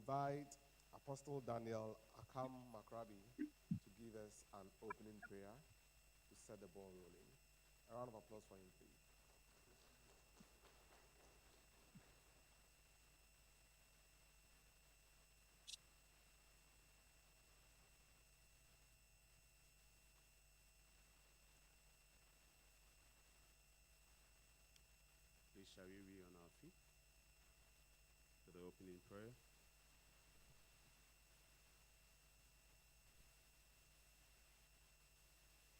invite Apostle Daniel Akam Makrabi to give us an opening prayer to set the ball rolling. A round of applause for him, please. Please shall we be on our feet for the opening prayer?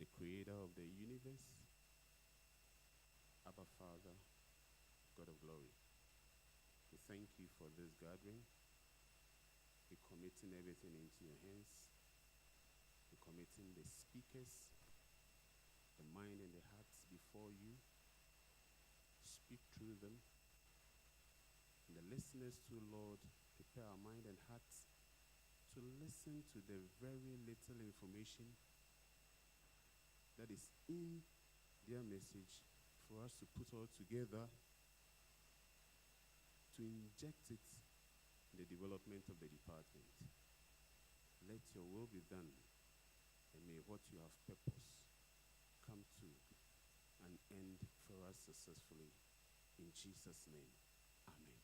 The creator of the universe, Abba Father, God of glory, we thank you for this gathering. We're committing everything into your hands. We're committing the speakers, the mind and the hearts before you. Speak through them. And the listeners too, Lord, prepare our mind and hearts to listen to the very little information that is in their message for us to put all together to inject it in the development of the department. Let your will be done, and may what you have purposed come to an end for us successfully. In Jesus' name, amen.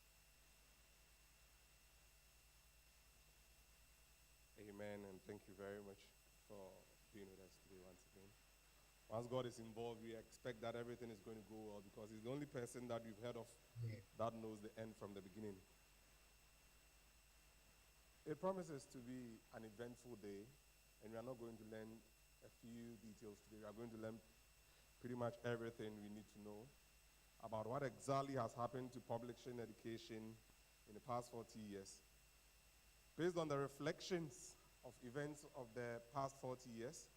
Amen, and thank you very much for being with us today once again. Once God is involved, we expect that everything is going to go well because he's the only person that we've heard of that knows the end from the beginning. It promises to be an eventful day, and we are not going to learn a few details today. We are going to learn pretty much everything we need to know about what exactly has happened to publishing education in the past 40 years. Based on the reflections of events of the past 40 years,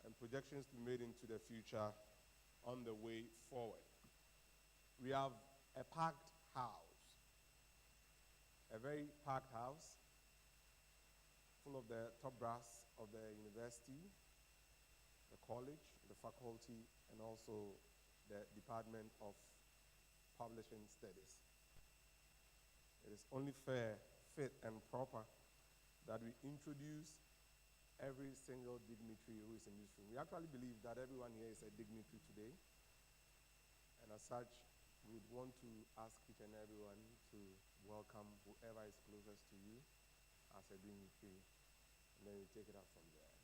and projections to be made into the future on the way forward. We have a packed house, a very packed house, full of the top brass of the university, the college, the faculty, and also the Department of Publishing Studies. It is only fair, fit, and proper that we introduce every single dignitary who is in this room. We actually believe that everyone here is a dignitary today. And as such, we would want to ask each and everyone to welcome whoever is closest to you as a dignitary. And then we take it up from there.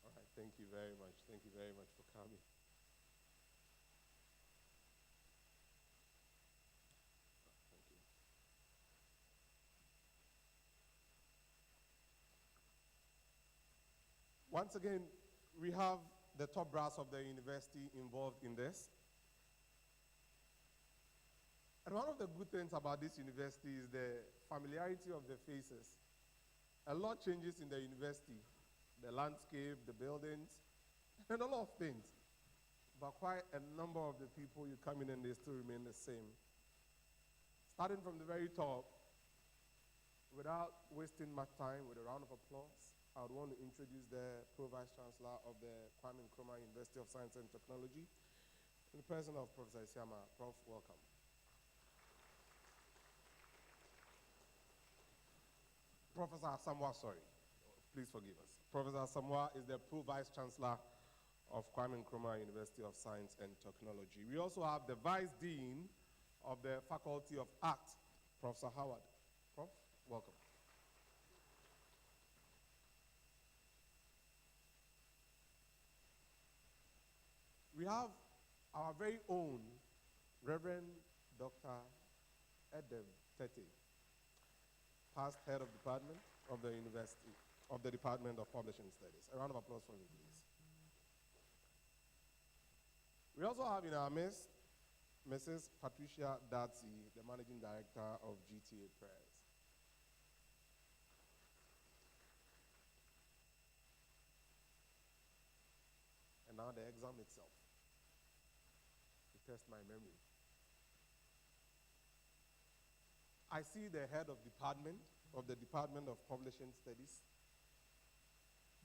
All right, thank you very much. Thank you very much for coming. Once again, we have the top brass of the university involved in this. And one of the good things about this university is the familiarity of the faces. A lot changes in the university, the landscape, the buildings, and a lot of things. But quite a number of the people you come in and they still remain the same. Starting from the very top, without wasting much time, with a round of applause, I would want to introduce the Pro-Vice Chancellor of the Kwame Nkrumah University of Science and Technology, in the person of Professor Isiama. Prof, welcome. Professor Asamoah, sorry. Please forgive us. Professor Asamoah is the Pro-Vice Chancellor of Kwame Nkrumah University of Science and Technology. We also have the Vice Dean of the Faculty of Art, Professor Howard. Prof, welcome. We have our very own Reverend Dr. Edem Tete, past head of department of the university, of the Department of Publishing Studies. A round of applause for him, please. We also have in our midst Mrs. Patricia Darcy, the Managing Director of GTA Press. And now the exam itself. To test my memory. I see the head of the Department of Publishing Studies,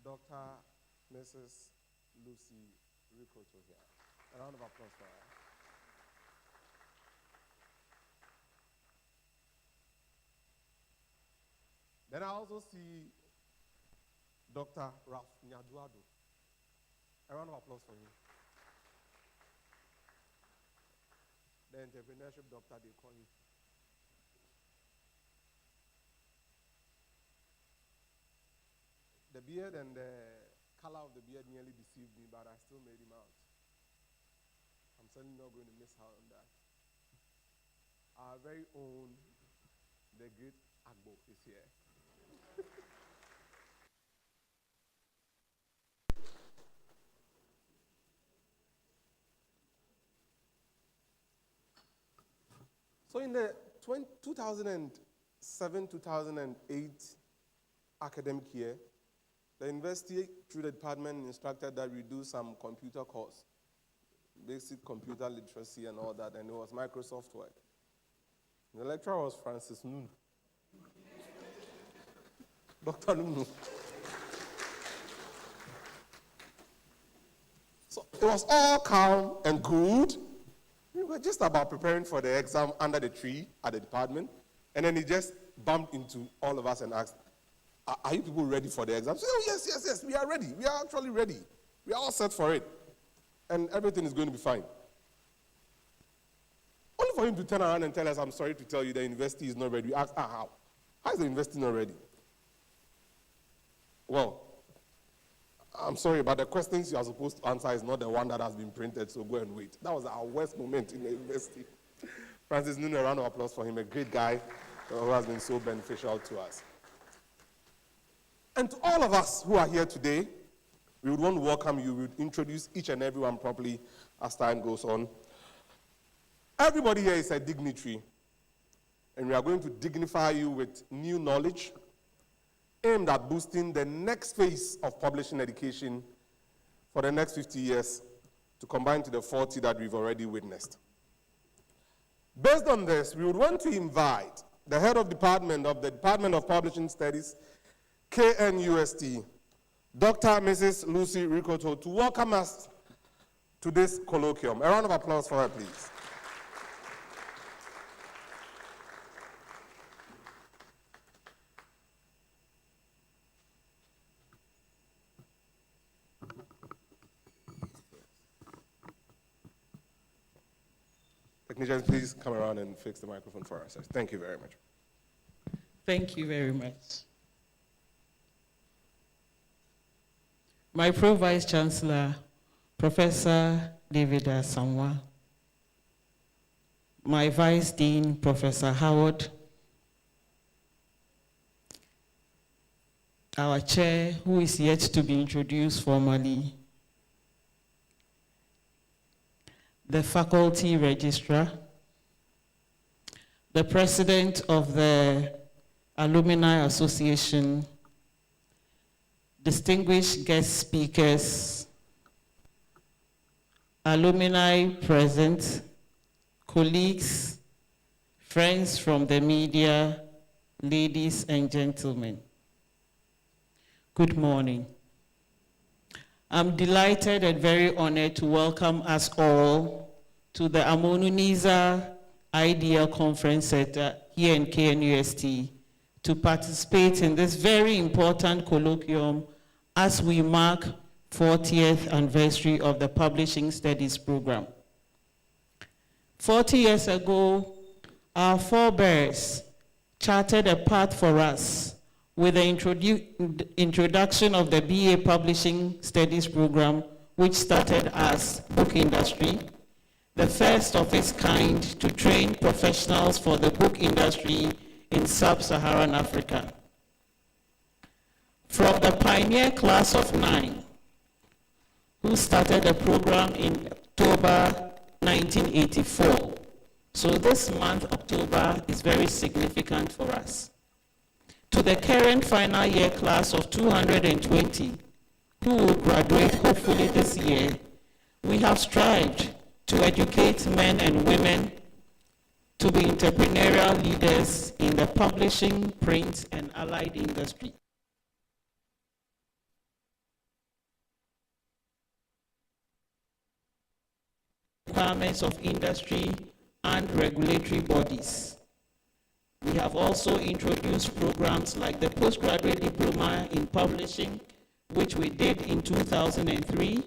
Dr. Mrs. Lucy Rikoto here. A round of applause for her. Then I also see Dr. Ralph Nyaduado. A round of applause for him. The entrepreneurship doctor, they call him. The beard and the color of the beard nearly deceived me, but I still made him out. I'm certainly not going to miss out on that. Our very own, the great Agbo is here. So in the 2007-2008 academic year, the university, through the department, instructed that we do some computer course, basic computer literacy and all that, and it was Microsoft work. The lecturer was Francis Nunu. Dr. Nunu. So it was all calm and good. We were just about preparing for the exam under the tree at the department, and then he just bumped into all of us and asked, are you people ready for the exam? So, oh, yes, we are ready. We are actually ready. We are all set for it. And everything is going to be fine. Only for him to turn around and tell us, I'm sorry to tell you the university is not ready. We asked, how? How is the university not ready? Well, I'm sorry, but the questions you are supposed to answer is not the one that has been printed, so go and wait. That was our worst moment in the university. Francis Nunu, a round of applause for him, a great guy who has been so beneficial to us. And to all of us who are here today, we would want to welcome you. We would introduce each and everyone properly as time goes on. Everybody here is a dignitary, and we are going to dignify you with new knowledge aimed at boosting the next phase of publishing education for the next 50 years to combine to the 40 that we've already witnessed. Based on this, we would want to invite the head of department of the Department of Publishing Studies, KNUST, Dr. Mrs. Lucy Ricoto, to welcome us to this colloquium. A round of applause for her, please. Technicians, please come around and fix the microphone for us. Thank you very much. Thank you very much. My Pro-Vice Chancellor, Professor David Asamoah, my Vice Dean, Professor Howard, our Chair, who is yet to be introduced formally, the Faculty Registrar, the President of the Alumni Association, distinguished guest speakers, alumni present, colleagues, friends from the media, ladies and gentlemen. Good morning. I'm delighted and very honored to welcome us all to the Amonuniza Ideal Conference Center here in KNUST to participate in this very important colloquium as we mark 40th anniversary of the Publishing Studies program. 40 years ago, our forebears charted a path for us with the introduction of the BA Publishing Studies program, which started as book industry, the first of its kind to train professionals for the book industry in sub-Saharan Africa. From the pioneer class of 9, who started the program in October 1984. So this month, October, is very significant for us. To the current final year class of 220, who will graduate hopefully this year, we have strived to educate men and women to be entrepreneurial leaders in the publishing, print, and allied industry. requirements of industry and regulatory bodies. We have also introduced programs like the Postgraduate Diploma in Publishing, which we did in 2003,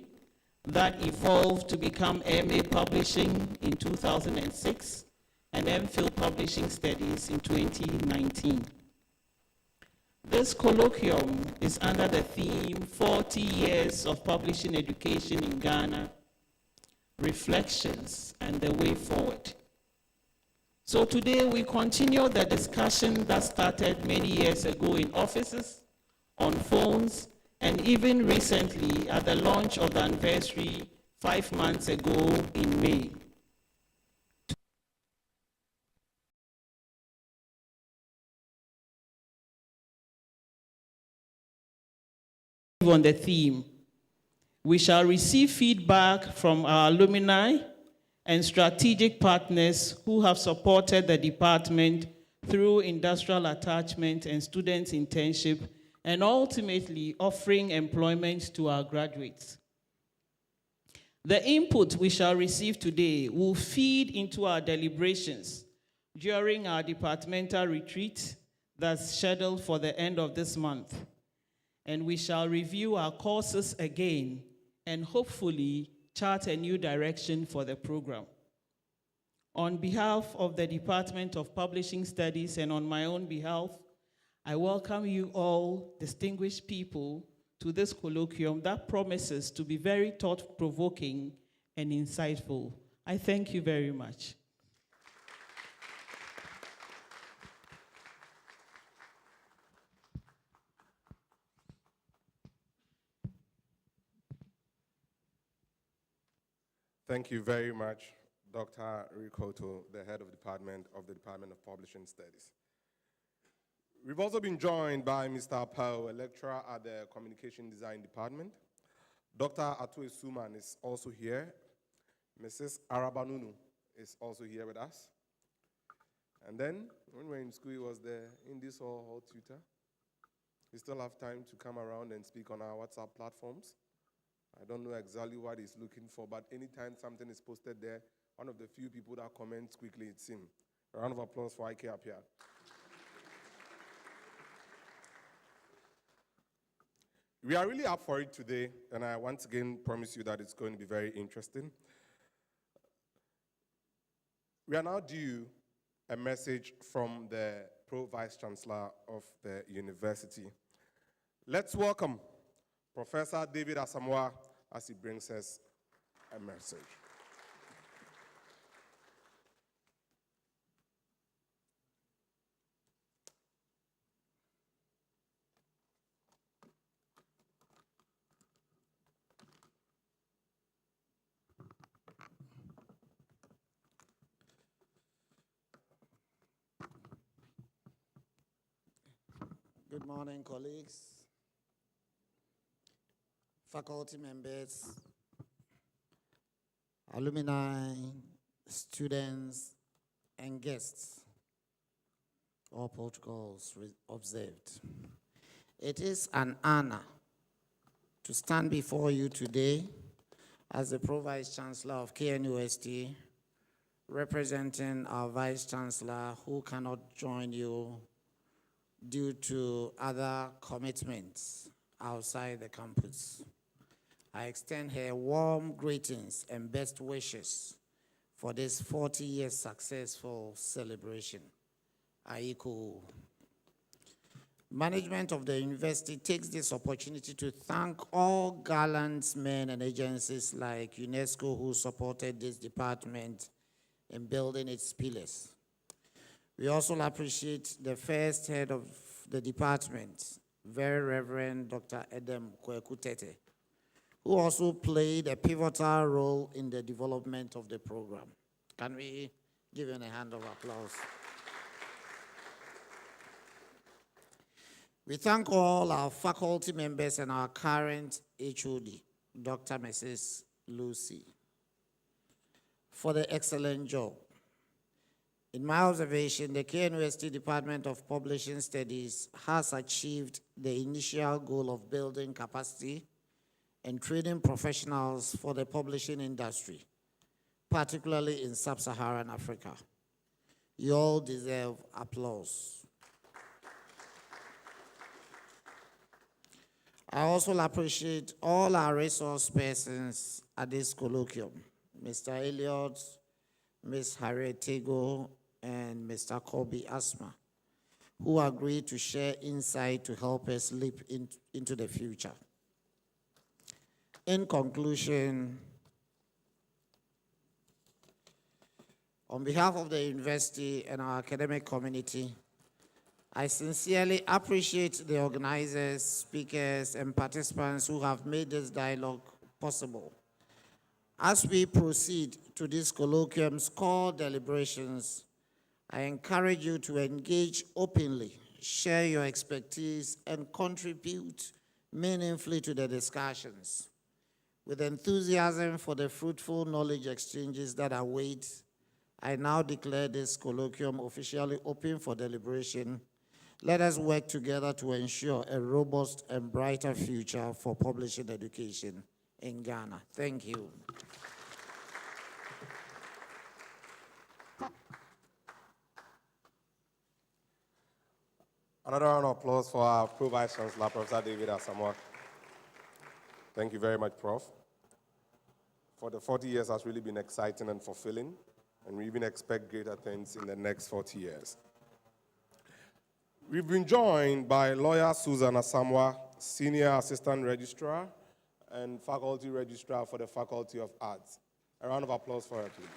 that evolved to become MA Publishing in 2006, and MPhil Publishing Studies in 2019. This colloquium is under the theme 40 Years of Publishing Education in Ghana, Reflections and the Way Forward. So today we continue the discussion that started many years ago in offices, on phones, and even recently at the launch of the anniversary 5 months ago in May. On the theme, we shall receive feedback from our alumni and strategic partners who have supported the department through industrial attachment and student internship, and ultimately offering employment to our graduates. The input we shall receive today will feed into our deliberations during our departmental retreat that's scheduled for the end of this month. And we shall review our courses again and hopefully chart a new direction for the program. On behalf of the Department of Publishing Studies and on my own behalf, I welcome you all, distinguished people, to this colloquium that promises to be very thought-provoking and insightful. I thank you very much. Thank you very much, Dr. Rikoto, the head of the Department of Publishing Studies. We've also been joined by Mr. Pao, a lecturer at the Communication Design Department. Dr. Atue Suman is also here. Mrs. Arabanunu is also here with us. And then, when we were in school, he was the Indies Hall tutor. We still have time to come around and speak on our WhatsApp platforms. I don't know exactly what he's looking for, but anytime something is posted there, one of the few people that comments quickly, it's him. A round of applause for IK up here. We are really up for it today, and I once again promise you that it's going to be very interesting. We are now due a message from the Pro-Vice Chancellor of the university. Let's welcome Professor David Asamoah as he brings us a message. Good morning, colleagues, faculty members, alumni, students, and guests. All protocols observed. It is an honor to stand before you today as the Pro-Vice Chancellor of KNUST, representing our Vice Chancellor who cannot join you due to other commitments outside the campus. I extend her warm greetings and best wishes for this 40-year successful celebration. Aiku. Management of the university takes this opportunity to thank all gallant men and agencies like UNESCO who supported this department in building its pillars. We also appreciate the first head of the department, Very Reverend Dr. Edem Kwekutete, who also played a pivotal role in the development of the program. Can we give him a hand of applause? We thank all our faculty members and our current HOD, Dr. Mrs. Lucy, for the excellent job. In my observation, the KNUST Department of Publishing Studies has achieved the initial goal of building capacity and training professionals for the publishing industry. particularly in sub-Saharan Africa. You all deserve applause. I also appreciate all our resource persons at this colloquium, Mr. Elliott, Ms. Harriet Tego, and Mr. Kobe Asma, who agreed to share insight to help us leap into the future. In conclusion, on behalf of the university and our academic community, I sincerely appreciate the organizers, speakers, and participants who have made this dialogue possible. As we proceed to this colloquium's core deliberations, I encourage you to engage openly, share your expertise, and contribute meaningfully to the discussions. With enthusiasm for the fruitful knowledge exchanges that await, I now declare this colloquium officially open for deliberation. Let us work together to ensure a robust and brighter future for publishing education in Ghana. Thank you. Another round of applause for our Pro-Vice Chancellor, Professor David Asamoah. Thank you very much, Prof. For the 40 years has really been exciting and fulfilling, and we even expect greater things in the next 40 years. We've been joined by lawyer Susan Asamoah, Senior Assistant Registrar and Faculty Registrar for the Faculty of Arts. A round of applause for her, please.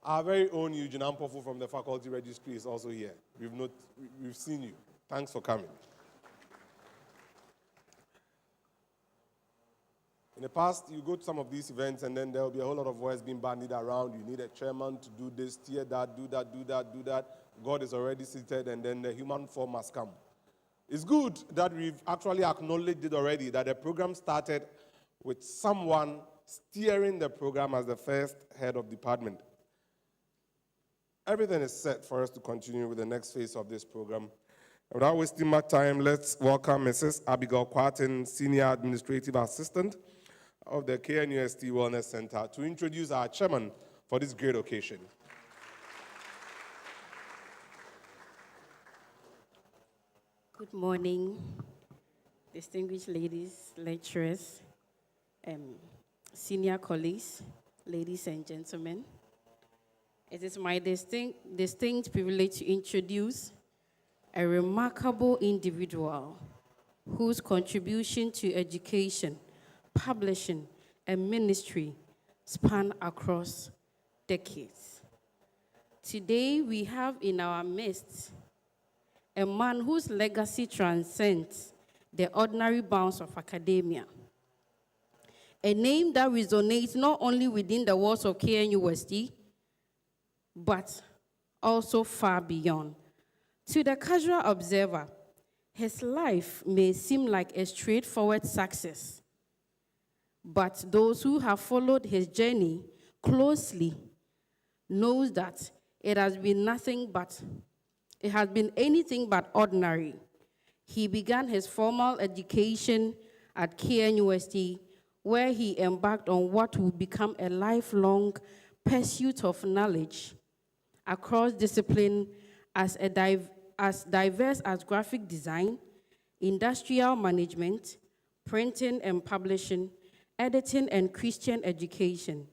Our very own Eugene Ampofu from the Faculty Registry is also here. We've seen you. Thanks for coming. In the past, you go to some of these events and then there will be a whole lot of words being bandied around. You need a chairman to do this, steer that, do that, do that, do that. God is already seated and then the human form must come. It's good that we've actually acknowledged it already, that the program started with someone steering the program as the first head of department. Everything is set for us to continue with the next phase of this program. Without wasting much time, let's welcome Mrs. Abigail Quarton, Senior Administrative Assistant of the KNUST Wellness Center, to introduce our chairman for this great occasion. Good morning, distinguished ladies, lecturers, senior colleagues, ladies and gentlemen. It is my distinct privilege to introduce a remarkable individual whose contribution to education, publishing, and ministry span across decades. Today, we have in our midst a man whose legacy transcends the ordinary bounds of academia. A name that resonates not only within the walls of KNUST, but also far beyond. To the casual observer, his life may seem like a straightforward success, but those who have followed his journey closely knows that it has been anything but ordinary. He began his formal education at KNUST, where he embarked on what would become a lifelong pursuit of knowledge across discipline as diverse as graphic design, industrial management, printing and publishing, editing, and Christian education.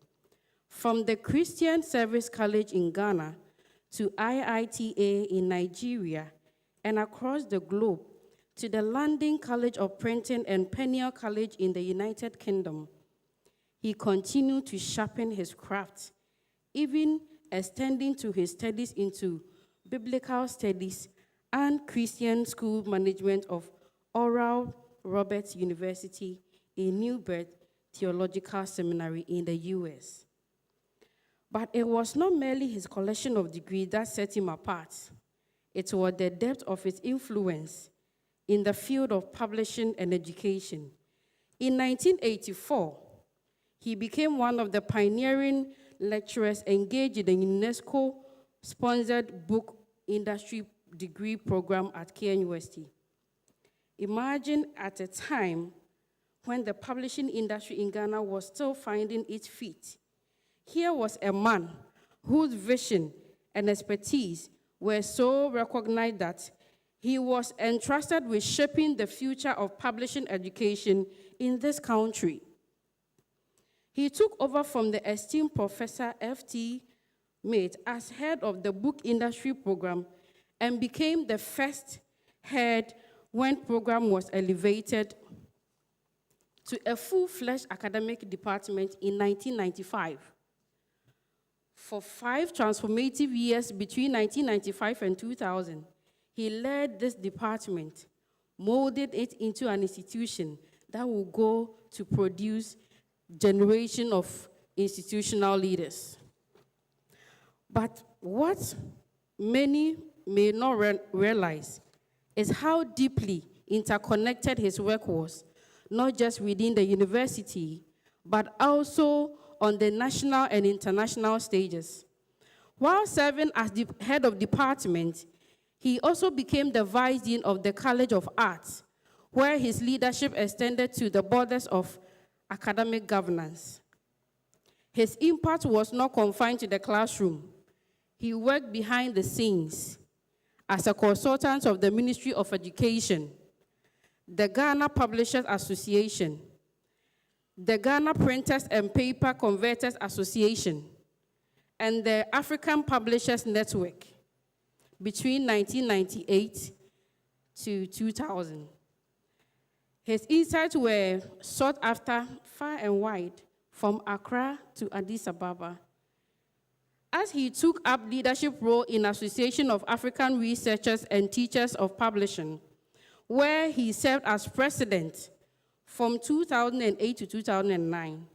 From the Christian Service College in Ghana to IITA in Nigeria and across the globe to the London College of Printing and Peniel College in the United Kingdom, he continued to sharpen his craft, even extending to his studies into biblical studies and Christian school management of Oral Roberts University in New Birth Theological Seminary in the US. But it was not merely his collection of degrees that set him apart. It was the depth of his influence in the field of publishing and education. In 1984, he became one of the pioneering lecturers engaged in the UNESCO-sponsored book industry degree program at KNUST. Imagine at a time when the publishing industry in Ghana was still finding its feet. Here was a man whose vision and expertise were so recognized that he was entrusted with shaping the future of publishing education in this country. He took over from the esteemed Professor F.T. Mate as head of the book industry program and became the first head when program was elevated to a full-fledged academic department in 1995. For 5 transformative years between 1995 and 2000, he led this department, molded it into an institution that will go to produce generation of institutional leaders. But what many may not realize is how deeply interconnected his work was, not just within the university, but also on the national and international stages. While serving as the head of department, he also became the vice dean of the College of Arts, where his leadership extended to the borders of academic governance. His impact was not confined to the classroom. He worked behind the scenes as a consultant of the Ministry of Education, the Ghana Publishers Association, the Ghana Printers and Paper Converters Association, and the African Publishers Network between 1998 to 2000. His insights were sought after far and wide, from Accra to Addis Ababa. As he took up leadership role in Association of African Researchers and Teachers of Publishing, where he served as president from 2008 to 2009.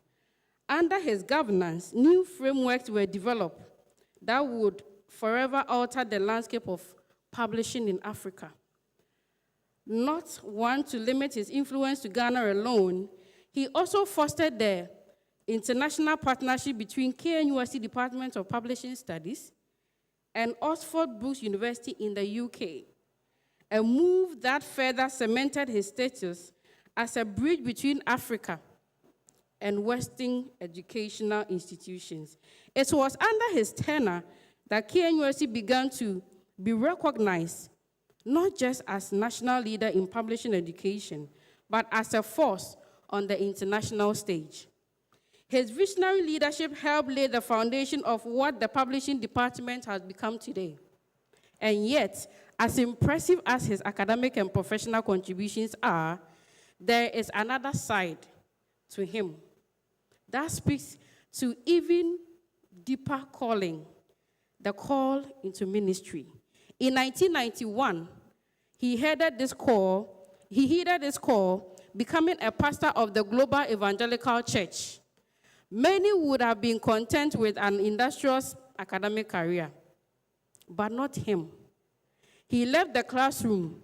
Under his governance, new frameworks were developed that would forever alter the landscape of publishing in Africa. Not one to limit his influence to Ghana alone, he also fostered the international partnership between KNUST Department of Publishing Studies and Oxford Brookes University in the UK, a move that further cemented his status as a bridge between Africa and Western educational institutions. It was under his tenure that KNUST began to be recognized not just as national leader in publishing education, but as a force on the international stage. His visionary leadership helped lay the foundation of what the publishing department has become today. And yet, as impressive as his academic and professional contributions are, there is another side to him that speaks to even deeper calling, the call into ministry. In 1991, he heeded this call, becoming a pastor of the Global Evangelical Church. Many would have been content with an industrious academic career, but not him. He left the classroom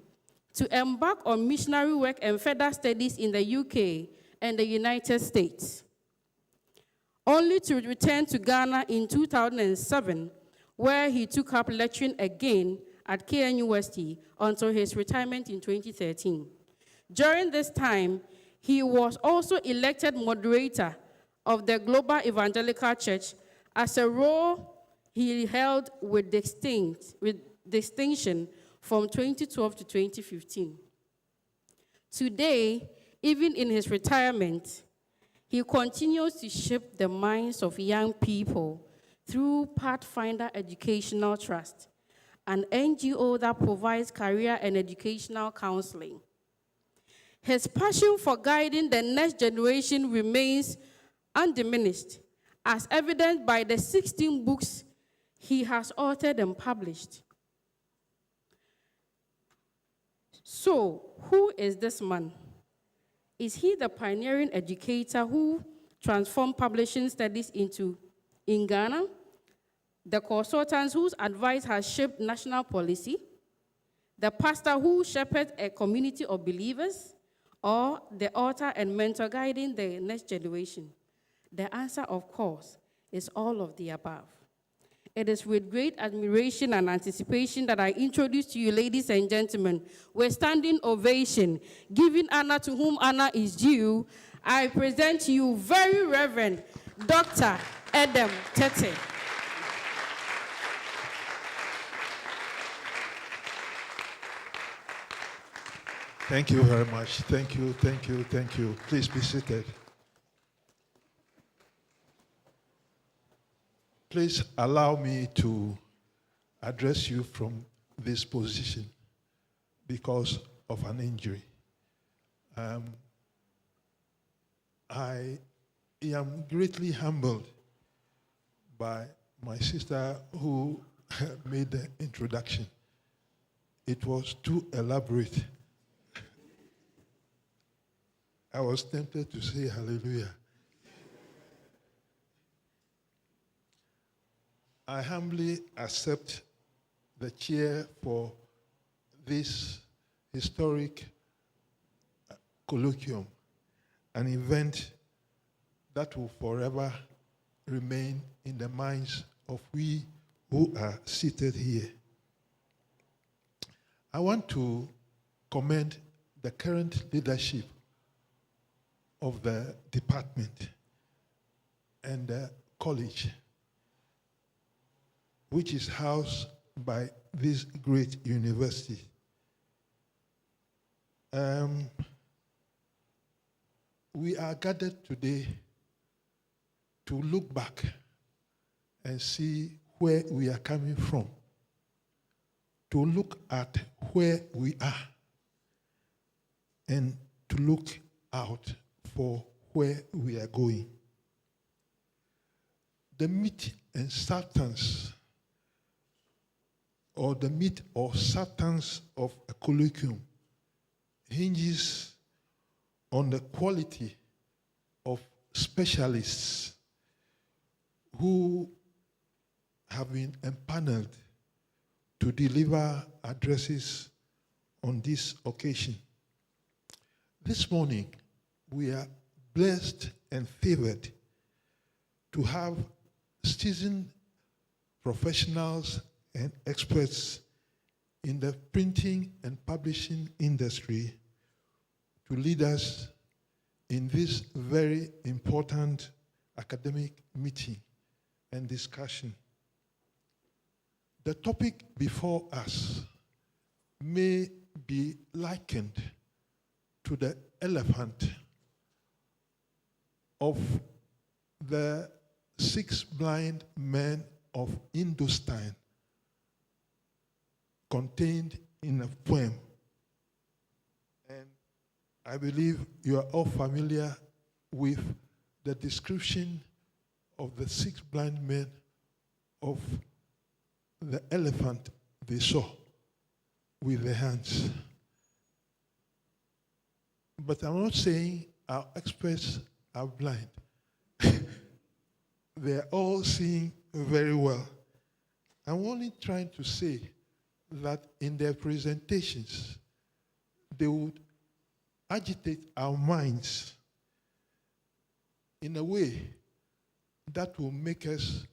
to embark on missionary work and further studies in the UK and the United States, only to return to Ghana in 2007, where he took up lecturing again at KNUST until his retirement in 2013. During this time, he was also elected moderator of the Global Evangelical Church, as a role he held with distinction from 2012 to 2015. Today, even in his retirement, he continues to shape the minds of young people through Pathfinder Educational Trust, an NGO that provides career and educational counseling. His passion for guiding the next generation remains undiminished, as evidenced by the 16 books he has authored and published. So, who is this man? Is he the pioneering educator who transformed publishing studies in Ghana? The consultant whose advice has shaped national policy? The pastor who shepherds a community of believers? Or the author and mentor guiding the next generation? The answer, of course, is all of the above. It is with great admiration and anticipation that I introduce to you, ladies and gentlemen, with standing ovation, giving honor to whom honor is due, I present to you very Reverend Dr. Adam Tete. Thank you very much. Thank you, thank you, thank you. Please be seated. Please allow me to address you from this position because of an injury. I am greatly humbled by my sister who made the introduction. It was too elaborate. I was tempted to say hallelujah. I humbly accept the chair for this historic colloquium, an event that will forever remain in the minds of we who are seated here. I want to commend the current leadership of the department and the college, which is housed by this great university. We are gathered today to look back and see where we are coming from, to look at where we are, and to look out for where we are going. The meat and substance, or the meat or substance of a colloquium, hinges on the quality of specialists who have been empaneled to deliver addresses on this occasion. This morning, we are blessed and favored to have seasoned professionals and experts in the printing and publishing industry to lead us in this very important academic meeting and discussion. The topic before us may be likened to the elephant of the 6 blind men of Hindustan contained in a poem. And I believe you are all familiar with the description of the 6 blind men of the elephant they saw with their hands. But I'm not saying our experts are blind. They're all seeing very well. I'm only trying to say that in their presentations, they would agitate our minds in a way that will make us,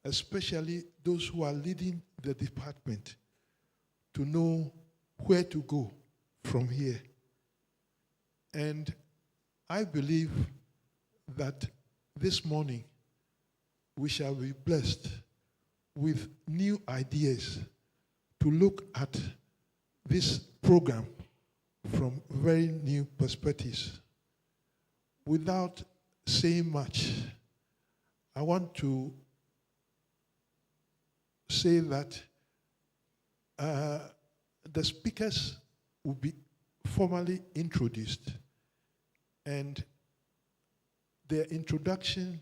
especially those who are leading the department, to know where to go from here. And I believe that this morning we shall be blessed with new ideas to look at this program from very new perspectives. Without saying much, I want to say that the speakers will be formally introduced, and their introduction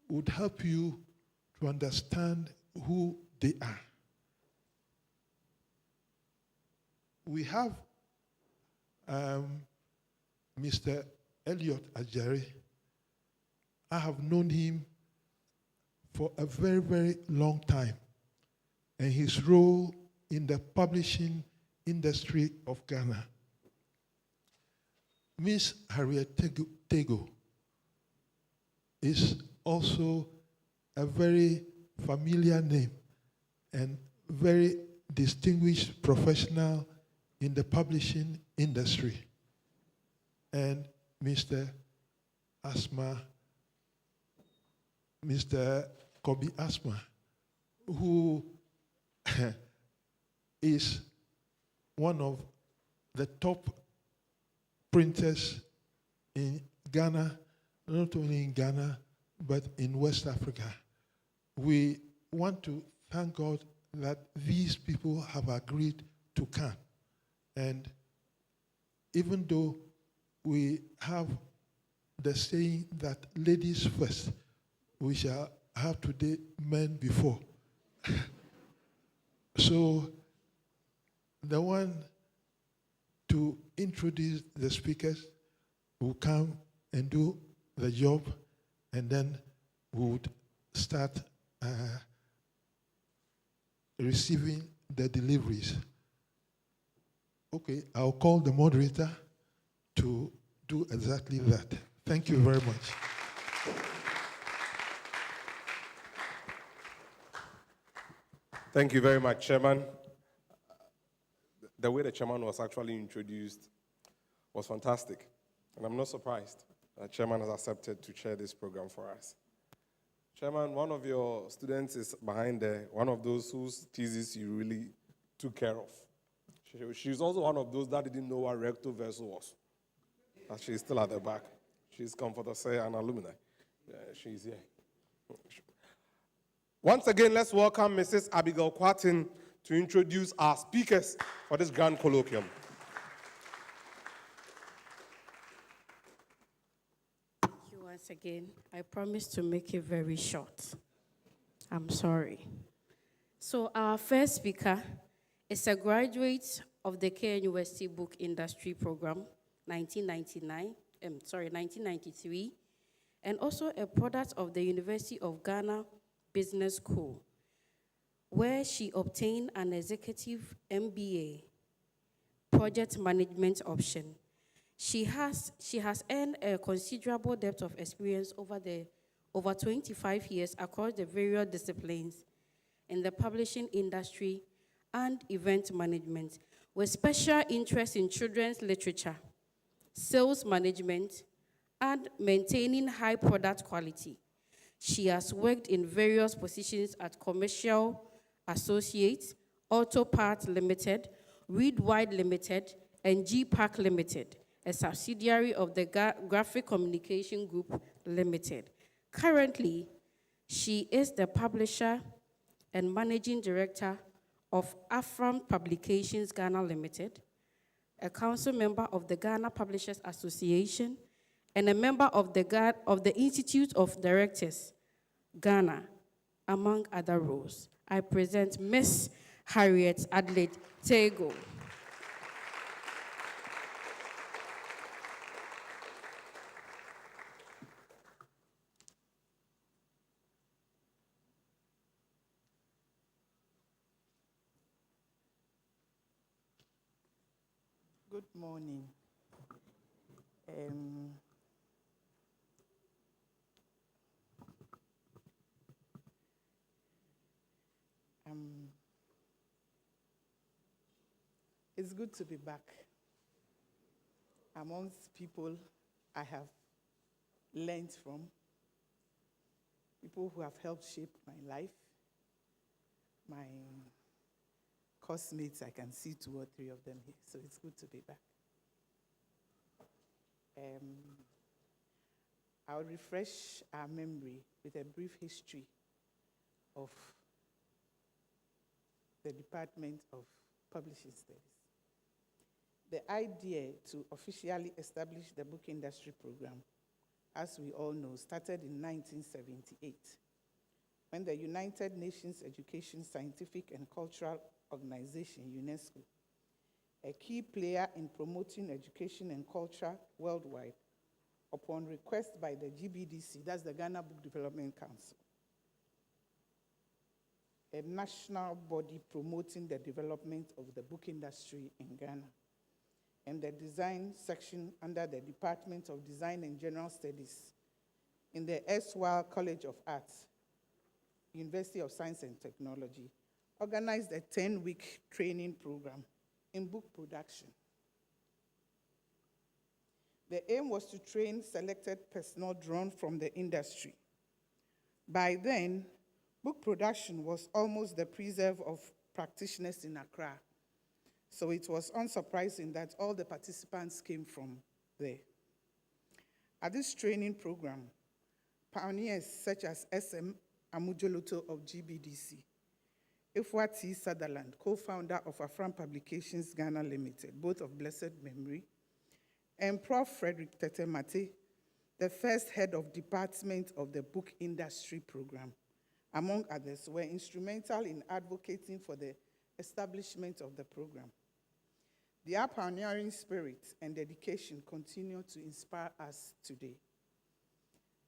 would help you to understand who they are. We have Mr. Elliot Ajari. I have known him for a very, very long time, and his role in the publishing industry of Ghana. Miss Harriet Tego is also a very familiar name and very distinguished professional in the publishing industry. And Mr. Kobe Asma, who is one of the top printers in Ghana, not only in Ghana, but in West Africa. We want to thank God that these people have agreed to come. And even though we have the saying that ladies first, we shall have today men before. So the one to introduce the speakers will come and do the job, and then we would start receiving the deliveries. Okay, I'll call the moderator to do exactly that. Thank you very much. Thank you very much, Chairman. The way the Chairman was actually introduced was fantastic. And I'm not surprised that Chairman has accepted to chair this program for us. Chairman, one of your students is behind there, one of those whose thesis you really took care of. She's also one of those that didn't know what recto verso was. But she's still at the back. She's comforter say an alumni. Yeah, she's here. Once again, let's welcome Mrs. Abigail Quatin to introduce our speakers for this grand colloquium. Thank you once again. I promise to make it very short. I'm sorry. So our first speaker is a graduate of the KNUST Book Industry Program, 1993, and also a product of the University of Ghana Business School, where she obtained an executive MBA, project management option. She has earned a considerable depth of experience over 25 years across the various disciplines in the publishing industry and event management, with special interest in children's literature, sales management, and maintaining high product quality. She has worked in various positions at Commercial Associates, Auto Parts Limited, Readwide Limited, and GPAC Limited, a subsidiary of the Graphic Communication Group Limited. Currently, she is the publisher and managing director of Afram Publications Ghana Limited, a council member of the Ghana Publishers Association, and a member of the Institute of Directors, Ghana, among other roles. I present Miss Harriet Adelaide Tego. Good morning. It's good to be back amongst people I have learned from, people who have helped shape my life, my classmates. I can see 2 or 3 of them here, so it's good to be back. I'll refresh our memory with a brief history of the Department of Publishing Studies. The idea to officially establish the book industry program, as we all know, started in 1978, when the United Nations Education, Scientific and Cultural Organization, UNESCO, a key player in promoting education and culture worldwide, upon request by the GBDC, that's the Ghana Book Development Council, a national body promoting the development of the book industry in Ghana, and the design section under the Department of Design and General Studies in the erstwhile College of Arts, University of Science and Technology, organized a 10-week training program in book production. The aim was to train selected personnel drawn from the industry. By then, book production was almost the preserve of practitioners in Accra, so it was unsurprising that all the participants came from there. At this training program, pioneers such as S.M. Amujoloto of GBDC, Ifwa T. Sutherland, co-founder of Afram Publications Ghana Limited, both of blessed memory, and Prof. Frederick Tetemate, the first head of department of the book industry program, among others, were instrumental in advocating for the establishment of the program. Their pioneering spirit and dedication continue to inspire us today.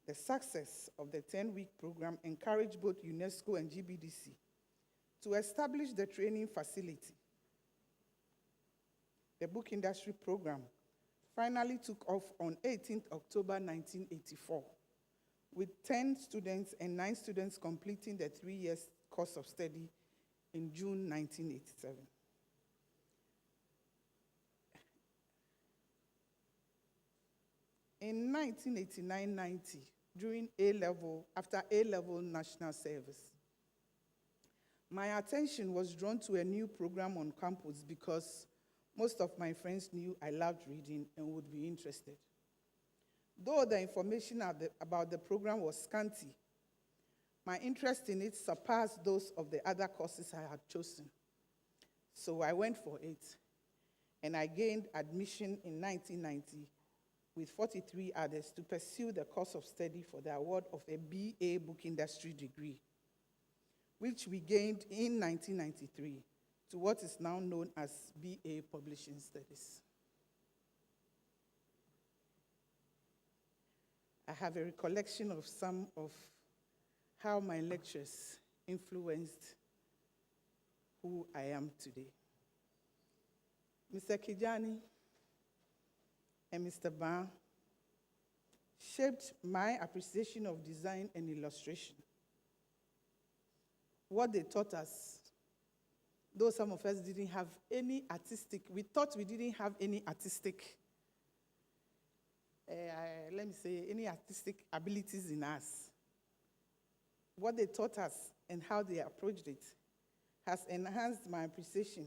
The success of the 10-week program encouraged both UNESCO and GBDC to establish the training facility. The book industry program finally took off on 18th October 1984, with 10 students and 9 students completing the 3-year course of study in June 1987. In 1989-90, during after A-level national service, my attention was drawn to a new program on campus because most of my friends knew I loved reading and would be interested. Though the information about the program was scanty, my interest in it surpassed those of the other courses I had chosen. So I went for it, and I gained admission in 1990 with 43 others to pursue the course of study for the award of a BA Book Industry degree, which we gained in 1993 to what is now known as BA Publishing Studies. I have a recollection of some of how my lectures influenced who I am today. Mr. Kijani and Mr. Ban shaped my appreciation of design and illustration. What they taught us, though some of us didn't have any artistic, we thought we didn't have any artistic, any artistic abilities in us. What they taught us and how they approached it has enhanced my appreciation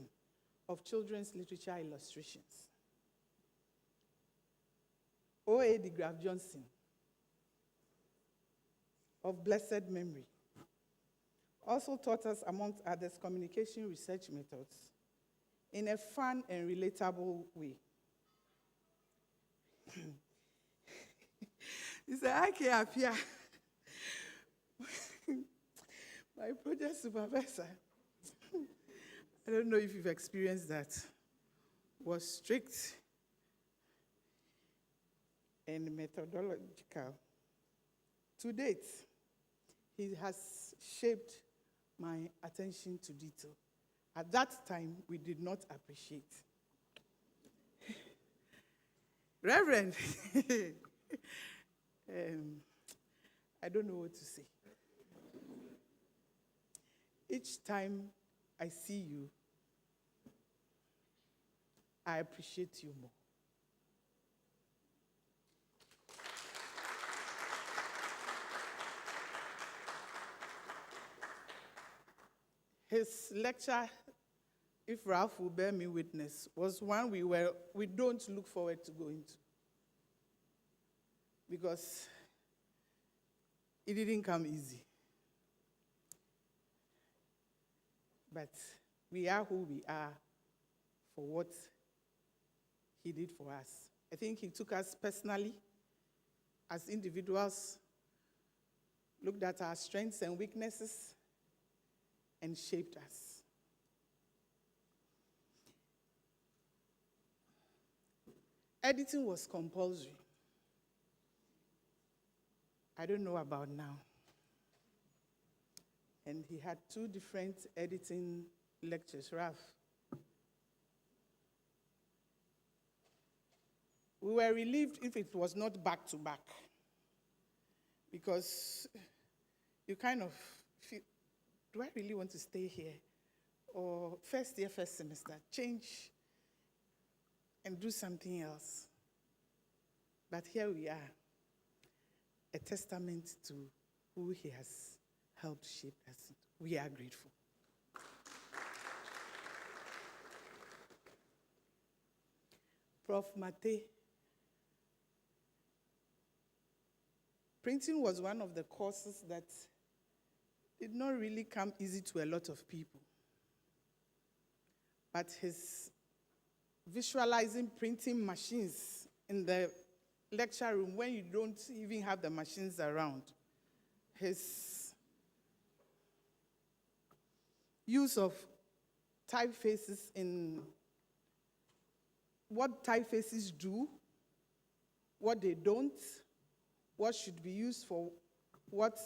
of children's literature illustrations. O.A. de Graaf Johnson, of blessed memory, also taught us, amongst others, communication research methods in a fun and relatable way. He said, I can't appear. My project supervisor, I don't know if you've experienced that, was strict and methodological. To date, he has shaped my attention to detail. At that time, we did not appreciate. Reverend, I don't know what to say. Each time I see you, I appreciate you more. His lecture, if Ralph will bear me witness, was one we don't look forward to going to, because it didn't come easy. But we are who we are for what he did for us. I think he took us personally as individuals, looked at our strengths and weaknesses, and shaped us. Editing was compulsory. I don't know about now. And he had 2 different editing lectures, Ralph. We were relieved if it was not back to back, because you kind of do I really want to stay here? Or first year, first semester, change and do something else. But here we are, a testament to who he has helped shape us. We are grateful. Prof. Mate, printing was one of the courses that did not really come easy to a lot of people. But his visualizing printing machines in the lecture room when you don't even have the machines around, his use of typefaces in what typefaces do, what they don't, what should be used for what,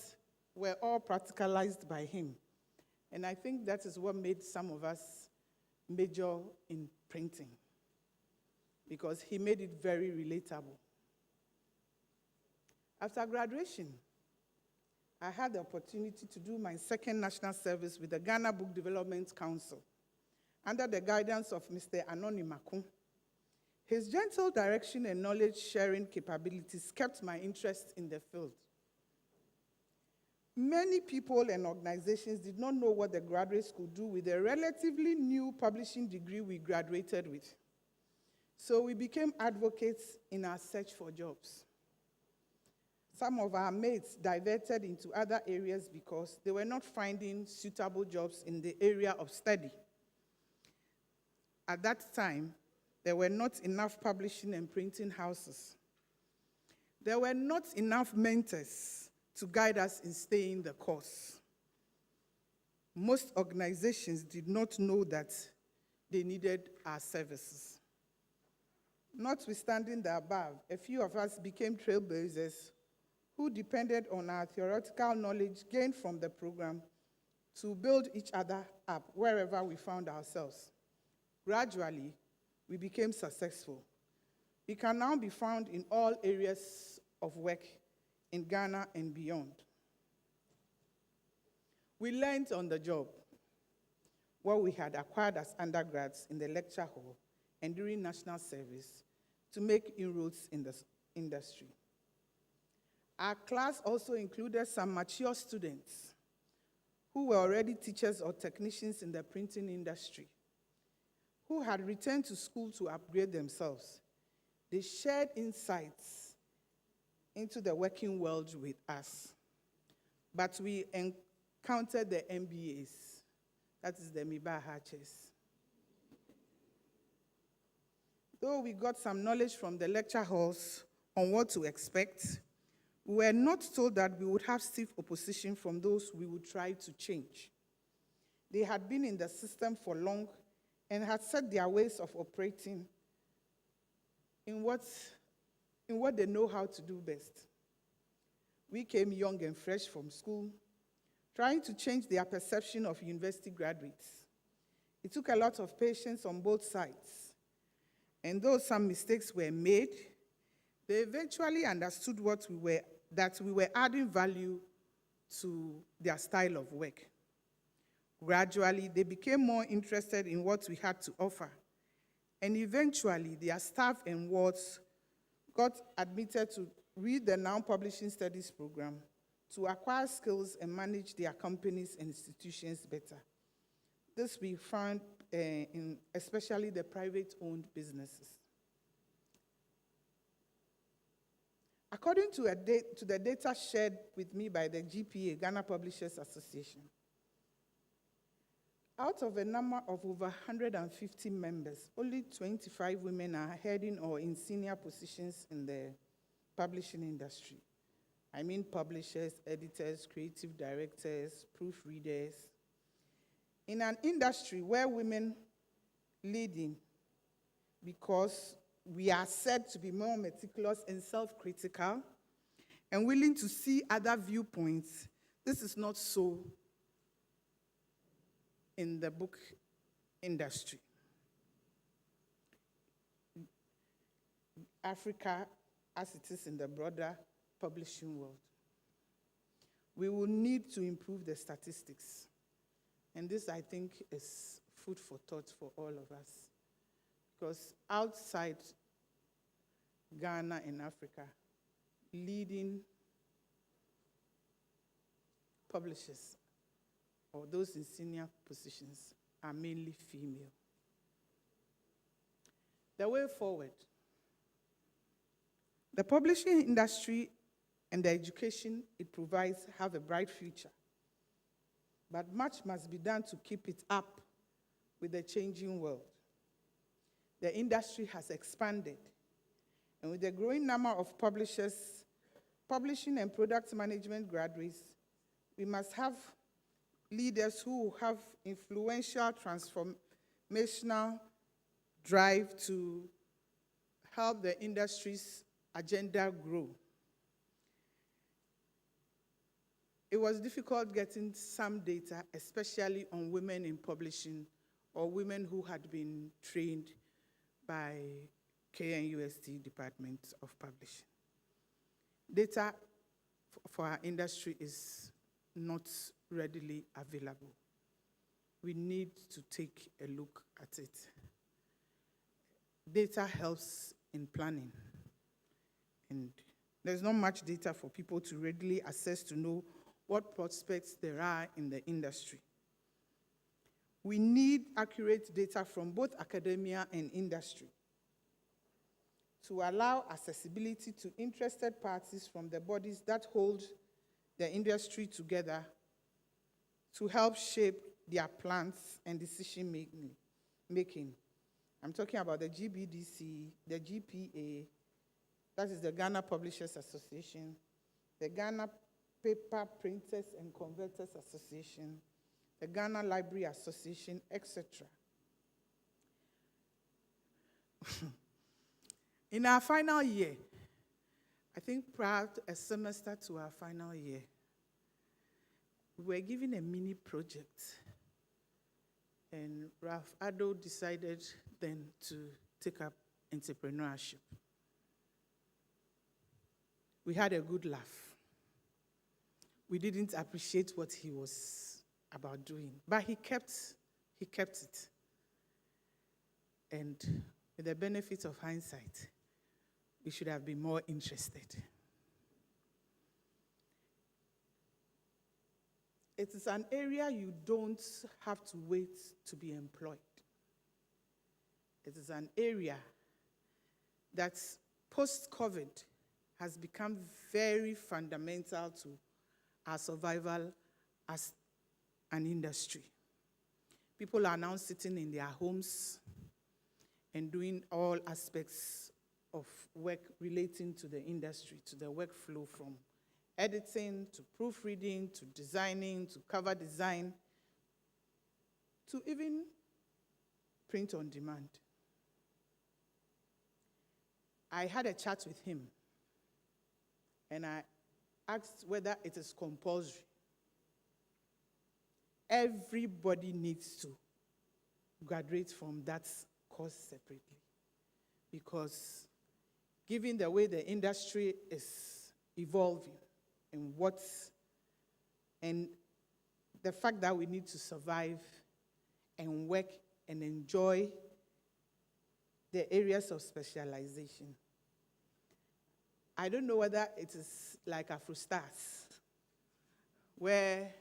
were all practicalized by him. And I think that is what made some of us major in printing, because he made it very relatable. After graduation, I had the opportunity to do my second national service with the Ghana Book Development Council under the guidance of Mr. Anoni Makun. His gentle direction and knowledge-sharing capabilities kept my interest in the field. Many people and organizations did not know what the graduates could do with the relatively new publishing degree we graduated with. So we became advocates in our search for jobs. Some of our mates diverted into other areas because they were not finding suitable jobs in the area of study. At that time, there were not enough publishing and printing houses. There were not enough mentors to guide us in staying the course. Most organizations did not know that they needed our services. Notwithstanding the above, a few of us became trailblazers who depended on our theoretical knowledge gained from the program to build each other up wherever we found ourselves. Gradually, we became successful. We can now be found in all areas of work in Ghana and beyond. We learned on the job what we had acquired as undergrads in the lecture hall and during national service to make inroads in the industry. Our class also included some mature students who were already teachers or technicians in the printing industry, who had returned to school to upgrade themselves. They shared insights into the working world with us. But we encountered the MBAs, that is the Mibahaches. Though we got some knowledge from the lecture halls on what to expect, we were not told that we would have stiff opposition from those we would try to change. They had been in the system for long and had set their ways of operating in what they know how to do best. We came young and fresh from school, trying to change their perception of university graduates. It took a lot of patience on both sides. And though some mistakes were made, they eventually understood that we were adding value to their style of work. Gradually, they became more interested in what we had to offer. And eventually, their staff and wards got admitted to read the now publishing studies program to acquire skills and manage their companies and institutions better. This we found in especially the private-owned businesses. According to the data shared with me by the GPA, Ghana Publishers Association, out of a number of over 150 members, only 25 women are heading or in senior positions in the publishing industry. I mean publishers, editors, creative directors, proofreaders. In an industry where women leading because we are said to be more meticulous and self-critical and willing to see other viewpoints, this is not so in the book industry. Africa, as it is in the broader publishing world. we will need to improve the statistics. And this, I think, is food for thought for all of us. Because outside Ghana and Africa, leading publishers or those in senior positions are mainly female. The way forward, the publishing industry and the education it provides have a bright future, but much must be done to keep it up with the changing world. The industry has expanded, and with the growing number of publishers, publishing and product management graduates, we must have leaders who have influential, transformational drive to help the industry's agenda grow. It was difficult getting some data, especially on women in publishing or women who had been trained by KNUST Department of Publishing. Data for our industry is not readily available. We need to take a look at it. Data helps in planning, and there's not much data for people to readily access to know what prospects there are in the industry. We need accurate data from both academia and industry to allow accessibility to interested parties from the bodies that hold the industry together to help shape their plans and decision making. I'm talking about the GBDC, the GPA, that is the Ghana Publishers Association, the Ghana Paper Printers and Converters Association, the Ghana Library Association, etc. In our final year, I think prior to a semester to our final year, we were given a mini project, and Ralph Addo decided then to take up entrepreneurship. We had a good laugh. We didn't appreciate what he was about doing, but he kept it. And with the benefit of hindsight, we should have been more interested. It is an area you don't have to wait to be employed. It is an area that post-COVID has become very fundamental to our survival as an industry. People are now sitting in their homes and doing all aspects of work relating to the industry, to the workflow, from editing, to proofreading, to designing, to cover design, to even print on demand. I had a chat with him, and I asked whether it is compulsory. Everybody needs to graduate from that course separately, because given the way the industry is evolving and the fact that we need to survive and work and enjoy the areas of specialization. I don't know whether it is like AfroStars, where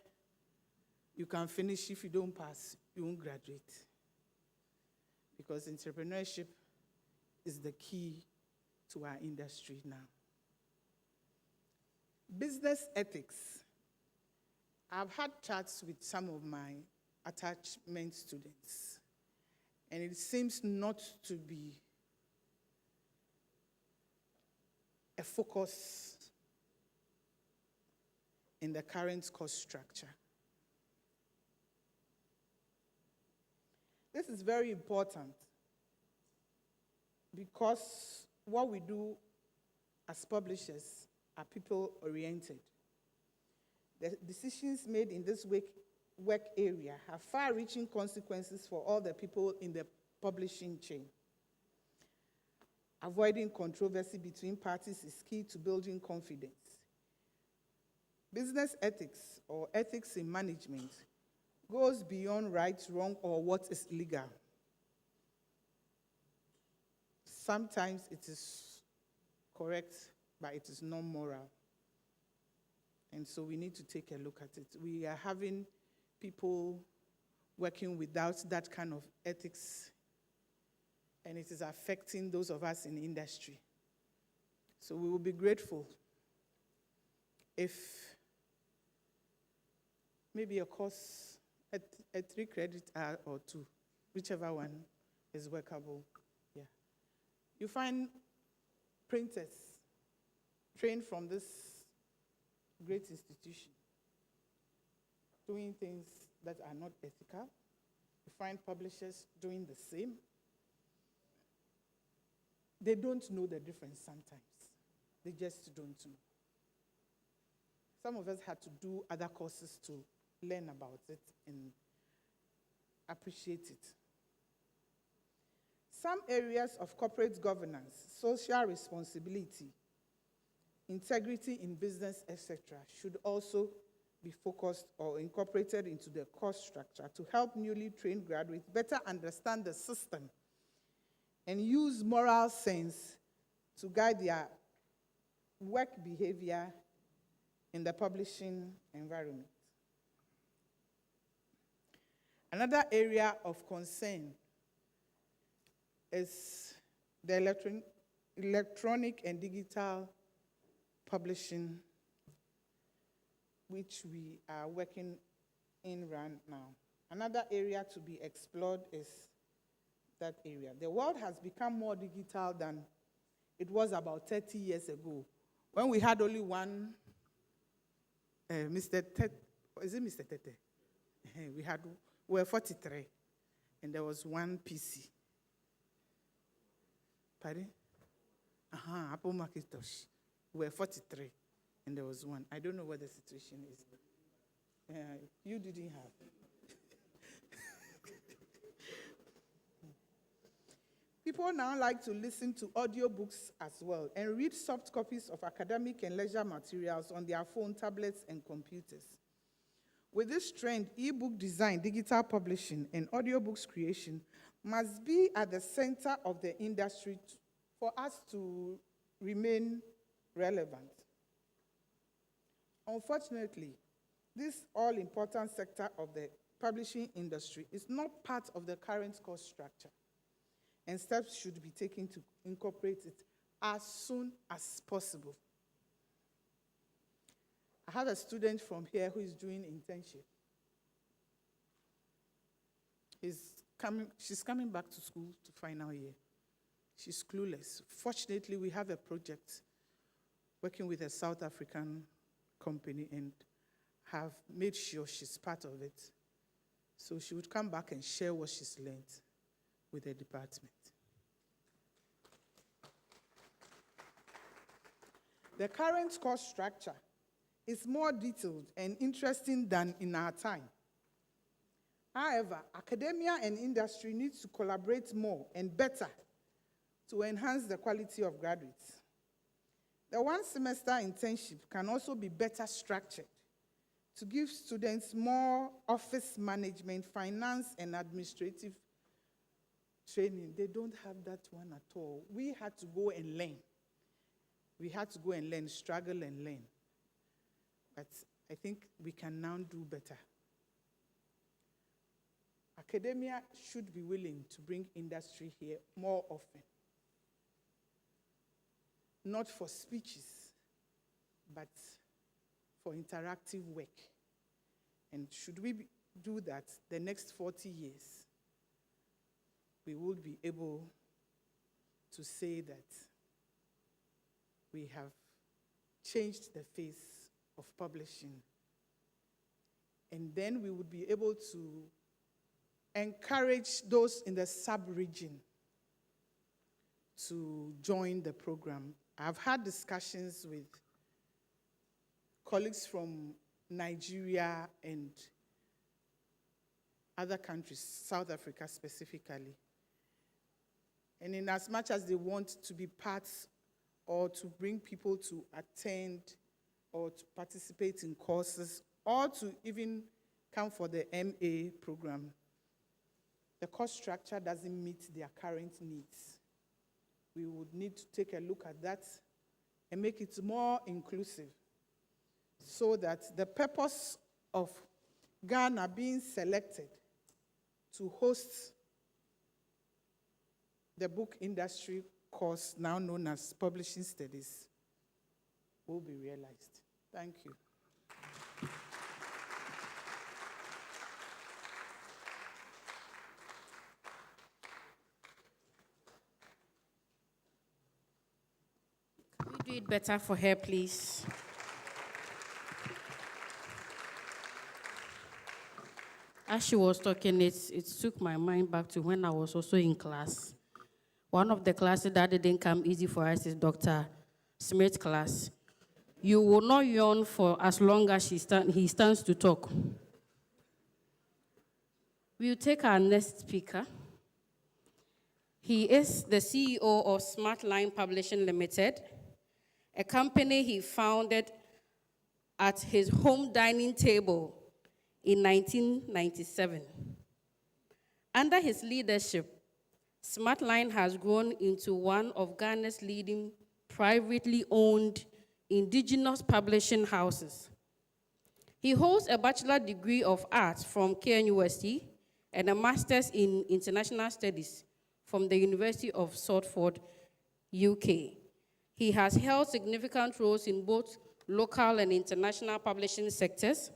you can finish, if you don't pass, you won't graduate. Because entrepreneurship is the key to our industry now. Business ethics. I've had chats with some of my attachment students, and it seems not to be a focus in the current course structure. This is very important because what we do as publishers are people-oriented. The decisions made in this work area have far-reaching consequences for all the people in the publishing chain. Avoiding controversy between parties is key to building confidence. Business ethics or ethics in management goes beyond right, wrong, or what is legal. Sometimes it is correct, but it is not moral. And so we need to take a look at it. We are having people working without that kind of ethics, and it is affecting those of us in the industry. So we will be grateful if maybe a course, a 3 credit hour or 2, whichever one is workable. Yeah. You find printers trained from this great institution doing things that are not ethical. You find publishers doing the same. They don't know the difference sometimes. They just don't know. Some of us had to do other courses to learn about it and appreciate it. Some areas of corporate governance, social responsibility, integrity in business, etc., should also be focused or incorporated into the course structure to help newly trained graduates better understand the system and use moral sense to guide their work behavior in the publishing environment. Another area of concern is the electronic and digital publishing, which we are working in right now. Another area to be explored is that area. The world has become more digital than it was about 30 years ago, when we had only one Mr. Tete. Is it Mr. Tete? We were 43, and there was one PC. Pardon? Apple Macintosh. We were 43, and there was one. I don't know what the situation is. You didn't have. People now like to listen to audiobooks as well and read soft copies of academic and leisure materials on their phone, tablets, and computers. With this trend, e-book design, digital publishing, and audiobooks creation must be at the center of the industry for us to remain relevant. Unfortunately, this all-important sector of the publishing industry is not part of the current course structure, and steps should be taken to incorporate it as soon as possible. I have a student from here who is doing internship. She's coming back to school to final year. She's clueless. Fortunately, we have a project working with a South African company and have made sure she's part of it. So she would come back and share what she's learned with the department. The current course structure is more detailed and interesting than in our time. However, academia and industry need to collaborate more and better to enhance the quality of graduates. The one-semester internship can also be better structured to give students more office management, finance, and administrative training. They don't have that one at all. We had to go and learn. We had to go and learn, struggle and learn. But I think we can now do better. Academia should be willing to bring industry here more often. Not for speeches, but for interactive work. And should we do that the next 40 years, we will be able to say that we have changed the face of publishing. And then we would be able to encourage those in the sub-region to join the program. I've had discussions with colleagues from Nigeria and other countries, South Africa specifically. And in as much as they want to be part or to bring people to attend or to participate in courses or to even come for the MA program, the cost structure doesn't meet their current needs. We would need to take a look at that and make it more inclusive so that the purpose of Ghana being selected to host the book industry course, now known as Publishing Studies, will be realized. Thank you. Can we do it better for her, please? As she was talking, it took my mind back to when I was also in class. One of the classes that didn't come easy for us is Dr. Smith's class. You will not yawn for as long as he stands to talk. We'll take our next speaker. He is the CEO of Smartline Publishing Limited, a company he founded at his home dining table in 1997. Under his leadership, Smartline has grown into one of Ghana's leading privately owned indigenous publishing houses. He holds a bachelor degree of arts from KNUST and a master's in international studies from the University of Salford, UK. He has held significant roles in both local and international publishing sectors,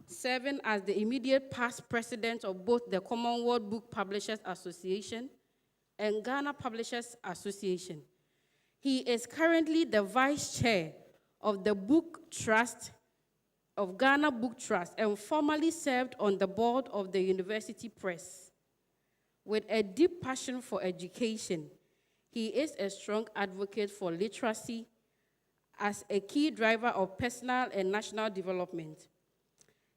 serving as the immediate past president of both the Commonwealth Book Publishers Association and Ghana Publishers Association. He is currently the vice chair of the Book Trust of Ghana Book Trust and formerly served on the board of the University Press. With a deep passion for education, he is a strong advocate for literacy as a key driver of personal and national development.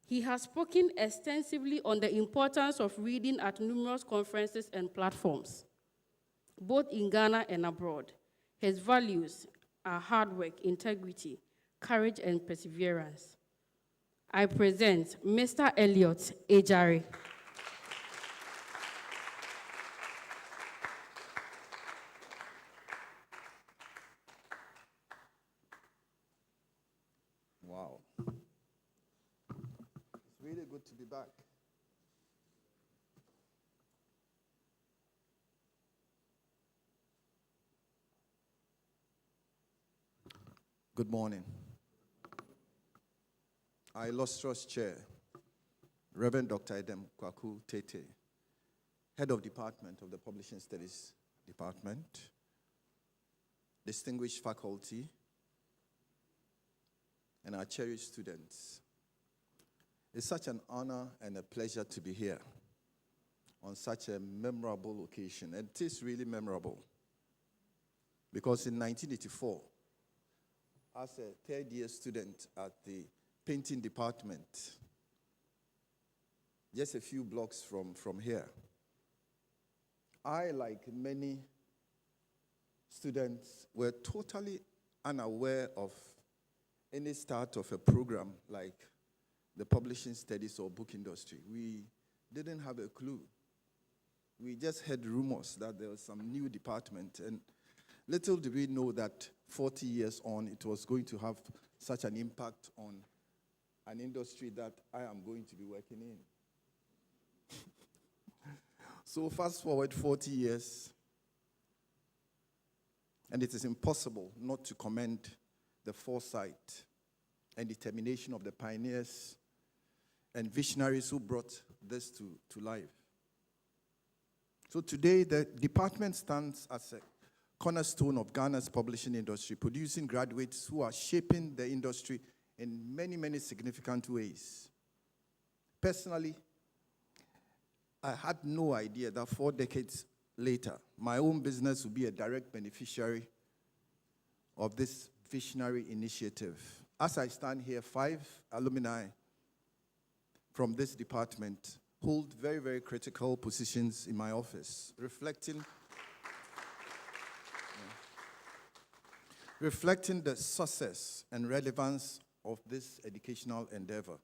He has spoken extensively on the importance of reading at numerous conferences and platforms, both in Ghana and abroad. His values are hard work, integrity, courage, and perseverance. I present Mr. Elliot Ejare. Wow. It's really good to be back. Good morning. Our illustrious chair, Reverend Dr. Edem Kwaku Tete, Head of Department of the Publishing Studies Department, distinguished faculty, and our cherished students. It's such an honor and a pleasure to be here on such a memorable occasion. And it is really memorable because in 1984, as a third-year student at the painting department, just a few blocks from here, I, like many students, were totally unaware of any start of a program like the publishing studies or book industry. We didn't have a clue. We just heard rumors that there was some new department, and little did we know that 40 years on, it was going to have such an impact on an industry that I am going to be working in. So fast forward 40 years, and it is impossible not to commend the foresight and determination of the pioneers and visionaries who brought this to life. So today, the department stands as a cornerstone of Ghana's publishing industry, producing graduates who are shaping the industry in many, many significant ways. Personally, I had no idea that 4 decades later, my own business would be a direct beneficiary of this visionary initiative. As I stand here, 5 alumni from this department hold very, very critical positions in my office, reflecting reflecting the success and relevance of this educational endeavor.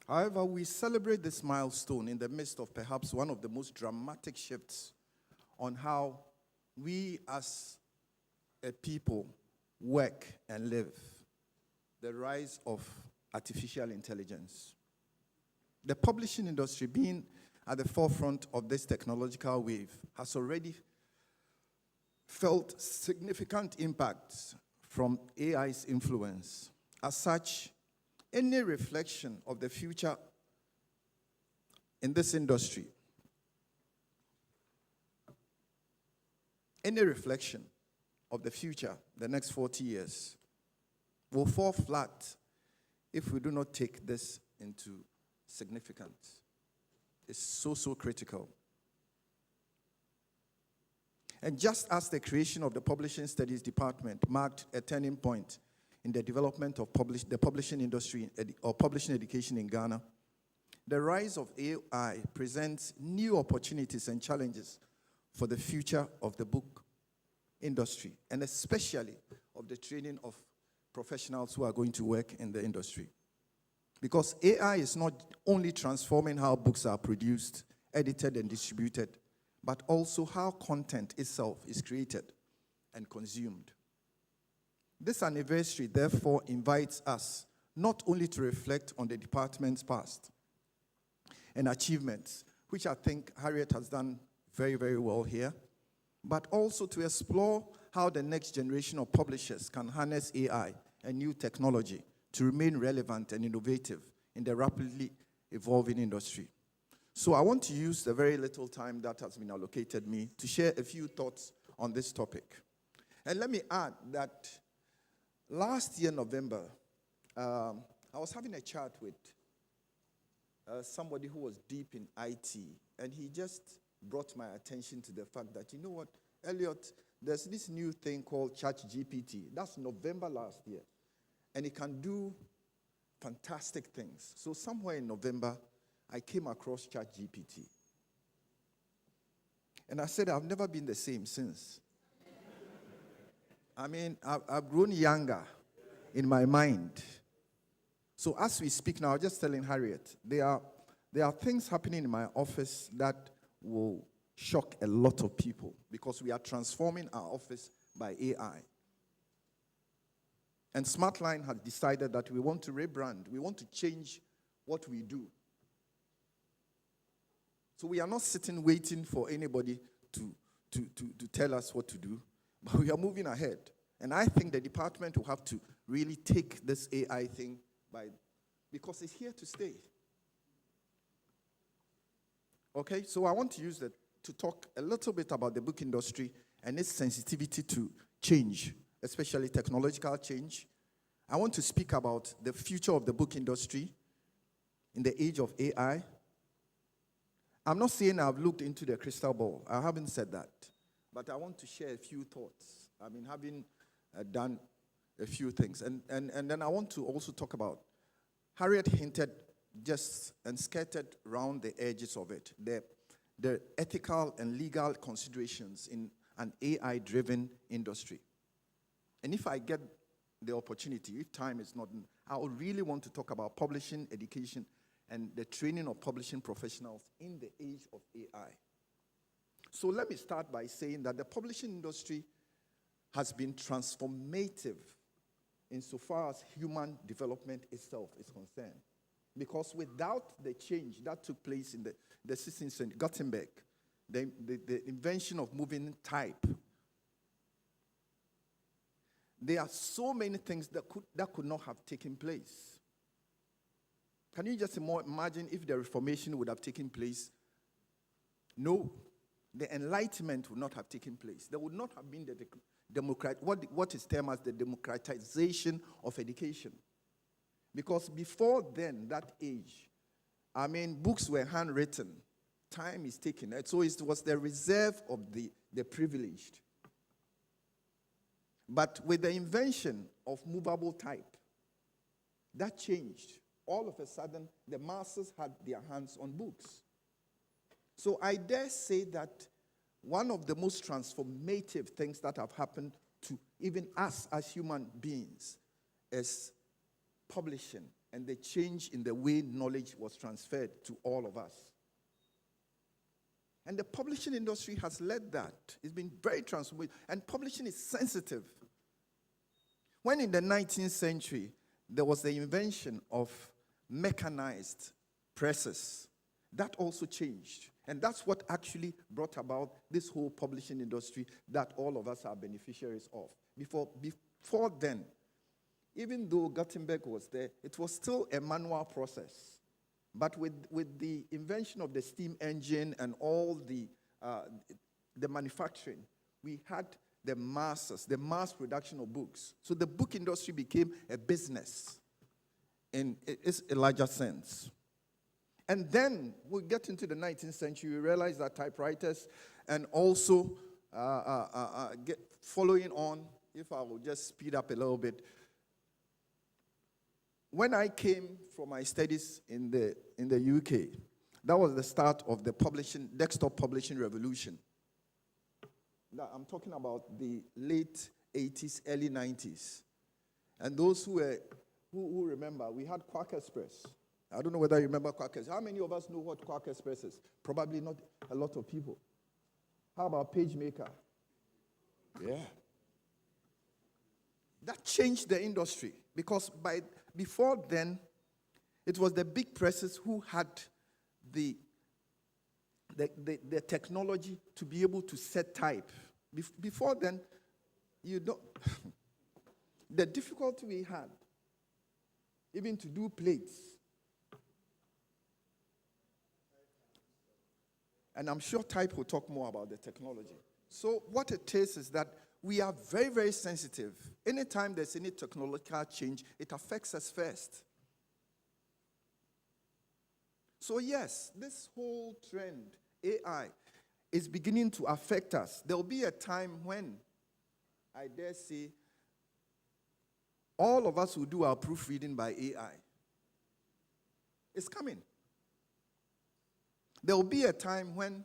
However, we celebrate this milestone in the midst of perhaps one of the most dramatic shifts on how we as a people work and live, the rise of artificial intelligence. The publishing industry, being at the forefront of this technological wave, has already felt significant impacts from AI's influence. As such, any reflection of the future in this industry, any reflection of the future, the next 40 years, will fall flat if we do not take this into significance. It's so critical. And just as the creation of the Publishing Studies Department marked a turning point in the development of the publishing industry or publishing education in Ghana, the rise of AI presents new opportunities and challenges for the future of the book industry, and especially of the training of professionals who are going to work in the industry. Because AI is not only transforming how books are produced, edited, and distributed, but also how content itself is created and consumed. This anniversary, therefore, invites us not only to reflect on the department's past and achievements, which I think Harriet has done very well here, but also to explore how the next generation of publishers can harness AI and new technology to remain relevant and innovative in the rapidly evolving industry. So I want to use the very little time that has been allocated me to share a few thoughts on this topic. And let me add that last year, November, I was having a chat with somebody who was deep in IT, and he just brought my attention to the fact that, you know what, Elliot, there's this new thing called ChatGPT. That's November last year. And it can do fantastic things. So somewhere in November, I came across ChatGPT. And I said, I've never been the same since. I mean, I've grown younger in my mind. So as we speak now, I'm just telling Harriet, there are things happening in my office that will shock a lot of people because we are transforming our office by AI. And Smartline has decided that we want to rebrand. We want to change what we do. So we are not sitting waiting for anybody to tell us what to do, but we are moving ahead. And I think the department will have to really take this AI thing because it's here to stay. Okay, so I want to use that to talk a little bit about the book industry and its sensitivity to change, especially technological change. I want to speak about the future of the book industry in the age of AI. I'm not saying I've looked into the crystal ball. I haven't said that. But I want to share a few thoughts. I mean, having done a few things. And then I want to also talk about, Harriet hinted just and skirted around the edges of it, the ethical and legal considerations in an AI-driven industry. And if I get the opportunity, if time is not, I would really want to talk about publishing education and the training of publishing professionals in the age of AI. So let me start by saying that the publishing industry has been transformative insofar as human development itself is concerned. Because without the change that took place in the 16th century, Gutenberg, the invention of moving type, there are so many things that could not have taken place. Can you just imagine if the Reformation would have taken place? No. The Enlightenment would not have taken place. There would not have been what is termed as the democratization of education. Because before then, that age, I mean, books were handwritten. Time is taken. So it was the reserve of the privileged. But with the invention of movable type, that changed. All of a sudden, the masses had their hands on books. So I dare say that one of the most transformative things that have happened to even us as human beings, is publishing and the change in the way knowledge was transferred to all of us. And the publishing industry has led that. It's been very transformative. And publishing is sensitive. When in the 19th century, there was the invention of mechanized presses, that also changed. And that's what actually brought about this whole publishing industry that all of us are beneficiaries of. Before then, even though Gutenberg was there, it was still a manual process. But with the invention of the steam engine and all the manufacturing, we had the mass production of books. So the book industry became a business in a larger sense. And then we get into the 19th century, we realize that typewriters and also following on, if I will just speed up a little bit. When I came from my studies in the UK, that was the start of the desktop publishing revolution. Now, I'm talking about the late 80s, early 90s. And those who remember, we had Quark Express. I don't know whether you remember Quark Express. How many of us know what Quark Express is? Probably not a lot of people. How about PageMaker? Yeah. That changed the industry because before then, it was the big presses who had the technology to be able to set type. Before then, you don't. The difficulty we had, even to do plates, and I'm sure type will talk more about the technology. So what it is that we are very, very sensitive. Anytime there's any technological change, it affects us first. So yes, this whole trend, AI, is beginning to affect us. There will be a time when, I dare say, all of us will do our proofreading by AI. It's coming. There will be a time when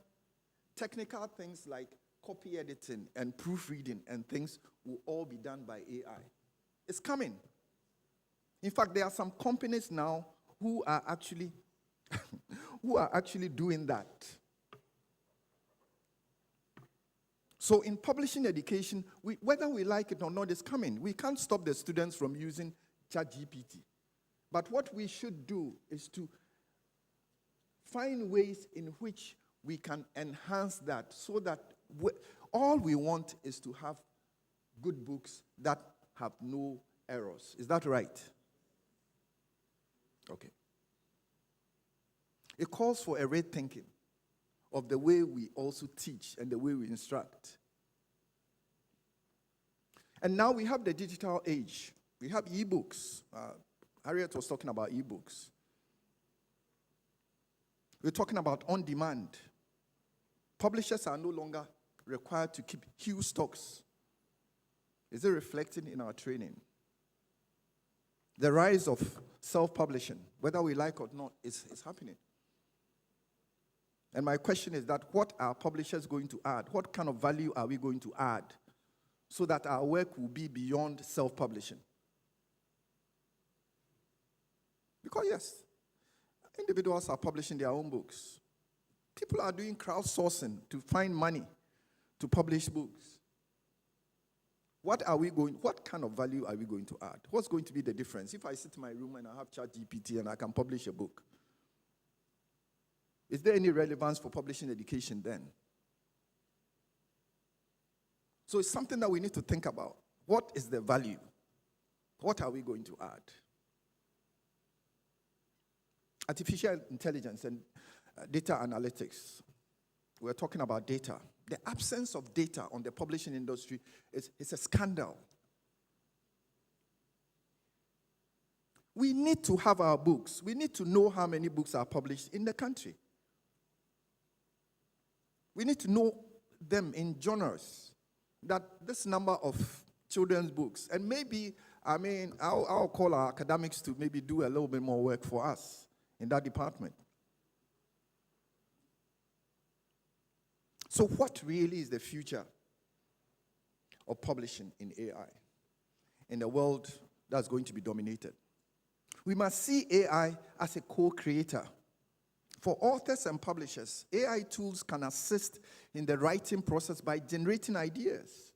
technical things like copy editing and proofreading and things will all be done by AI. It's coming. In fact, there are some companies now who are actually doing that. So in publishing education, whether we like it or not, it's coming. We can't stop the students from using ChatGPT. But what we should do is to find ways in which we can enhance that so that all we want is to have good books that have no errors. Is that right? Okay. It calls for a rethinking of the way we also teach and the way we instruct. And now we have the digital age. We have e-books. Harriet was talking about e-books. We're talking about on-demand. Publishers are no longer required to keep huge stocks. Is it reflecting in our training? The rise of self-publishing, whether we like it or not, is happening. And my question is that what are publishers going to add? What kind of value are we going to add so that our work will be beyond self-publishing? Because yes, individuals are publishing their own books. People are doing crowdsourcing to find money to publish books. What kind of value are we going to add? What's going to be the difference? If I sit in my room and I have ChatGPT and I can publish a book, is there any relevance for publishing education then? So it's something that we need to think about. What is the value? What are we going to add? Artificial intelligence and data analytics. We're talking about data. The absence of data on the publishing industry is a scandal. We need to have our books. We need to know how many books are published in the country. We need to know them in genres, that this number of children's books. And maybe, I'll call our academics to maybe do a little bit more work for us in that department. So what really is the future of publishing in AI, in a world that's going to be dominated. We must see AI as a co-creator. For authors and publishers, AI tools can assist in the writing process by generating ideas,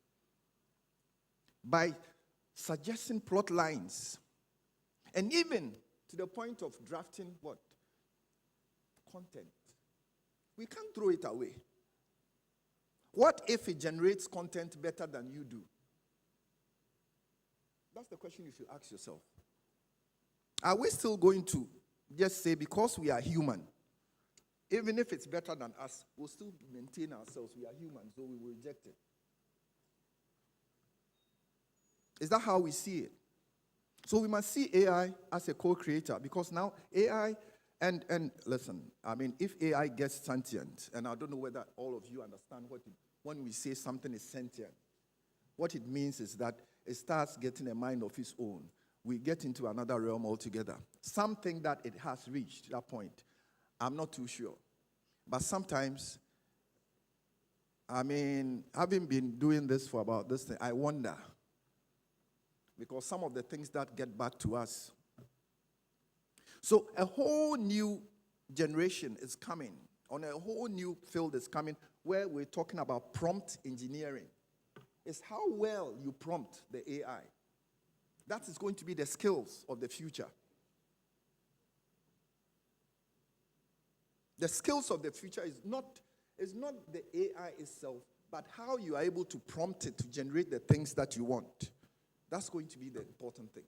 by suggesting plot lines, and even to the point of drafting what? Content. We can't throw it away. What if it generates content better than you do? That's the question you should ask yourself. Are we still going to just say because we are human, even if it's better than us, we'll still maintain ourselves? We are human, so we will reject it. Is that how we see it? So we must see AI as a co-creator, because now AI, and listen, I mean, if AI gets sentient, and I don't know whether all of you understand when we say something is sentient, what it means is that it starts getting a mind of its own. We get into another realm altogether. Something that it has reached that point, I'm not too sure. But sometimes, I mean, having been doing this for about this thing, I wonder, because some of the things that get back to us. So a whole new generation is coming, on a whole new field is coming, where we're talking about prompt engineering. It's how well you prompt the AI. That is going to be the skills of the future. The skills of the future is not the AI itself, but how you are able to prompt it to generate the things that you want. That's going to be the important thing.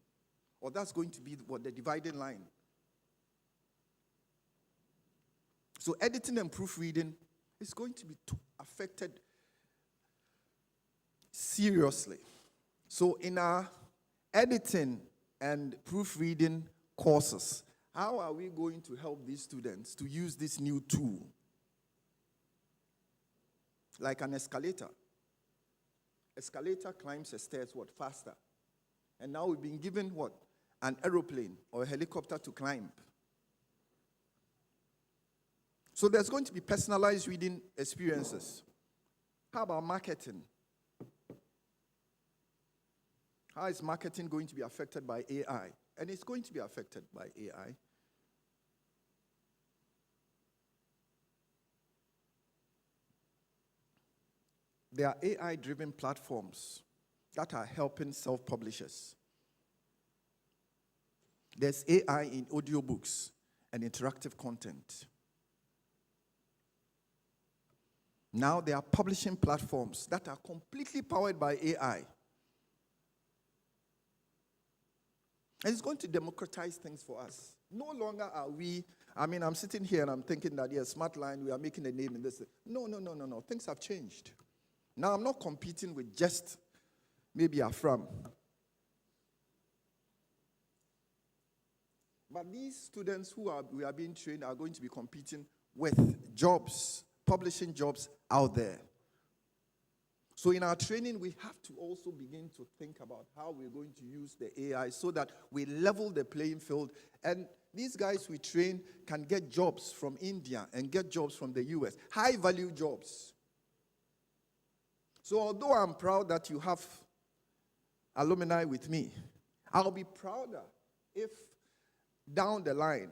Or that's going to be the dividing line. So editing and proofreading is going to be affected seriously. So in our editing and proofreading courses, how are we going to help these students to use this new tool? Like an escalator. Escalator climbs the stairs, faster. And now we've been given an aeroplane or a helicopter to climb. So there's going to be personalized reading experiences. How about marketing? How is marketing going to be affected by AI? And it's going to be affected by AI. There are AI-driven platforms that are helping self-publishers. There's AI in audiobooks and interactive content. Now there are publishing platforms that are completely powered by AI. And it's going to democratize things for us. No longer are we, I'm sitting here and I'm thinking that, yes, Smartline, we are making a name in this. No. Things have changed. Now I'm not competing with just maybe Afram. But these students we are being trained are going to be competing with jobs, publishing jobs out there. So in our training, we have to also begin to think about how we're going to use the AI so that we level the playing field. And these guys we train can get jobs from India and get jobs from the US, high-value jobs. So although I'm proud that you have alumni with me, I'll be prouder if down the line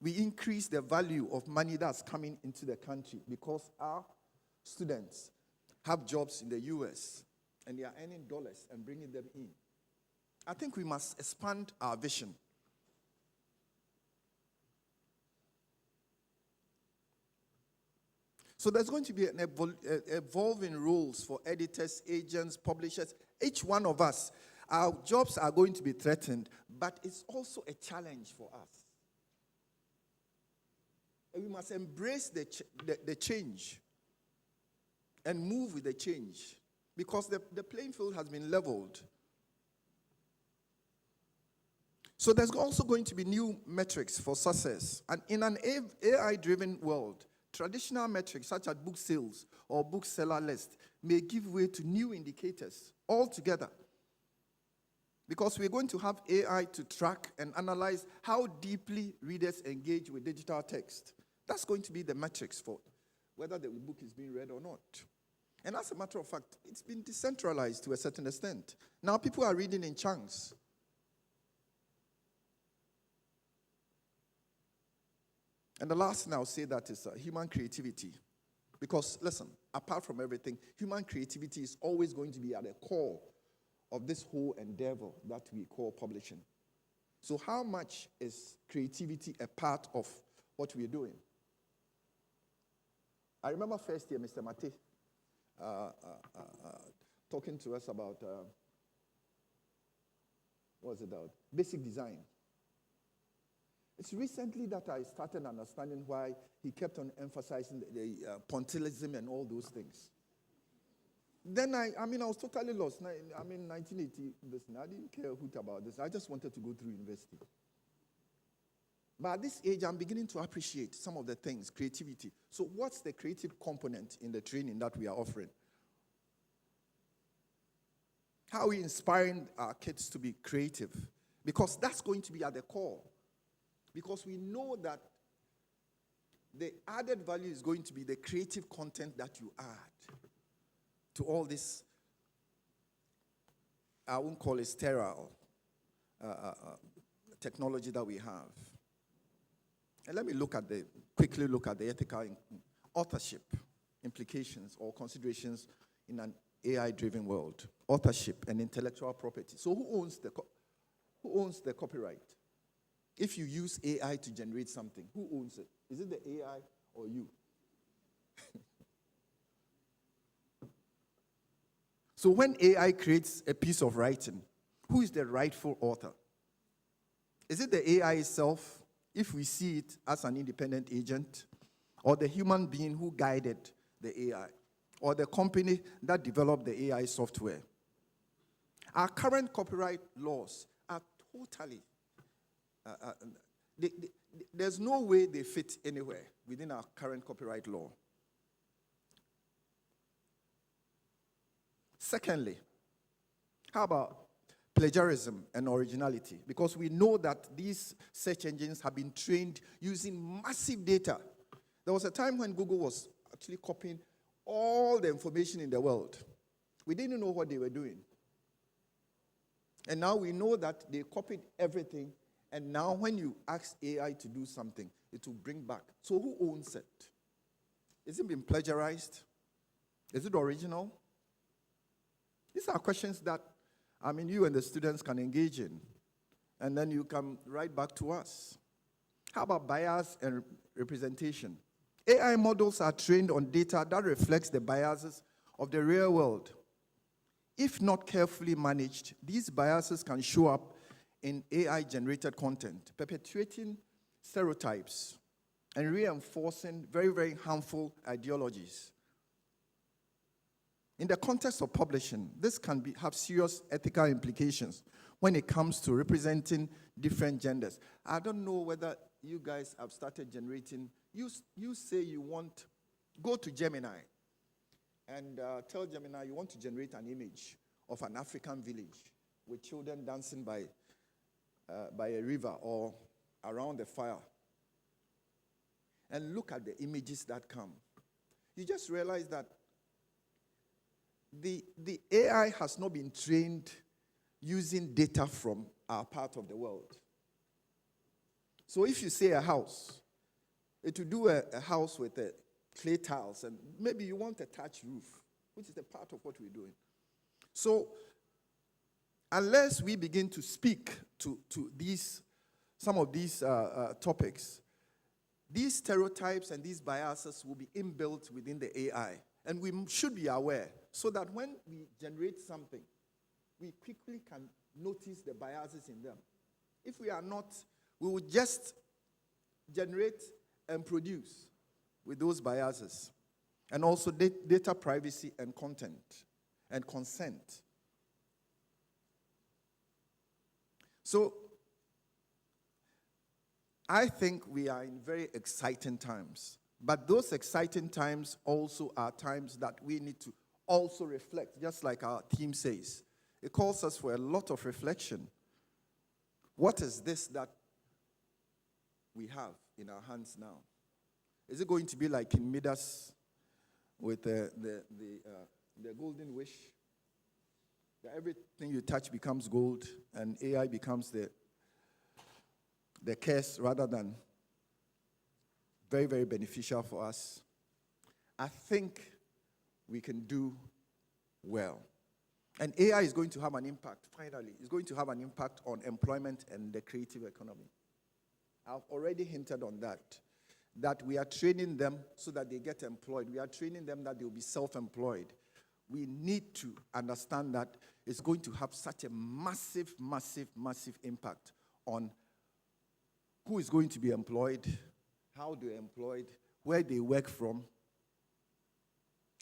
we increase the value of money that's coming into the country because our students have jobs in the US and they are earning dollars and bringing them in. I think we must expand our vision. So there's going to be an evolving roles for editors, agents, publishers. Each one of us, our jobs are going to be threatened, but it's also a challenge for us. And we must embrace the change and move with the change because the playing field has been leveled. So there's also going to be new metrics for success. And in an AI-driven world, traditional metrics such as book sales or bookseller list may give way to new indicators altogether. Because we're going to have AI to track and analyze how deeply readers engage with digital text. That's going to be the metrics for whether the book is being read or not. And as a matter of fact, it's been decentralized to a certain extent. Now people are reading in chunks. And the last thing I'll say that is human creativity. Because, listen, apart from everything, human creativity is always going to be at the core of this whole endeavor that we call publishing. So how much is creativity a part of what we're doing? I remember first year, Mr. Mate, talking to us about, basic design. It's recently that I started understanding why he kept on emphasizing the pointillism and all those things. Then I was totally lost. 1980, I didn't care a hoot about this. I just wanted to go through university. But at this age, I'm beginning to appreciate some of the things, creativity. So what's the creative component in the training that we are offering? How are we inspiring our kids to be creative? Because that's going to be at the core. Because we know that the added value is going to be the creative content that you add to all this, I won't call it sterile technology that we have. And let me quickly look at the ethical authorship implications or considerations in an AI-driven world. Authorship and intellectual property. So who owns the copyright? If you use AI to generate something, who owns it? Is it the AI or you? So when AI creates a piece of writing, who is the rightful author? Is it the AI itself, if we see it as an independent agent, or the human being who guided the AI, or the company that developed the AI software? Our current copyright laws are totally, there's no way they fit anywhere within our current copyright law. Secondly, how about plagiarism and originality? Because we know that these search engines have been trained using massive data. There was a time when Google was actually copying all the information in the world. We didn't know what they were doing. And now we know that they copied everything, and now when you ask AI to do something, it will bring back. So who owns it? Is it been plagiarized? Is it original? These are questions that, you and the students can engage in, and then you come right back to us. How about bias and representation? AI models are trained on data that reflects the biases of the real world. If not carefully managed, these biases can show up in AI-generated content, perpetuating stereotypes and reinforcing very, very harmful ideologies. In the context of publishing, this can have serious ethical implications when it comes to representing different genders. I don't know whether you guys have started generating. You say you want, go to Gemini and tell Gemini you want to generate an image of an African village with children dancing by a river or around a fire. And look at the images that come. You just realize that the AI has not been trained using data from our part of the world. So if you say a house, it will do a house with clay tiles, and maybe you want a thatched roof, which is a part of what we're doing. So unless we begin to speak to some of these topics, these stereotypes and these biases will be inbuilt within the AI. And we should be aware so that when we generate something, we quickly can notice the biases in them. If we are not, we will just generate and produce with those biases. And also data privacy and content and consent. So I think we are in very exciting times. But those exciting times also are times that we need to also reflect, just like our theme says. It calls us for a lot of reflection. What is this that we have in our hands now? Is it going to be like in Midas, with the golden wish. That everything you touch becomes gold, and AI becomes the curse rather than very, very beneficial for us. I think we can do well. And AI is going to have an impact, finally. It's going to have an impact on employment and the creative economy. I've already hinted on that we are training them so that they get employed. We are training them that they will be self-employed. We need to understand that it's going to have such a massive, massive, massive impact on who is going to be employed, how they're employed, where they work from.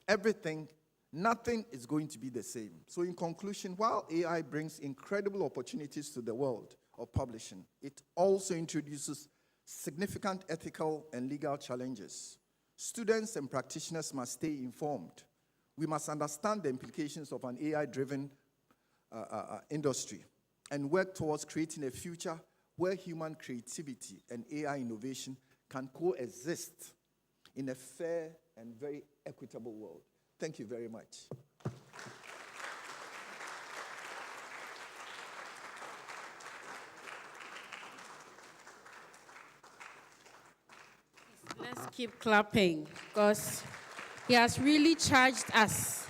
Everything, nothing is going to be the same. So in conclusion, while AI brings incredible opportunities to the world of publishing, it also introduces significant ethical and legal challenges. Students and practitioners must stay informed. We must understand the implications of an AI-driven industry and work towards creating a future where human creativity and AI innovation can coexist in a fair and very equitable world. Thank you very much. Let's keep clapping because he has really charged us.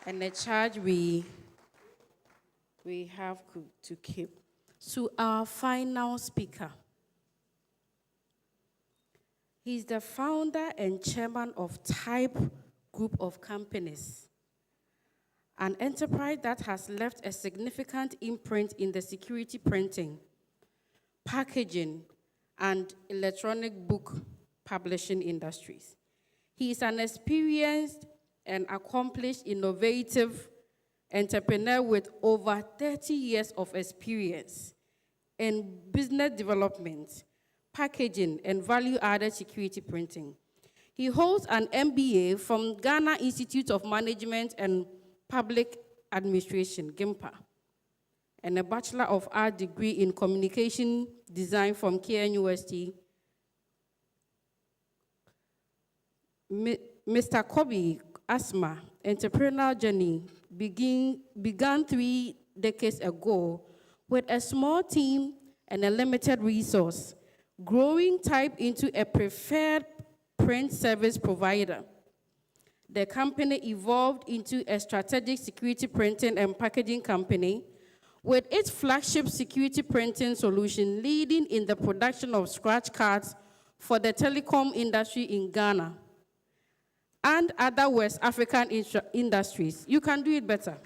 And the charge we have to keep. So our final speaker. He's the founder and chairman of Type Group of Companies, an enterprise that has left a significant imprint in the security printing, packaging, and electronic book publishing industries. He is an experienced and accomplished innovative entrepreneur with over 30 years of experience in business development, packaging, and value-added security printing. He holds an MBA from Ghana Institute of Management and Public Administration, GIMPA, and a Bachelor of Arts degree in Communication Design from KNUST. Mr. Kobe Asma entrepreneurial journey began 3 decades ago with a small team and a limited resource, growing Type into a preferred print service provider. The company evolved into a strategic security printing and packaging company with its flagship security printing solution leading in the production of scratch cards for the telecom industry in Ghana and other West African industries. You can do it better.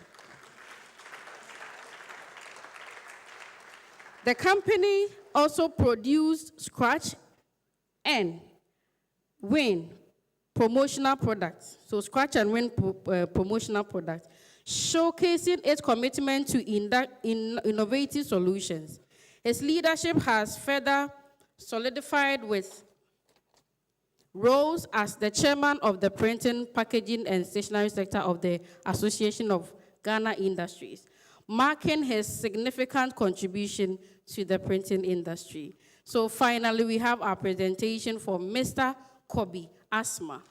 The company also produced scratch and win promotional products. So scratch and win promotional products, showcasing its commitment to innovative solutions. His leadership has further solidified with roles as the chairman of the printing, packaging, and stationery sector of the Association of Ghana Industries, marking his significant contribution to the printing industry. So finally, we have our presentation for Mr. Kobe Asma.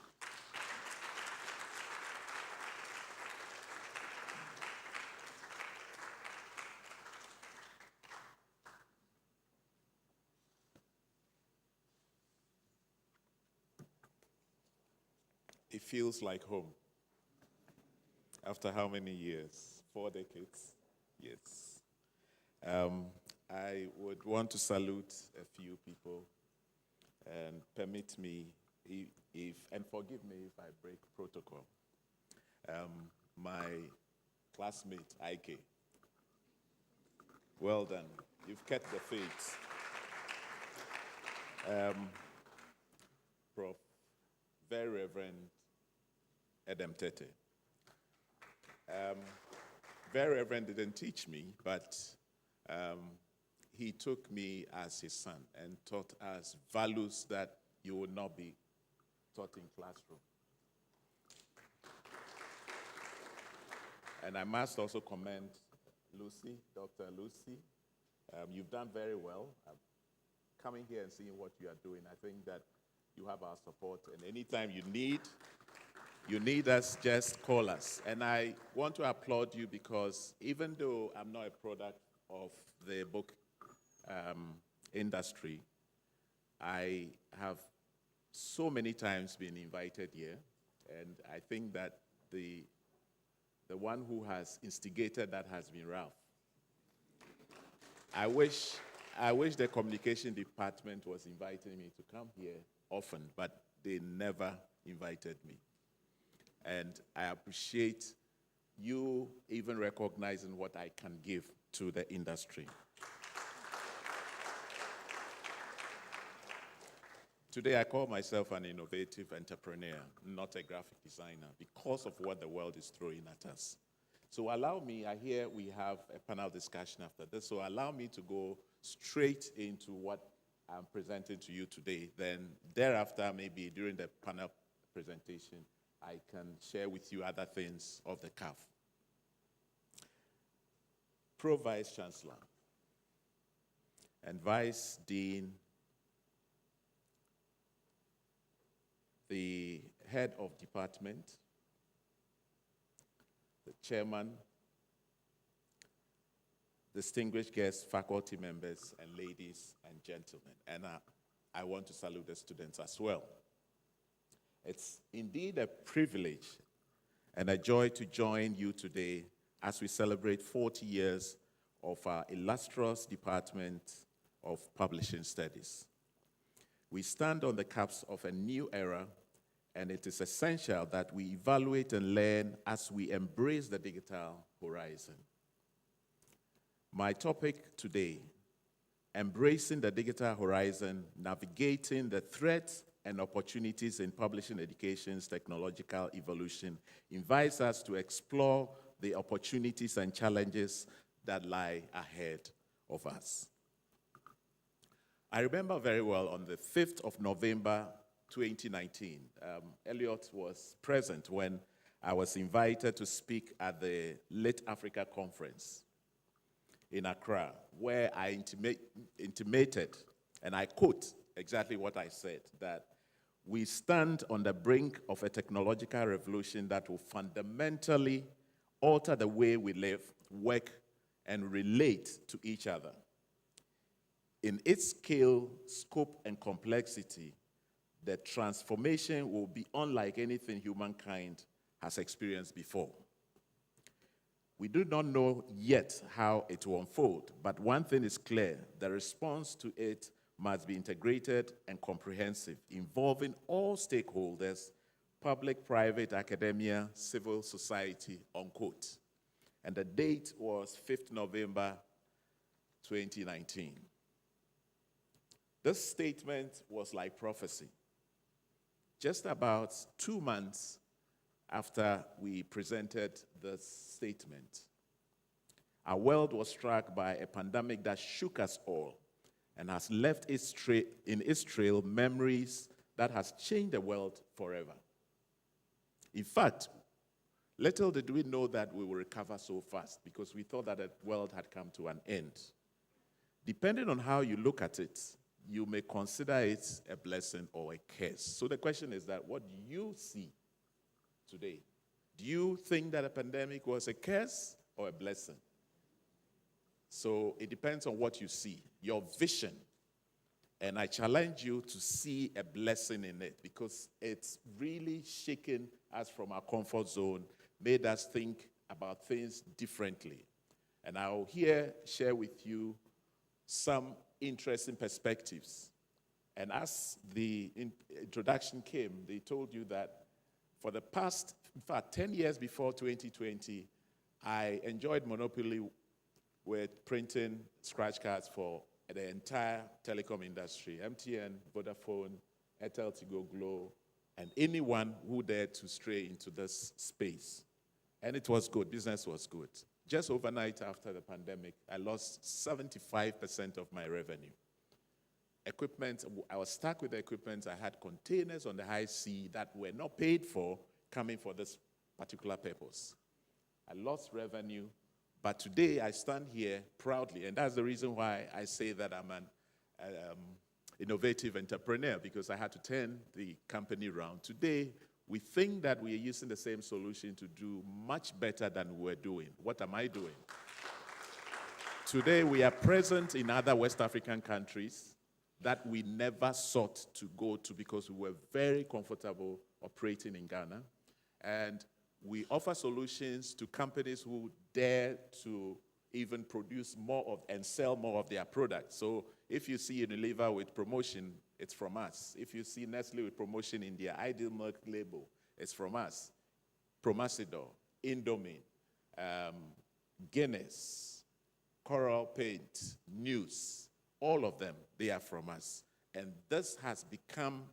It feels like home. After how many years? 4 decades? Yes. I would want to salute a few people and permit me, and forgive me if I break protocol. My classmate, Ike. Well done. You've kept the faith. Prof. Very Reverend Edem Tete. Very Reverend didn't teach me, but he took me as his son and taught us values that you would not be taught in classroom. And I must also commend Lucy, Dr. Lucy. You've done very well. Coming here and seeing what you are doing, I think that you have our support. And anytime you need us, just call us. And I want to applaud you because even though I'm not a product of the book industry, I have so many times been invited here. And I think that the one who has instigated that has been Ralph. I wish the communication department was inviting me to come here often, but they never invited me. And I appreciate you even recognizing what I can give to the industry. Today, I call myself an innovative entrepreneur, not a graphic designer, because of what the world is throwing at us. So allow me, I hear we have a panel discussion after this, so allow me to go straight into what I'm presenting to you today. Then thereafter, maybe during the panel presentation, I can share with you other things of the CAF. Pro Vice Chancellor and Vice Dean, the head of department, the chairman, distinguished guests, faculty members, and ladies and gentlemen. And I want to salute the students as well. It's indeed a privilege and a joy to join you today as we celebrate 40 years of our illustrious Department of Publishing Studies. We stand on the cusp of a new era, and it is essential that we evaluate and learn as we embrace the digital horizon. My topic today, embracing the digital horizon, navigating the threats and opportunities in publishing education's technological evolution, invites us to explore the opportunities and challenges that lie ahead of us. I remember very well on the 5th of November, 2019, Elliot was present when I was invited to speak at the Late Africa Conference in Accra, where I intimated, and I quote exactly what I said, that we stand on the brink of a technological revolution that will fundamentally alter the way we live, work, and relate to each other. In its scale, scope, and complexity, the transformation will be unlike anything humankind has experienced before. We do not know yet how it will unfold, but one thing is clear: the response to it must be integrated and comprehensive, involving all stakeholders, public, private, academia, civil society, unquote. And the date was 5th November 2019. This statement was like prophecy. Just about 2 months after we presented this statement, our world was struck by a pandemic that shook us all and has left in its trail memories that has changed the world forever. In fact, little did we know that we would recover so fast, because we thought that the world had come to an end. Depending on how you look at it, you may consider it a blessing or a curse. So the question is that, what do you see today? Do you think that a pandemic was a curse or a blessing? So it depends on what you see, your vision. And I challenge you to see a blessing in it, because it's really shaken us from our comfort zone, made us think about things differently. And I'll here share with you some interesting perspectives. And as the introduction came, they told you that for the past, in fact, 10 years before 2020, I enjoyed monopoly with printing scratch cards for the entire telecom industry: MTN, Vodafone, Airtel, Tigo, Glo, and anyone who dared to stray into this space. And it was good, business was good. Just overnight after the pandemic, I lost 75% of my revenue. Equipment, I was stuck with the equipment. I had containers on the high sea that were not paid for, coming for this particular purpose. I lost revenue, but today I stand here proudly, and that's the reason why I say that I'm innovative entrepreneur because I had to turn the company around. Today, we think that we are using the same solution to do much better than we were doing. What am I doing? Today, we are present in other West African countries that we never sought to go to because we were very comfortable operating in Ghana. And we offer solutions to companies who dare to even produce more of and sell more of their products. So if you see Unilever with promotion, it's from us. If you see Nestle with promotion in their Ideal Milk label, it's from us. Promacidor, Indomie, Guinness, Coral Paint, News, all of them, they are from us. And this has become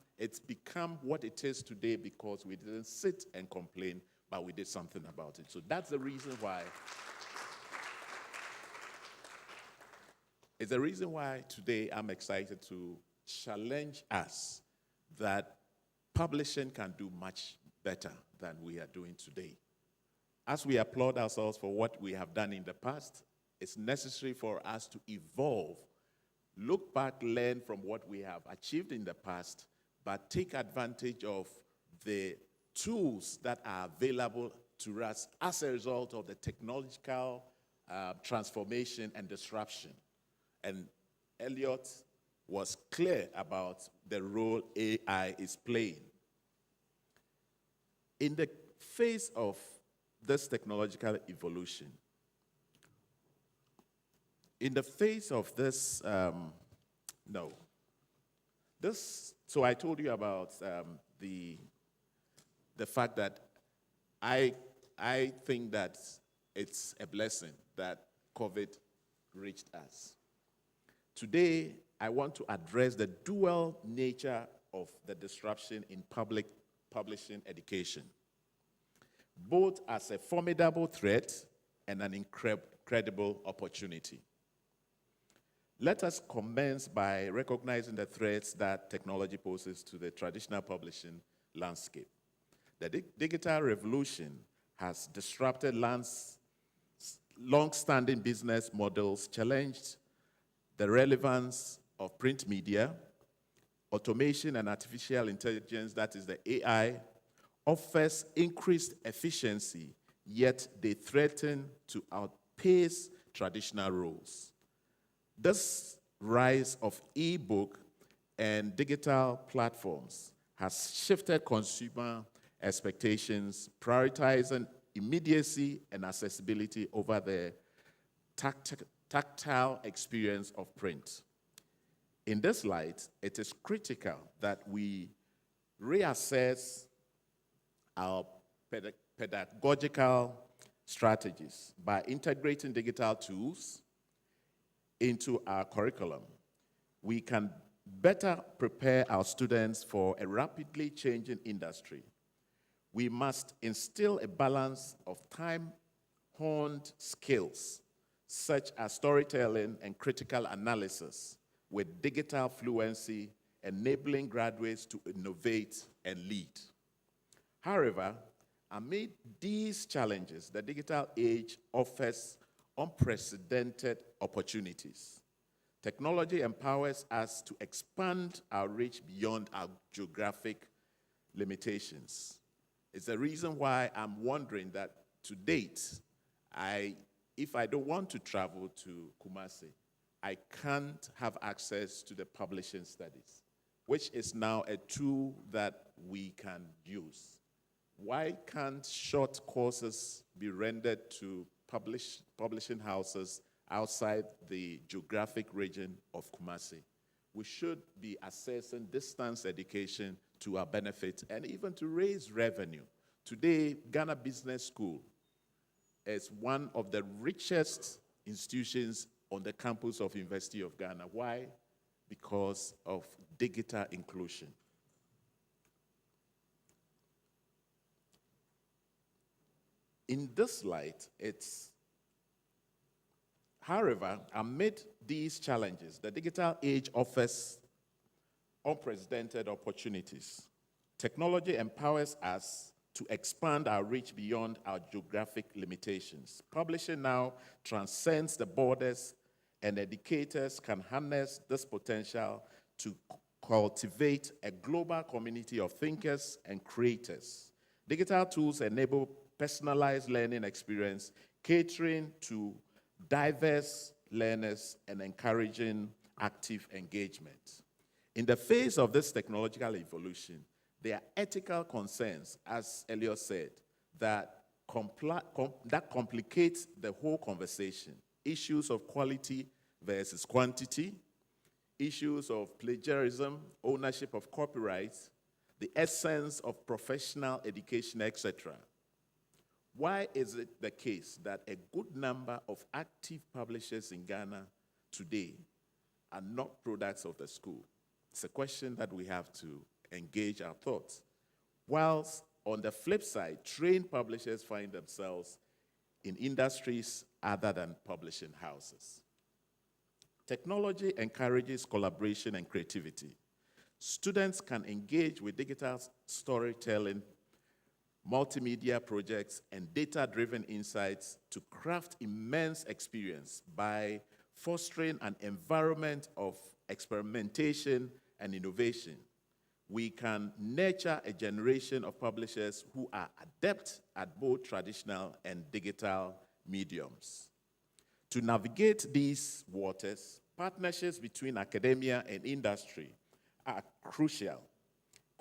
what it is today because we didn't sit and complain, but we did something about it. So that's the reason why. It's the reason why today I'm excited to challenge us that publishing can do much better than we are doing today. As we applaud ourselves for what we have done in the past, it's necessary for us to evolve, look back, learn from what we have achieved in the past, but take advantage of the tools that are available to us as a result of the technological transformation and disruption. And Elliot was clear about the role AI is playing. In the face of this technological evolution, in the face of this, so I told you about the fact that I think that it's a blessing that COVID reached us. Today, I want to address the dual nature of the disruption in public publishing education, both as a formidable threat and an incredible opportunity. Let us commence by recognizing the threats that technology poses to the traditional publishing landscape. The digital revolution has disrupted long-standing business models, challenged the relevance of print media. Automation and artificial intelligence, that is the AI, offers increased efficiency, yet they threaten to outpace traditional roles. This rise of e-book and digital platforms has shifted consumer expectations, prioritizing immediacy and accessibility over the tactile experience of print. In this light, it is critical that we reassess our pedagogical strategies by integrating digital tools into our curriculum. We can better prepare our students for a rapidly changing industry. We must instill a balance of time-honed skills, such as storytelling and critical analysis, with digital fluency, enabling graduates to innovate and lead. However, amid these challenges, the digital age offers unprecedented opportunities. Technology empowers us to expand our reach beyond our geographic limitations. It's the reason why I'm wondering that to date, if I don't want to travel to Kumasi, I can't have access to the publishing studies, which is now a tool that we can use. Why can't short courses be rendered to publishing houses outside the geographic region of Kumasi? We should be assessing distance education to our benefit and even to raise revenue. Today, Ghana Business School is one of the richest institutions on the campus of University of Ghana. Why? Because of digital inclusion. In this light, however, amid these challenges, the digital age offers unprecedented opportunities. Technology empowers us to expand our reach beyond our geographic limitations. Publishing now transcends the borders, and educators can harness this potential to cultivate a global community of thinkers and creators. Digital tools enable personalized learning experience, catering to diverse learners and encouraging active engagement. In the face of this technological evolution, there are ethical concerns, as Elliot said, that complicates the whole conversation. Issues of quality versus quantity, issues of plagiarism, ownership of copyrights, the essence of professional education, etc. Why is it the case that a good number of active publishers in Ghana today are not products of the school? It's a question that we have to engage our thoughts. Whilst on the flip side, trained publishers find themselves in industries other than publishing houses. Technology encourages collaboration and creativity. Students can engage with digital storytelling, multimedia projects, and data-driven insights to craft immense experience by fostering an environment of experimentation and innovation. We can nurture a generation of publishers who are adept at both traditional and digital mediums. To navigate these waters, partnerships between academia and industry are crucial.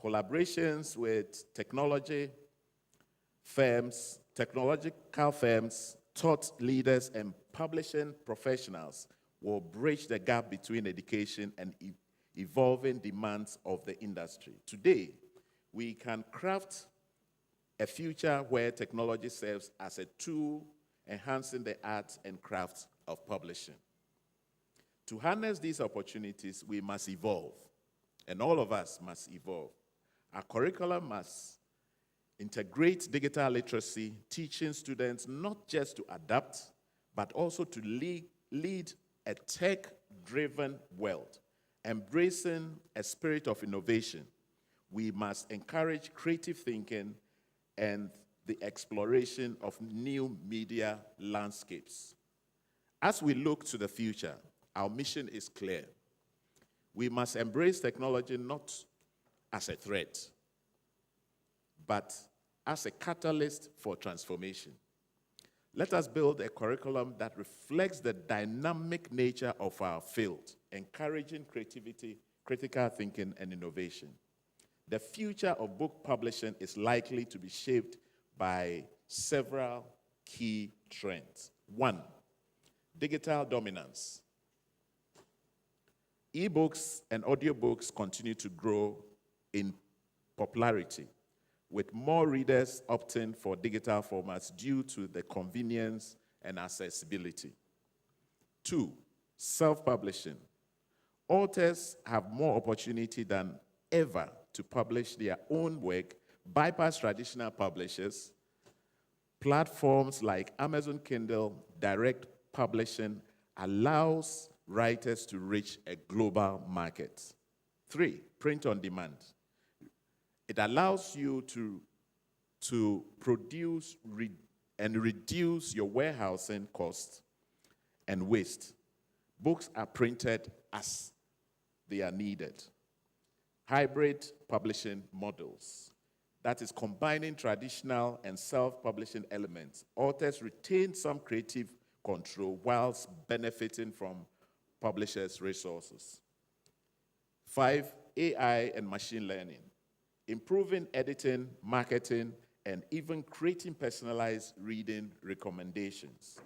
Collaborations with technological firms, thought leaders, and publishing professionals will bridge the gap between education and evolving demands of the industry. Today, we can craft a future where technology serves as a tool enhancing the art and craft of publishing. To harness these opportunities, we must evolve, and all of us must evolve. Our curriculum must integrate digital literacy, teaching students not just to adapt, but also to lead a tech-driven world, embracing a spirit of innovation. We must encourage creative thinking and the exploration of new media landscapes. As we look to the future, our mission is clear. We must embrace technology not as a threat, but as a catalyst for transformation. Let us build a curriculum that reflects the dynamic nature of our field, encouraging creativity, critical thinking, and innovation. The future of book publishing is likely to be shaped by several key trends. 1, digital dominance. E-books and audiobooks continue to grow in popularity, with more readers opting for digital formats due to the convenience and accessibility. 2, self-publishing. Authors have more opportunity than ever to publish their own work, bypass traditional publishers. Platforms like Amazon Kindle Direct Publishing allows writers to reach a global market. 3, print on demand. It allows you to produce and reduce your warehousing costs and waste. Books are printed as they are needed. Hybrid publishing models. That is combining traditional and self-publishing elements. Authors retain some creative control whilst benefiting from publishers' resources. 5, AI and machine learning. Improving editing, marketing, and even creating personalized reading recommendations.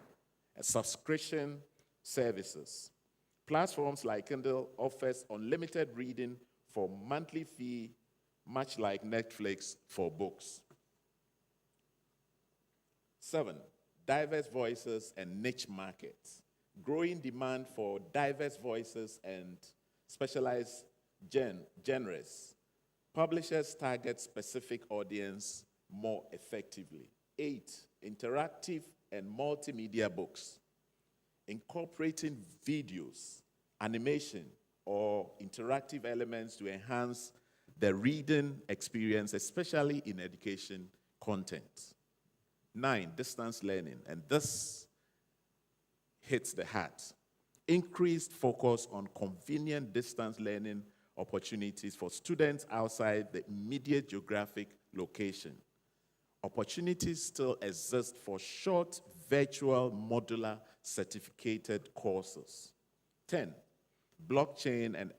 Subscription services. Platforms like Kindle offers unlimited reading for monthly fee, much like Netflix for books. 7, diverse voices and niche markets. Growing demand for diverse voices and specialized genres. Publishers target specific audience more effectively. 8, interactive and multimedia books. Incorporating videos, animation, or interactive elements to enhance the reading experience, especially in education content. 9, distance learning, and this hits the heart. Increased focus on convenient distance learning opportunities for students outside the immediate geographic location. Opportunities still exist for short, virtual, modular, certificated courses. 10, blockchain and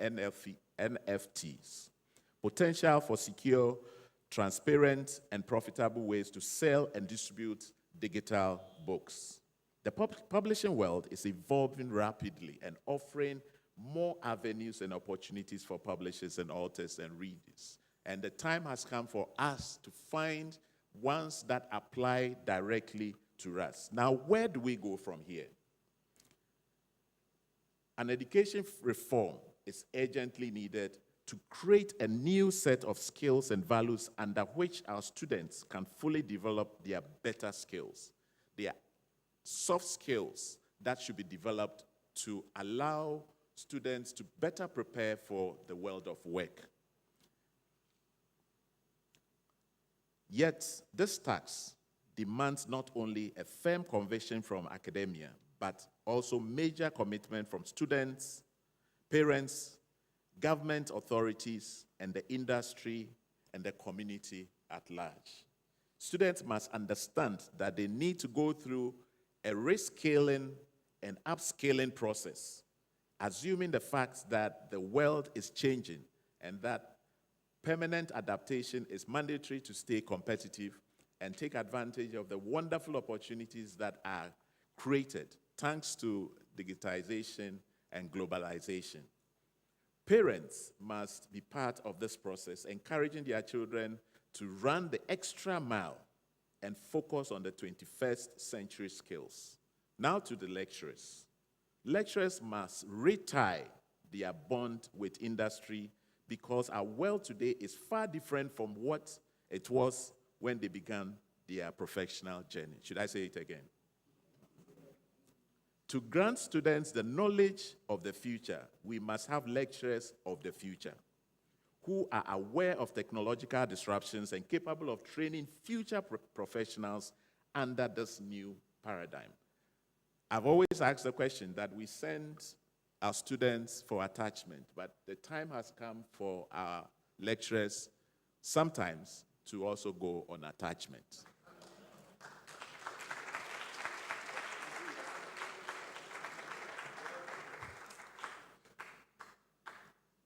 NFTs. Potential for secure, transparent, and profitable ways to sell and distribute digital books. The publishing world is evolving rapidly and offering more avenues and opportunities for publishers and authors and readers. And the time has come for us to find ones that apply directly to us. Now, where do we go from here? An education reform is urgently needed to create a new set of skills and values under which our students can fully develop their better skills, their soft skills that should be developed to allow students to better prepare for the world of work. Yet, this task demands not only a firm conviction from academia, but also major commitment from students, parents, government authorities, and the industry and the community at large. Students must understand that they need to go through a rescaling and upscaling process, assuming the fact that the world is changing and that permanent adaptation is mandatory to stay competitive and take advantage of the wonderful opportunities that are created thanks to digitization and globalization. Parents must be part of this process, encouraging their children to run the extra mile and focus on the 21st century skills. Now to the lecturers. Lecturers must retie their bond with industry because our world today is far different from what it was when they began their professional journey. Should I say it again? To grant students the knowledge of the future, we must have lecturers of the future who are aware of technological disruptions and capable of training future professionals under this new paradigm. I've always asked the question that we send our students for attachment, but the time has come for our lecturers sometimes to also go on attachment.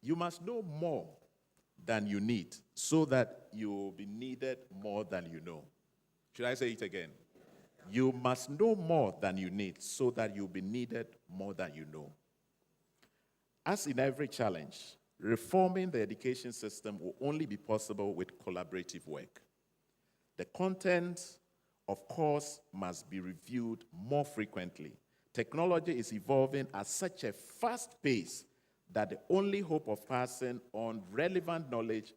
You must know more than you need so that you will be needed more than you know. Should I say it again? You must know more than you need so that you'll be needed more than you know. As in every challenge, reforming the education system will only be possible with collaborative work. The content, of course, must be reviewed more frequently. Technology is evolving at such a fast pace that the only hope of passing on relevant knowledge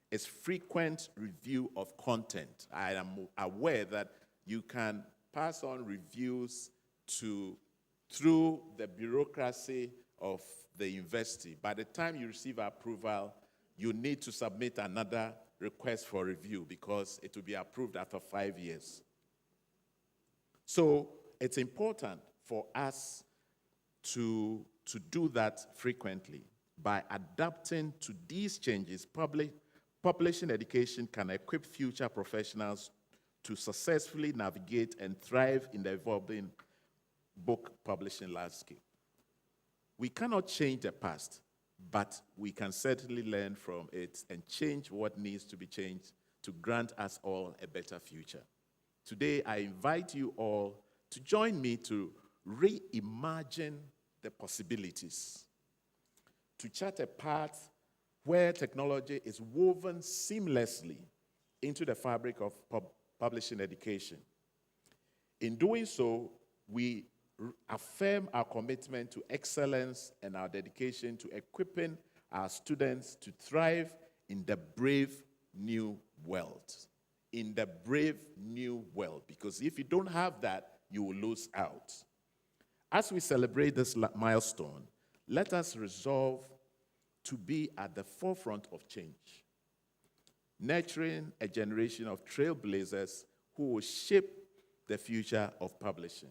is frequent review of content. I am aware that you can pass on reviews through the bureaucracy of the university. By the time you receive approval, you need to submit another request for review because it will be approved after 5 years. So it's important for us to do that frequently. By adapting to these changes, publishing education can equip future professionals to successfully navigate and thrive in the evolving book publishing landscape. We cannot change the past, but we can certainly learn from it and change what needs to be changed to grant us all a better future. Today, I invite you all to join me to reimagine the possibilities, to chart a path where technology is woven seamlessly into the fabric of publishing education. In doing so, we affirm our commitment to excellence and our dedication to equipping our students to thrive in the brave new world. In the brave new world, because if you don't have that, you will lose out. As we celebrate this milestone, let us resolve to be at the forefront of change, nurturing a generation of trailblazers who will shape the future of publishing.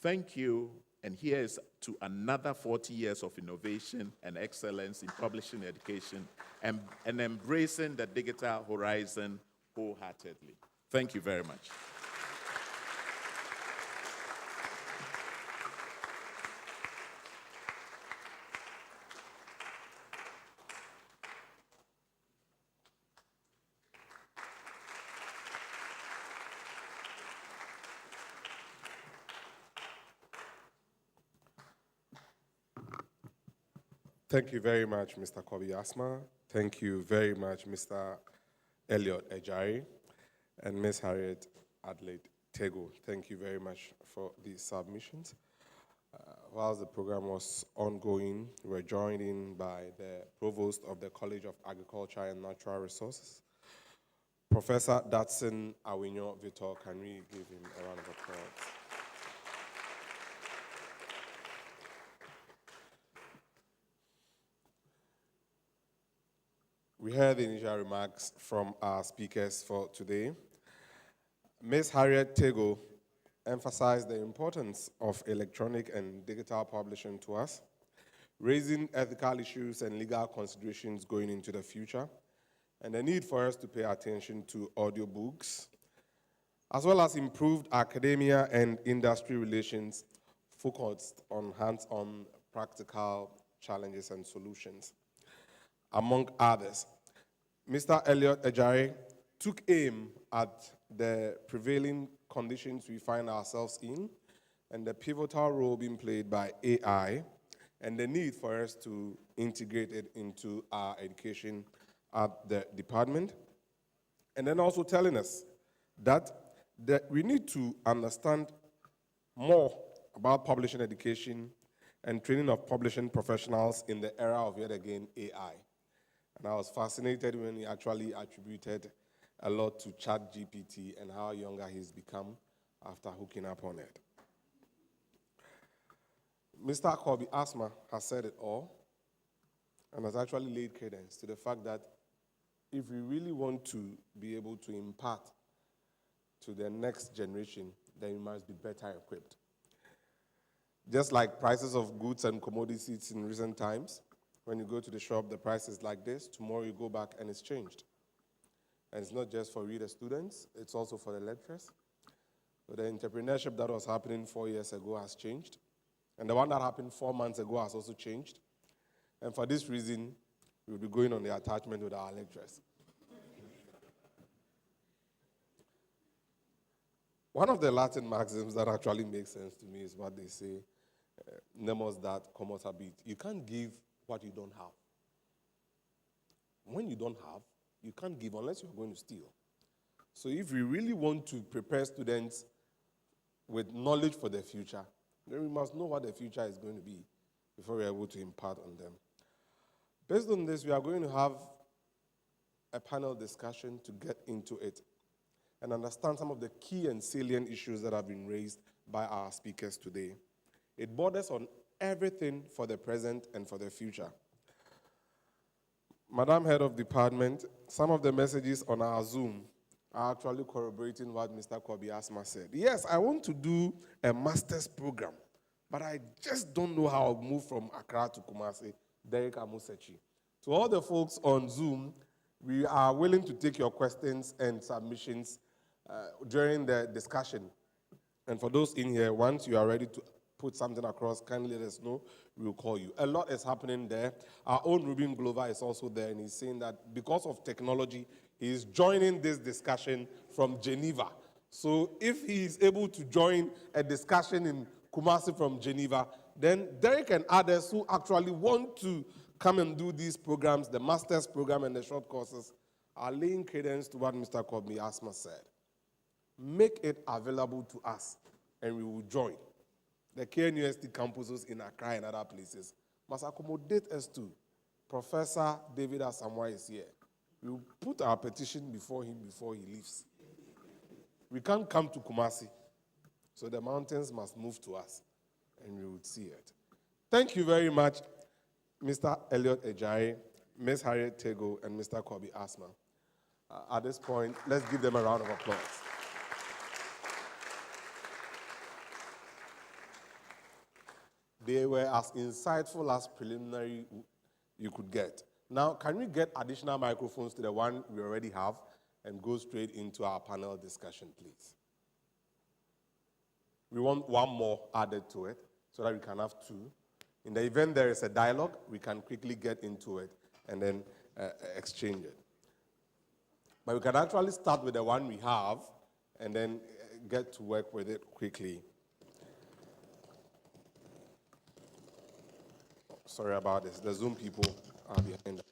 Thank you, And here's to another 40 years of innovation and excellence in publishing education and embracing the digital horizon wholeheartedly. Thank you very much. Thank you very much, Mr. Kobi Asma. Thank you very much, Mr. Elliot Ejari and Ms. Harriet Adelaide Tego. Thank you very much for these submissions. Whilst the program was ongoing, we were joined in by the Provost of the College of Agriculture and Natural Resources, Professor Datsun Awinyo Vitor. Can we give him a round of applause? We heard the initial remarks from our speakers for today. Ms. Harriet Tego emphasized the importance of electronic and digital publishing to us, raising ethical issues and legal considerations going into the future, and the need for us to pay attention to audiobooks, as well as improved academia and industry relations focused on hands-on practical challenges and solutions. Among others, Mr. Elliot Ejari took aim at the prevailing conditions we find ourselves in and the pivotal role being played by AI and the need for us to integrate it into our education at the department. And then also telling us that we need to understand more about publishing education and training of publishing professionals in the era of, yet again, AI. And I was fascinated when he actually attributed a lot to ChatGPT and how younger he's become after hooking up on it. Mr. Kobi Asma has said it all and has actually laid credence to the fact that if we really want to be able to impart to the next generation, then we must be better equipped. Just like prices of goods and commodities in recent times, when you go to the shop, the price is like this. Tomorrow you go back and it's changed. And it's not just for reader students, it's also for the lecturers. So the entrepreneurship that was happening 4 years ago has changed. And the one that happened 4 months ago has also changed. And for this reason, we'll be going on the attachment with our lecturers. One of the Latin maxims that actually makes sense to me is what they say, nemos dat comos habit. You can't give what you don't have. When you don't have, you can't give unless you're going to steal. So if we really want to prepare students with knowledge for the future, then we must know what the future is going to be before we're able to impart on them. Based on this, we are going to have a panel discussion to get into it and understand some of the key and salient issues that have been raised by our speakers today. It borders on everything for the present and for the future. Madam Head of Department, some of the messages on our Zoom are actually corroborating what Mr. Kobi Asma said. Yes, I want to do a master's program, but I just don't know how I'll move from Accra to Kumasi. Derek Amusechi. To all the folks on Zoom, we are willing to take your questions and submissions during the discussion. And for those in here, once you are ready to put something across, kindly let us know. We will call you. A lot is happening there. Our own Ruben Glover is also there, and he's saying that because of technology, he is joining this discussion from Geneva. So if he is able to join a discussion in Kumasi from Geneva, then Derek and others who actually want to come and do these programs, the master's program and the short courses, are laying credence to what Mr. Kobi Asma said. Make it available to us, and we will join. The KNUST campuses in Accra and other places must accommodate us too. Professor David Asamoah is here. We will put our petition before him before he leaves. We can't come to Kumasi, so the mountains must move to us, and we will see it. Thank you very much, Mr. Elliot Ejari, Ms. Harriet Tego, and Mr. Kobi Asma. At this point, let's give them a round of applause. They were as insightful as preliminary you could get. Now, can we get additional microphones to the one we already have and go straight into our panel discussion, please? We want one more added to it so that we can have two. In the event there is a dialogue, we can quickly get into it and then exchange it. But we can actually start with the one we have and then get to work with it quickly. Sorry about this. The Zoom people are behind us.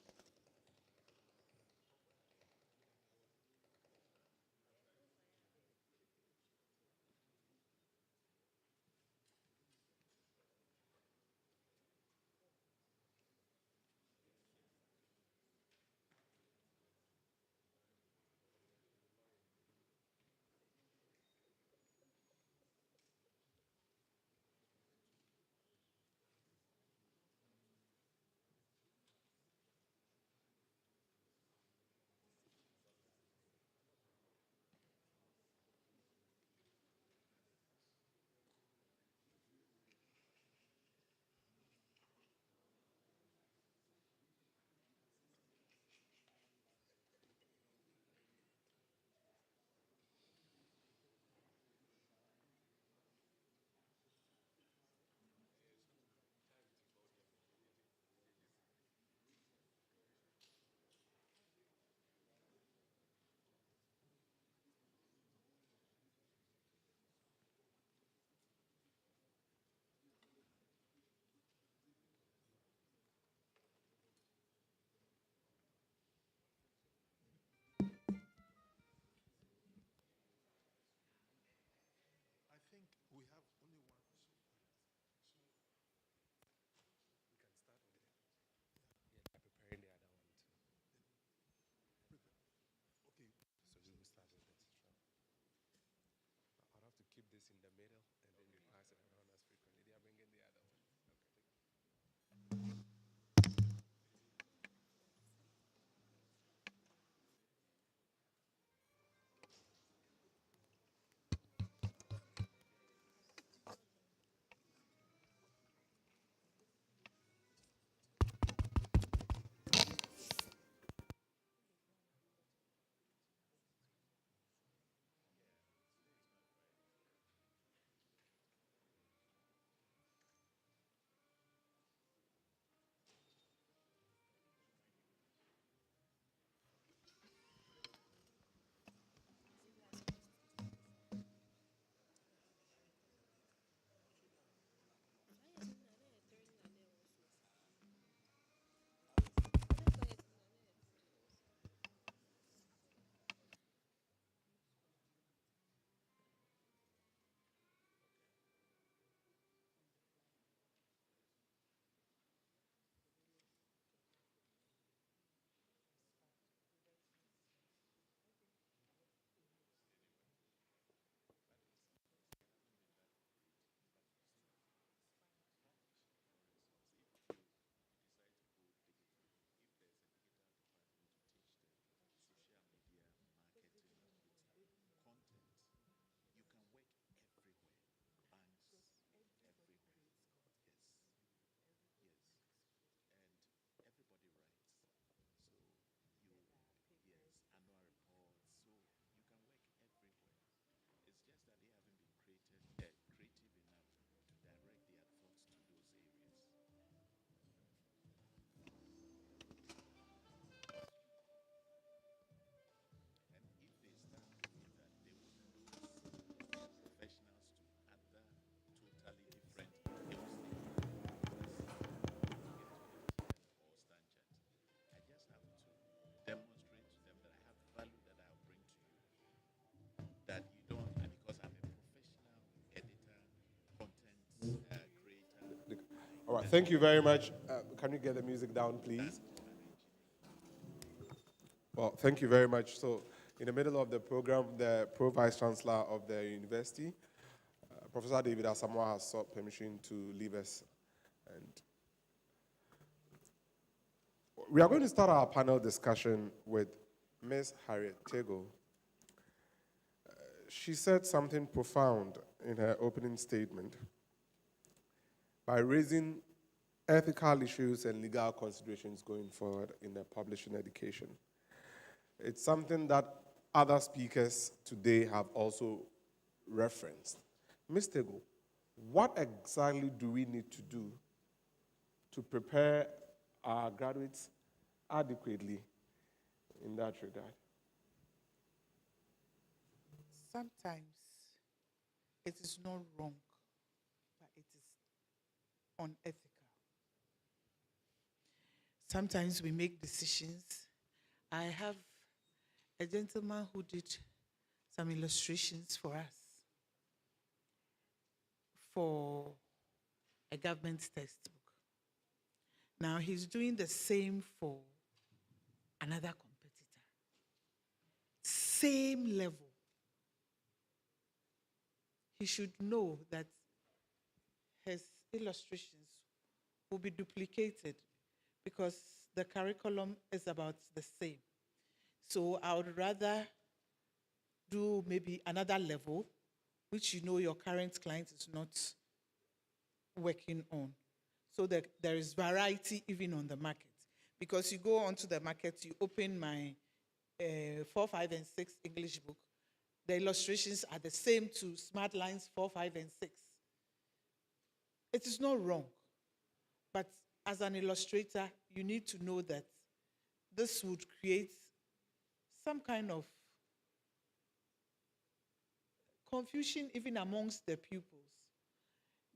I think we have only one. Okay. So we will start with this. Sure. I'll have to keep this in the middle and then you pass it around as frequently. They are bringing the other one. All right, thank you very much. Can you get the music down, please? Well, thank you very much. So, in the middle of the program, the Pro-Vice Chancellor of the university, Professor David Asamoah, has sought permission to leave us. And we are going to start our panel discussion with Ms. Harriet Tego. She said something profound in her opening statement. by raising ethical issues and legal considerations going forward in the publishing education. It's something that other speakers today have also referenced. Ms. Tego, what exactly do we need to do to prepare our graduates adequately in that regard? Sometimes it is not wrong, but it is unethical. Sometimes we make decisions. I have a gentleman who did some illustrations for us for a government textbook. Now he's doing the same for another competitor. Same level. He should know that his illustrations will be duplicated because the curriculum is about the same. So I would rather do maybe another level, which you know your current client is not working on, so that there is variety even on the market. Because you go onto the market, you open my 4, 5, and 6 English book, the illustrations are the same to Smart Lines 4, 5, and 6. It is not wrong, but as an illustrator, you need to know that this would create some kind of confusion even amongst the pupils.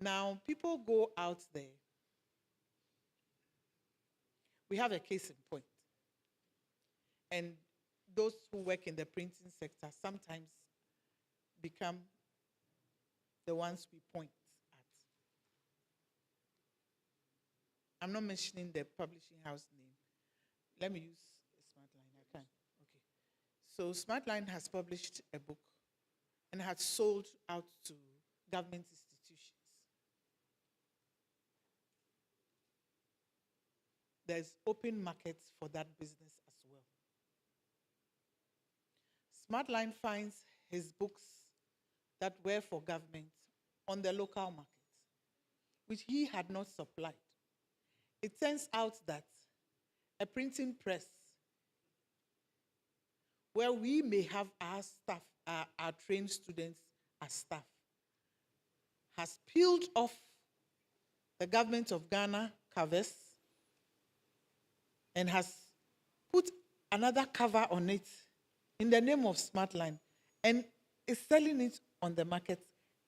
Now, people go out there. We have a case in point. And those who work in the printing sector sometimes become the ones we point at. I'm not mentioning the publishing house name. Let me use Smartline. I can. Okay. So Smartline has published a book and had sold out to government institutions. There's open market for that business as well. Smartline finds his books that were for government on the local market, which he had not supplied. It turns out that a printing press, where we may have our staff, our trained students as staff, has peeled off the government of Ghana covers and has put another cover on it in the name of Smartline and is selling it on the market,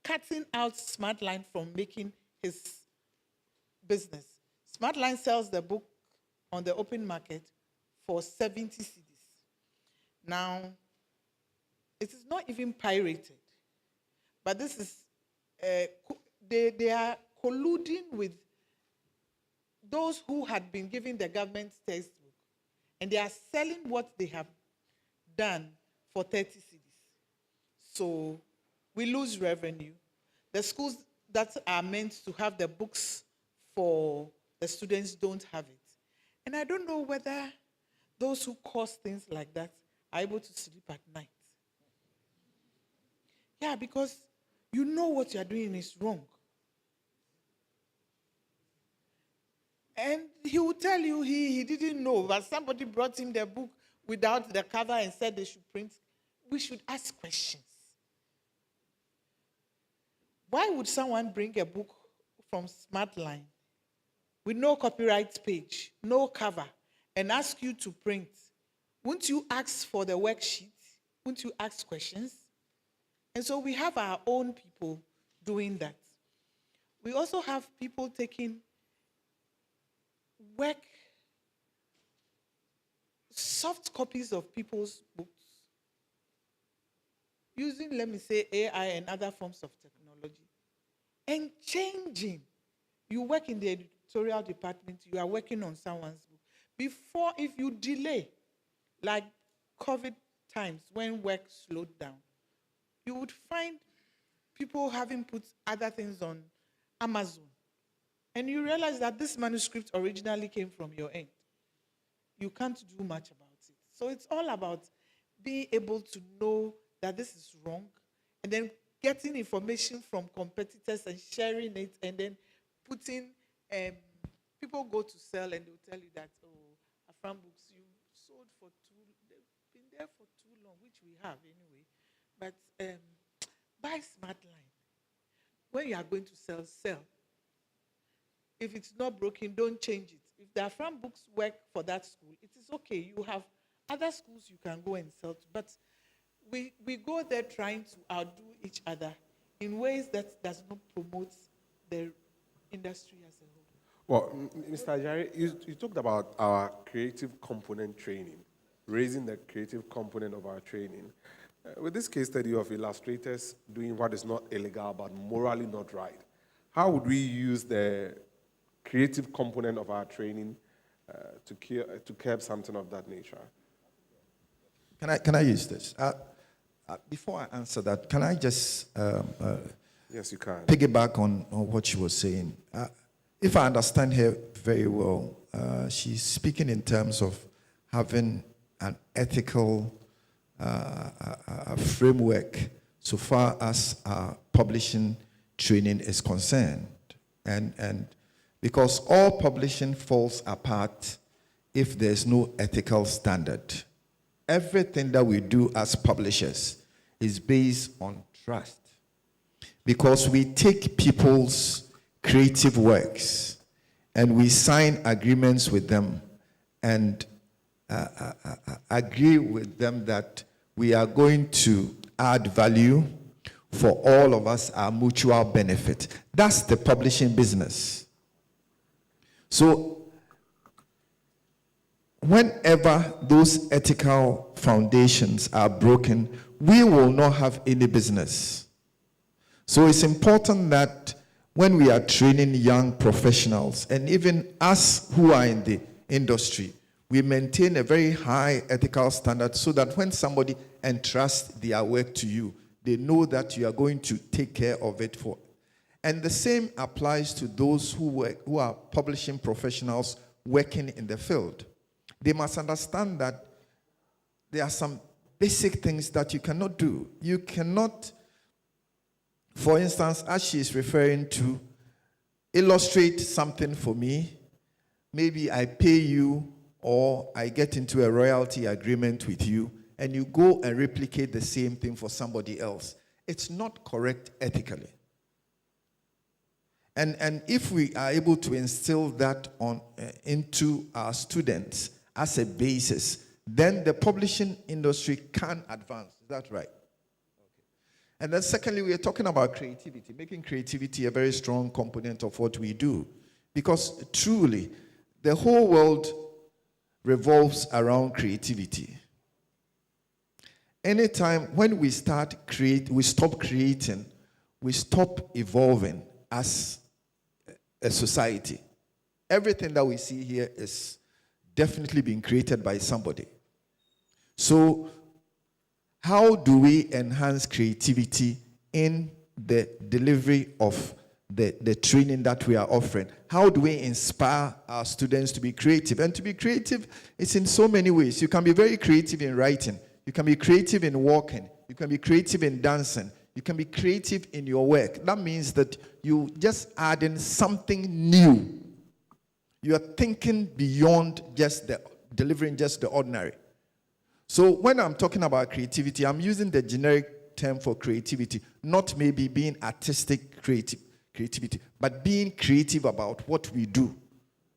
cutting out Smartline from making his business. Smartline sells the book on the open market for 70 cedis. Now, it is not even pirated, but this is, they are colluding with those who had been given the government textbook, and they are selling what they have done for 30 cedis. So we lose revenue. The schools that are meant to have the books for the students don't have it. And I don't know whether those who cause things like that are able to sleep at night. Yeah, because you know what you are doing is wrong. And he will tell you he didn't know, but somebody brought him the book without the cover and said they should print. We should ask questions. Why would someone bring a book from Smartline with no copyright page, no cover, and ask you to print? Wouldn't you ask for the worksheet? Wouldn't you ask questions? And so we have our own people doing that. We also have people taking soft copies of people's books, using, let me say, AI and other forms of technology, and changing. You work in the editorial department, you are working on someone's book. Before, if you delay, like COVID times when work slowed down, you would find people having put other things on Amazon. And you realize that this manuscript originally came from your end. You can't do much about it. So it's all about being able to know that this is wrong, and then getting information from competitors and sharing it, and then putting, people go to sell and they'll tell you that, oh, Afram books, you sold for they've been there for too long, which we have anyway. But buy smart line. When you are going to sell, sell. If it's not broken, don't change it. If the Afram books work for that school, it is okay. You have other schools you can go and sell to. But we go there trying to outdo each other in ways that does not promote the industry as a whole. Well, Mr. Ajari, you talked about our creative component training, raising the creative component of our training. With this case study of illustrators doing what is not illegal but morally not right, how would we use the creative component of our training to curb something of that nature? Can I use this? Before I answer that, can I just yes, you can. piggyback on what she was saying? If I understand her very well, she's speaking in terms of having an ethical framework so far as publishing training is concerned. And because all publishing falls apart if there's no ethical standard. Everything that we do as publishers is based on trust. Because we take people's creative works and we sign agreements with them and agree with them that we are going to add value for all of us, our mutual benefit. That's the publishing business. So, whenever those ethical foundations are broken, we will not have any business. So it's important that when we are training young professionals, and even us who are in the industry, we maintain a very high ethical standard so that when somebody entrusts their work to you, they know that you are going to take care of it for. And the same applies to those who are publishing professionals working in the field. They must understand that there are some basic things that you cannot do. You cannot, for instance, as she is referring to, illustrate something for me. Maybe I pay you or I get into a royalty agreement with you and you go and replicate the same thing for somebody else. It's not correct ethically. And if we are able to instill that into our students as a basis, then the publishing industry can advance. Is that right? Okay. And then secondly, we are talking about creativity, making creativity a very strong component of what we do. Because truly, the whole world revolves around creativity. Anytime when we stop creating, we stop evolving as a society. Everything that we see here is definitely being created by somebody. So, how do we enhance creativity in the delivery of the training that we are offering? How do we inspire our students to be creative? And to be creative, it's in so many ways. You can be very creative in writing. You can be creative in walking. You can be creative in dancing. You can be creative in your work. That means that you just add in something new. You are thinking beyond just delivering just the ordinary. So when I'm talking about creativity, I'm using the generic term for creativity, not maybe being artistic creativity, but being creative about what we do.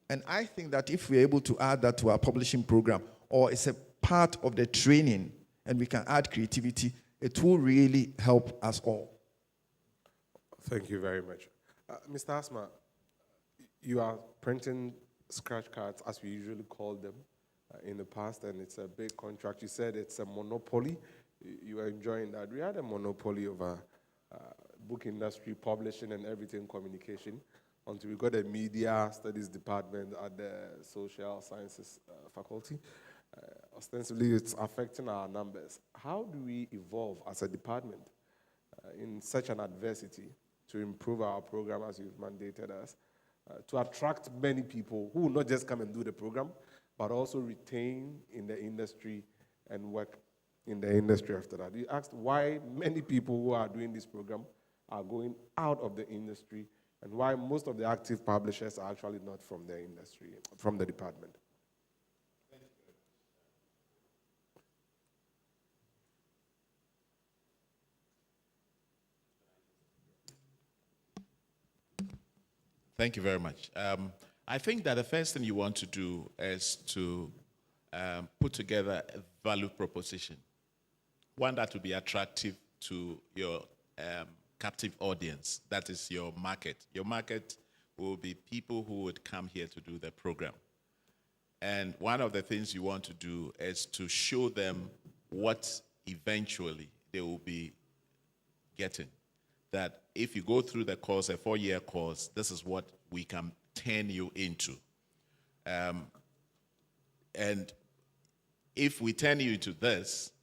And I think that if we're able to add that to our publishing program, or it's a part of the training, and we can add creativity, it will really help us all. Thank you very much. Mr. Asma, you are printing scratch cards, as we usually call them, in the past, and it's a big contract. You said it's a monopoly. You are enjoying that. We had a monopoly over book industry, publishing, and everything communication until we got a media studies department at the social sciences faculty. Ostensibly, it's affecting our numbers. How do we evolve as a department in such an adversity to improve our program as you've mandated us, to attract many people who will not just come and do the program, but also retain in the industry and work in the industry after that? You asked why many people who are doing this program are going out of the industry and why most of the active publishers are actually not from the industry, from the department. Thank you very much. I think that the first thing you want to do is to put together a value proposition, one that will be attractive to your captive audience. That is your market. Your market will be people who would come here to do the program. And one of the things you want to do is to show them what eventually they will be getting. That if you go through the course, a 4-year course, this is what we can turn you into. And if we turn you into this,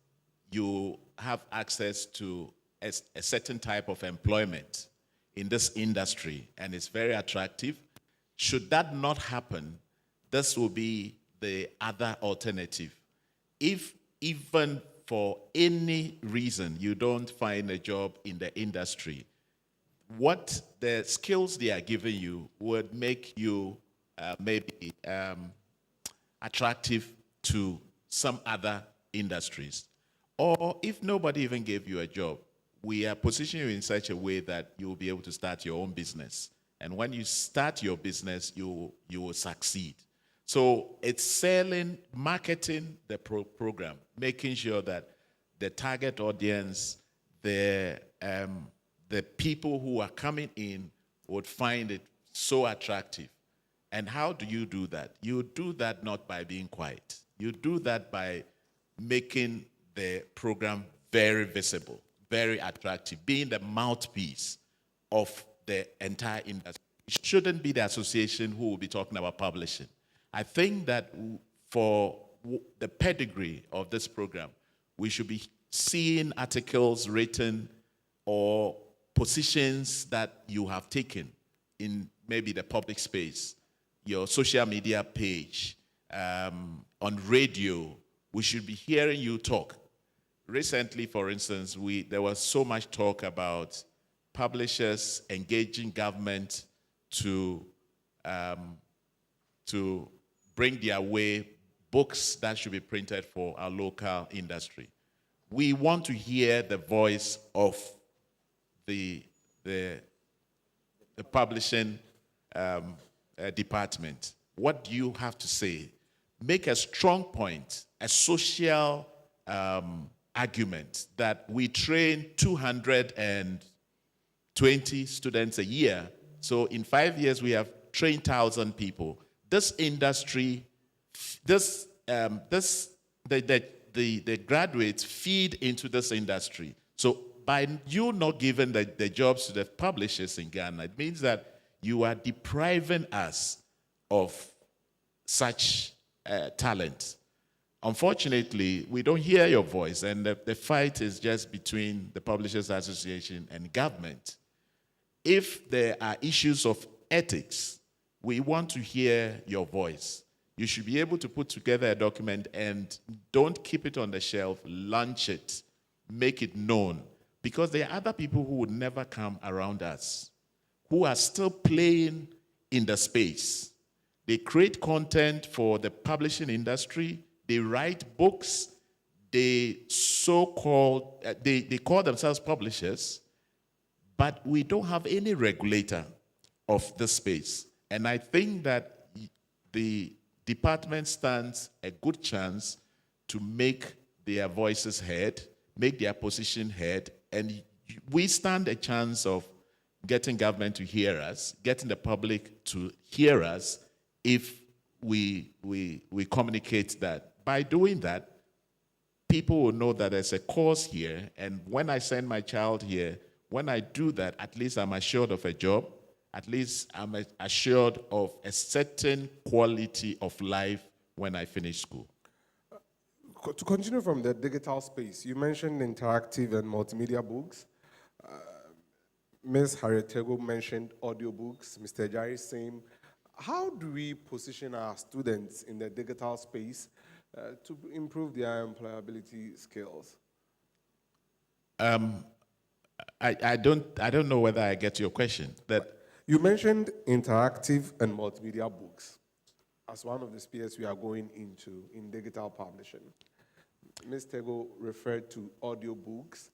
you have access to a certain type of employment in this industry, and it's very attractive. Should that not happen, this will be the other alternative. If even for any reason you don't find a job in the industry, what the skills they are giving you would make you maybe attractive to some other industries. Or if nobody even gave you a job, we are positioning you in such a way that you will be able to start your own business. And when you start your business, you will succeed. So it's selling, marketing the program, making sure that the target audience, the people who are coming in would find it so attractive. And how do you do that? You do that not by being quiet. You do that by making the program very visible, very attractive, being the mouthpiece of the entire industry. It shouldn't be the association who will be talking about publishing. I think that for the pedigree of this program, we should be seeing articles written or positions that you have taken in maybe the public space, your social media page, on radio. We should be hearing you talk. Recently, for instance, there was so much talk about publishers engaging government to bring their way books that should be printed for our local industry. We want to hear the voice of the publishing department. What do you have to say? Make a strong point, a social argument that we train 220 students a year. So in 5 years, we have trained 1,000 people. This industry, the graduates feed into this industry. So by you not giving the jobs to the publishers in Ghana, it means that you are depriving us of such talent. Unfortunately, we don't hear your voice, and the fight is just between the Publishers Association and government. If there are issues of ethics, we want to hear your voice. You should be able to put together a document and don't keep it on the shelf, launch it, make it known. Because there are other people who would never come around us, who are still playing in the space. They create content for the publishing industry, they write books, they call themselves publishers, but we don't have any regulator of the space. And I think that the department stands a good chance to make their voices heard, make their position heard, and we stand a chance of getting government to hear us, getting the public to hear us if we communicate that. By doing that, people will know that there's a cause here, and when I send my child here, when I do that, at least I'm assured of a job, at least I'm assured of a certain quality of life when I finish school. To continue from the digital space, you mentioned interactive and multimedia books. Ms. Harrietego mentioned audiobooks, Mr. Jari same. How do we position our students in the digital space to improve their employability skills? I don't know whether I get your question. That You mentioned interactive and multimedia books as one of the spheres we are going into in digital publishing. Ms. Tego referred to audiobooks.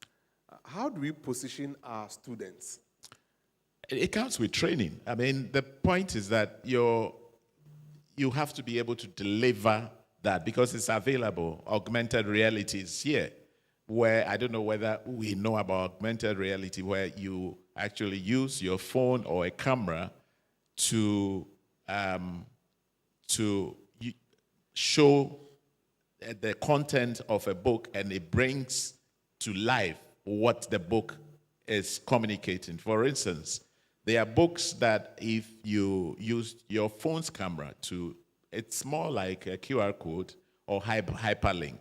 How do we position our students? It comes with training. I mean, the point is that you have to be able to deliver that because it's available. Augmented reality is here, where I don't know whether we know about augmented reality, where you actually use your phone or a camera to show the content of a book, and it brings to life what the book is communicating. For instance, there are books that if you use your phone's camera to, it's more like a QR code or hyperlink,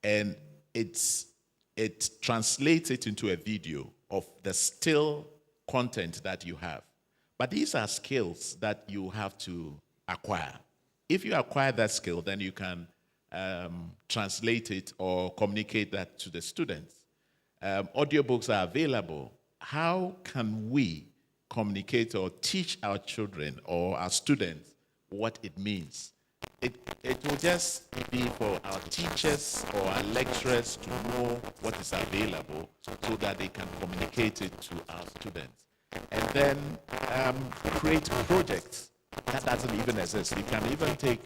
and it translates it into a video of the still content that you have. But these are skills that you have to acquire. If you acquire that skill, then you can translate it or communicate that to the students. Audiobooks are available. How can we communicate or teach our children or our students what it means? It will just be for our teachers or our lecturers to know what is available so that they can communicate it to our students. And then create projects that doesn't even exist. You can even take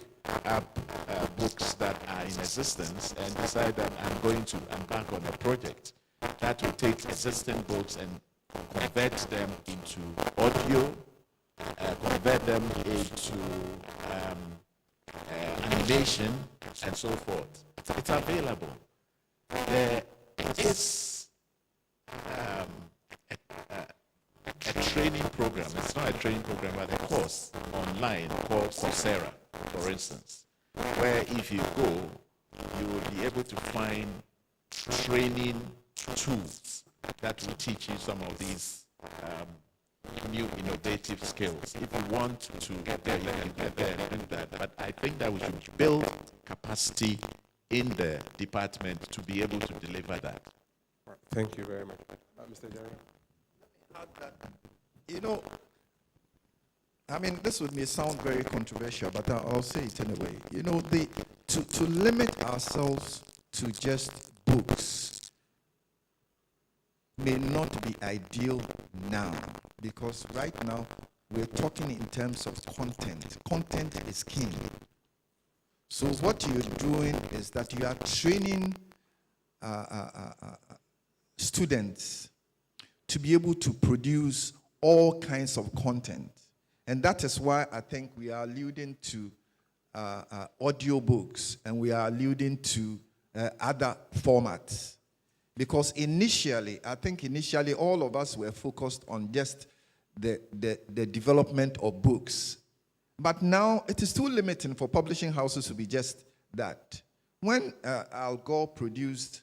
books that are in existence and decide that I'm going to embark on a project that will take existing books and convert them into audio, convert them into animation, and so forth. It's available. There is a training program. It's not a training program, but a course online called Coursera, for instance, where if you go, you will be able to find training tools that will teach you some of these new innovative skills. If you want to get there, you can get there and do that. But I think that we should build capacity in the department to be able to deliver that. Thank you very much. Mr. Jerry? You know, I mean, this may sound very controversial, but I'll say it anyway. You know, to limit ourselves to just books may not be ideal now, because right now we're talking in terms of content. Content is king. So what you're doing is that you are training students to be able to produce all kinds of content. And that is why I think we are alluding to audiobooks, and we are alluding to other formats. Because initially, I think all of us were focused on just the development of books. But now it is too limiting for publishing houses to be just that. When Al Gore produced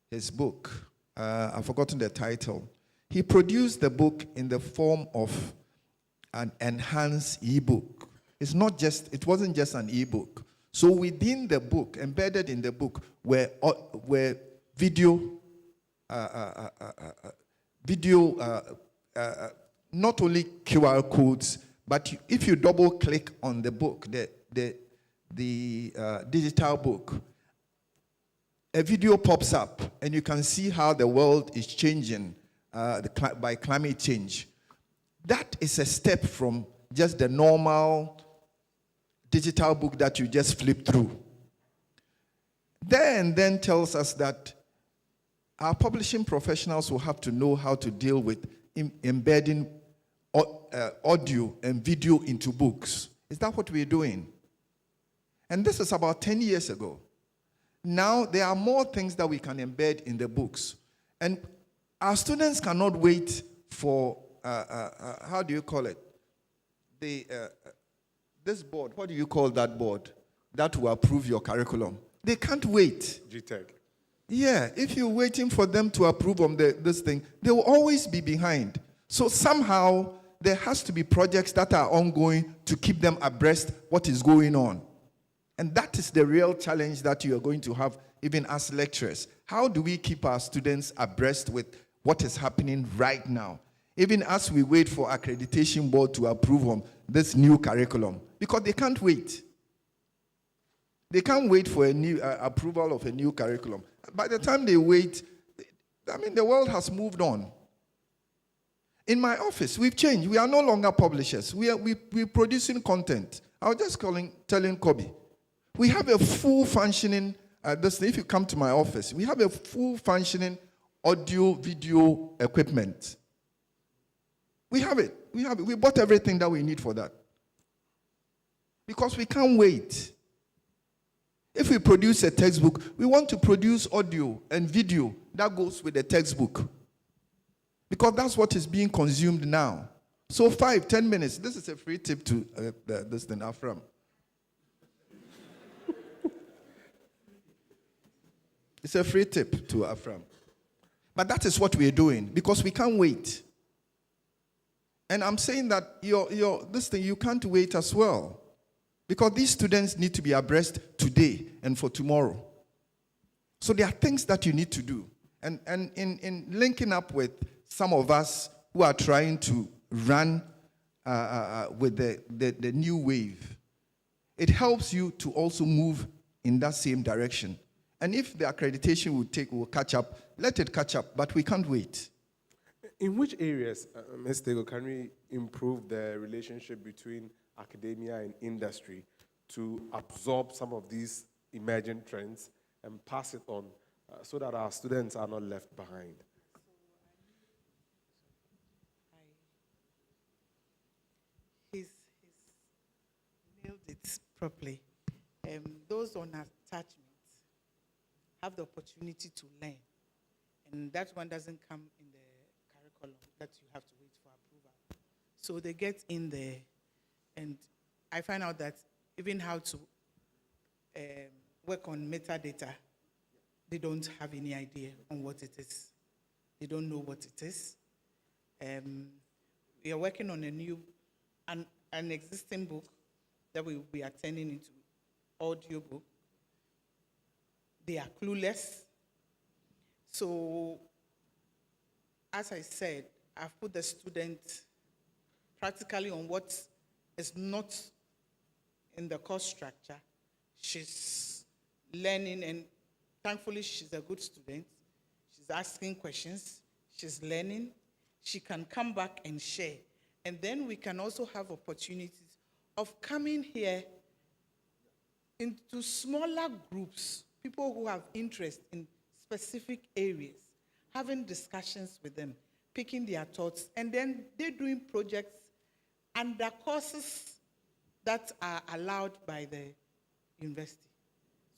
his book, I've forgotten the title, he produced the book in the form of an enhanced ebook. It wasn't just an ebook. So within the book, embedded in the book, were video, not only QR codes, but if you double click on the book, the digital book, a video pops up, and you can see how the world is changing by climate change. That is a step from just the normal digital book that you just flip through. Then tells us that our publishing professionals will have to know how to deal with embedding audio and video into books. Is that what we're doing? And this is about 10 years ago. Now there are more things that we can embed in the books. And our students cannot wait for, how do you call it? This board, what do you call that board? That will approve your curriculum. They can't wait. G-TEK. Yeah, if you're waiting for them to approve on this thing, they will always be behind. So somehow there has to be projects that are ongoing to keep them abreast what is going on. And that is the real challenge that you are going to have even as lecturers. How do we keep our students abreast with what is happening right now? even as we wait for accreditation board to approve on this new curriculum, because they can't wait. They can't wait for a new approval of a new curriculum. By the time they wait, I mean, the world has moved on. In my office, we've changed. We are no longer publishers. We're producing content. I was just telling Kobe, we have a full functioning, if you come to my office, we have a full functioning audio, video equipment. We have it. We bought everything that we need for that. Because we can't wait. If we produce a textbook, we want to produce audio and video that goes with the textbook. Because that's what is being consumed now. So 5-10 minutes. This is a free tip to this thing, Afram. It's a free tip to Afram. But that is what we are doing because we can't wait. And I'm saying that this thing, you can't wait as well. Because these students need to be abreast today and for tomorrow. So there are things that you need to do. And in linking up with some of us who are trying to run with the new wave, it helps you to also move in that same direction. And if the accreditation will catch up, let it catch up, but we can't wait. In which areas, Ms. Tego, can we improve the relationship between academia and industry to absorb some of these emerging trends and pass it on so that our students are not left behind? He's nailed it properly. Those on attachments have the opportunity to learn, and that one doesn't come in the curriculum that you have to wait for approval. So they get in there, and I find out that even how to work on metadata, they don't have any idea on what it is. They don't know what it is. We are working on an existing book that we will be turning into audio book. They are clueless. So, as I said, I've put the student practically on what is not in the course structure. She's learning, and thankfully she's a good student. She's asking questions. She's learning. She can come back and share. And then we can also have opportunities of coming here into smaller groups, people who have interest in specific areas, having discussions with them, picking their thoughts, and then they're doing projects under courses that are allowed by the university.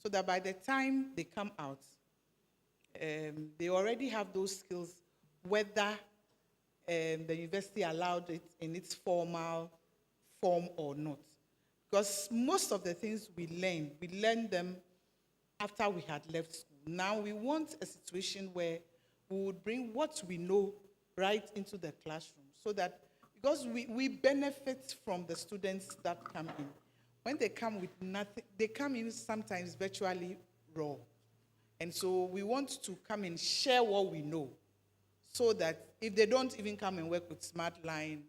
So that by the time they come out, they already have those skills, whether the university allowed it in its formal form or not. Because most of the things we learn them after we had left school. Now we want a situation where we would bring what we know right into the classroom so that, because we benefit from the students that come in. When they come with nothing, they come in sometimes virtually raw. And so we want to come and share what we know so that if they don't even come and work with SmartLine,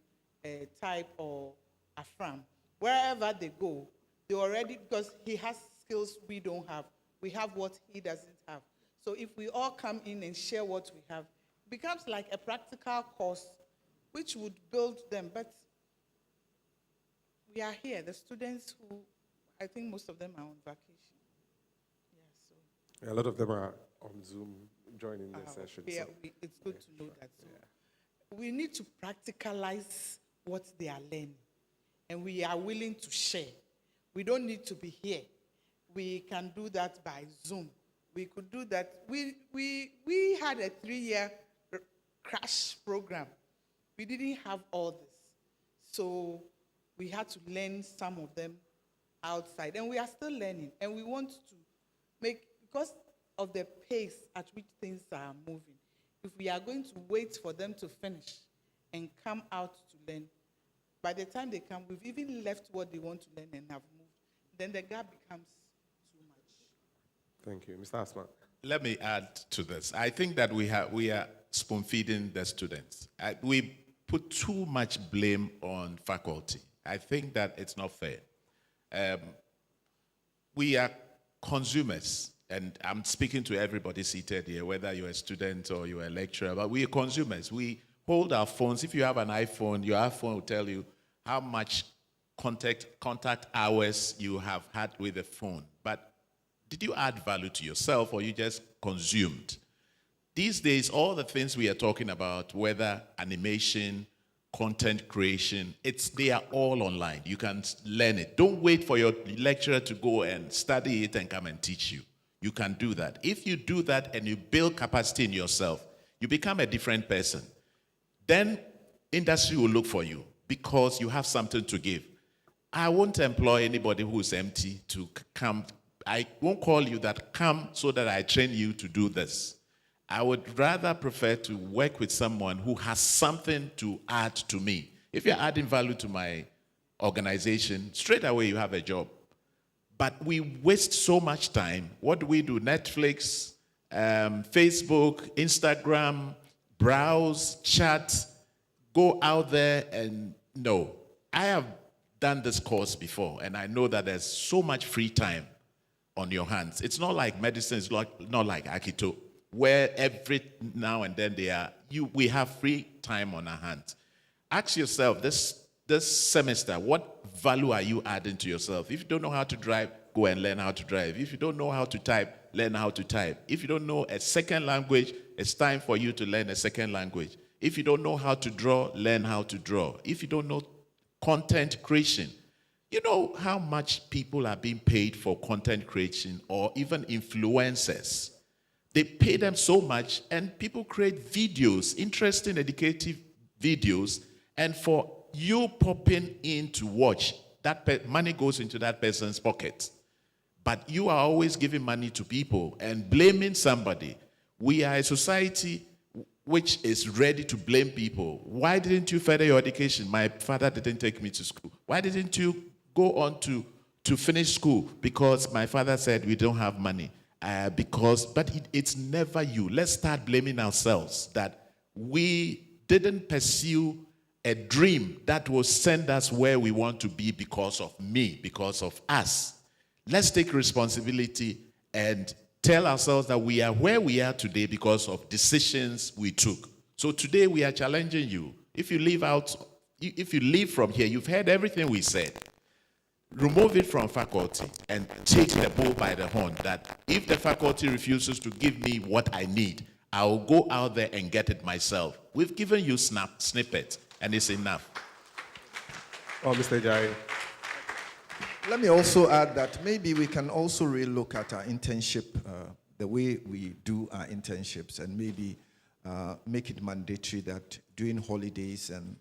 Type, or Afram, wherever they go, they already, because he has skills we don't have, we have what he doesn't have. So if we all come in and share what we have, it becomes like a practical course which would build them. But we are here, the students who, I think most of them are on vacation. Yeah, so. A lot of them are on Zoom joining the session. Yeah, so. It's good to know that. So we need to practicalize what they are learning, and we are willing to share. We don't need to be here. We can do that by Zoom. We could do that. We had a 3-year crash program. We didn't have all this. So we had to learn some of them outside. And we are still learning. And we want to make, because of the pace at which things are moving, if we are going to wait for them to finish and come out to learn, by the time they come, we've even left what they want to learn and have moved. Then the gap becomes too much. Thank you. Mr. Asman. Let me add to this. I think that we are spoon-feeding the students. We put too much blame on faculty. I think that it's not fair. We are consumers, and I'm speaking to everybody seated here, whether you're a student or you're a lecturer, but we are consumers. We hold our phones. If you have an iPhone, your iPhone will tell you how much contact hours you have had with the phone. But did you add value to yourself, or you just consumed? These days, all the things we are talking about, whether animation, content creation, they are all online. You can learn it. Don't wait for your lecturer to go and study it and come and teach you. You can do that. If you do that and you build capacity in yourself, you become a different person. Then industry will look for you because you have something to give. I won't employ anybody who is empty to come. I won't call you that come so that I train you to do this. I would rather prefer to work with someone who has something to add to me. If you're adding value to my organization, straight away you have a job. But we waste so much time. What do we do? Netflix, Facebook, Instagram, browse, chat, go out there and no. I have done this course before, and I know that there's so much free time on your hands. It's not like medicine, it's not like Akito, where every now and then we have free time on our hands. Ask yourself this semester, what value are you adding to yourself? If you don't know how to drive, go and learn how to drive. If you don't know how to type, learn how to type. If you don't know a second language, it's time for you to learn a second language. If you don't know how to draw, learn how to draw. If you don't know content creation, you know how much people are being paid for content creation, or even influencers. They pay them so much, and people create videos, interesting, educative videos, and for you popping in to watch, that money goes into that person's pocket. But you are always giving money to people and blaming somebody. We are a society which is ready to blame people. Why didn't you further your education? My father didn't take me to school. Why didn't you go on to finish school? Because my father said we don't have money. But it's never you. Let's start blaming ourselves that we didn't pursue a dream that will send us where we want to be because of me, because of us. Let's take responsibility and tell ourselves that we are where we are today because of decisions we took. So today we are challenging you. If you leave from here, you've heard everything we said. Remove it from faculty and take the bull by the horn that if the faculty refuses to give me what I need, I will go out there and get it myself. We've given you snippets, and it's enough. Oh, Mr. Jai. Let me also add that maybe we can also relook at our internship, the way we do our internships, and maybe make it mandatory that during holidays and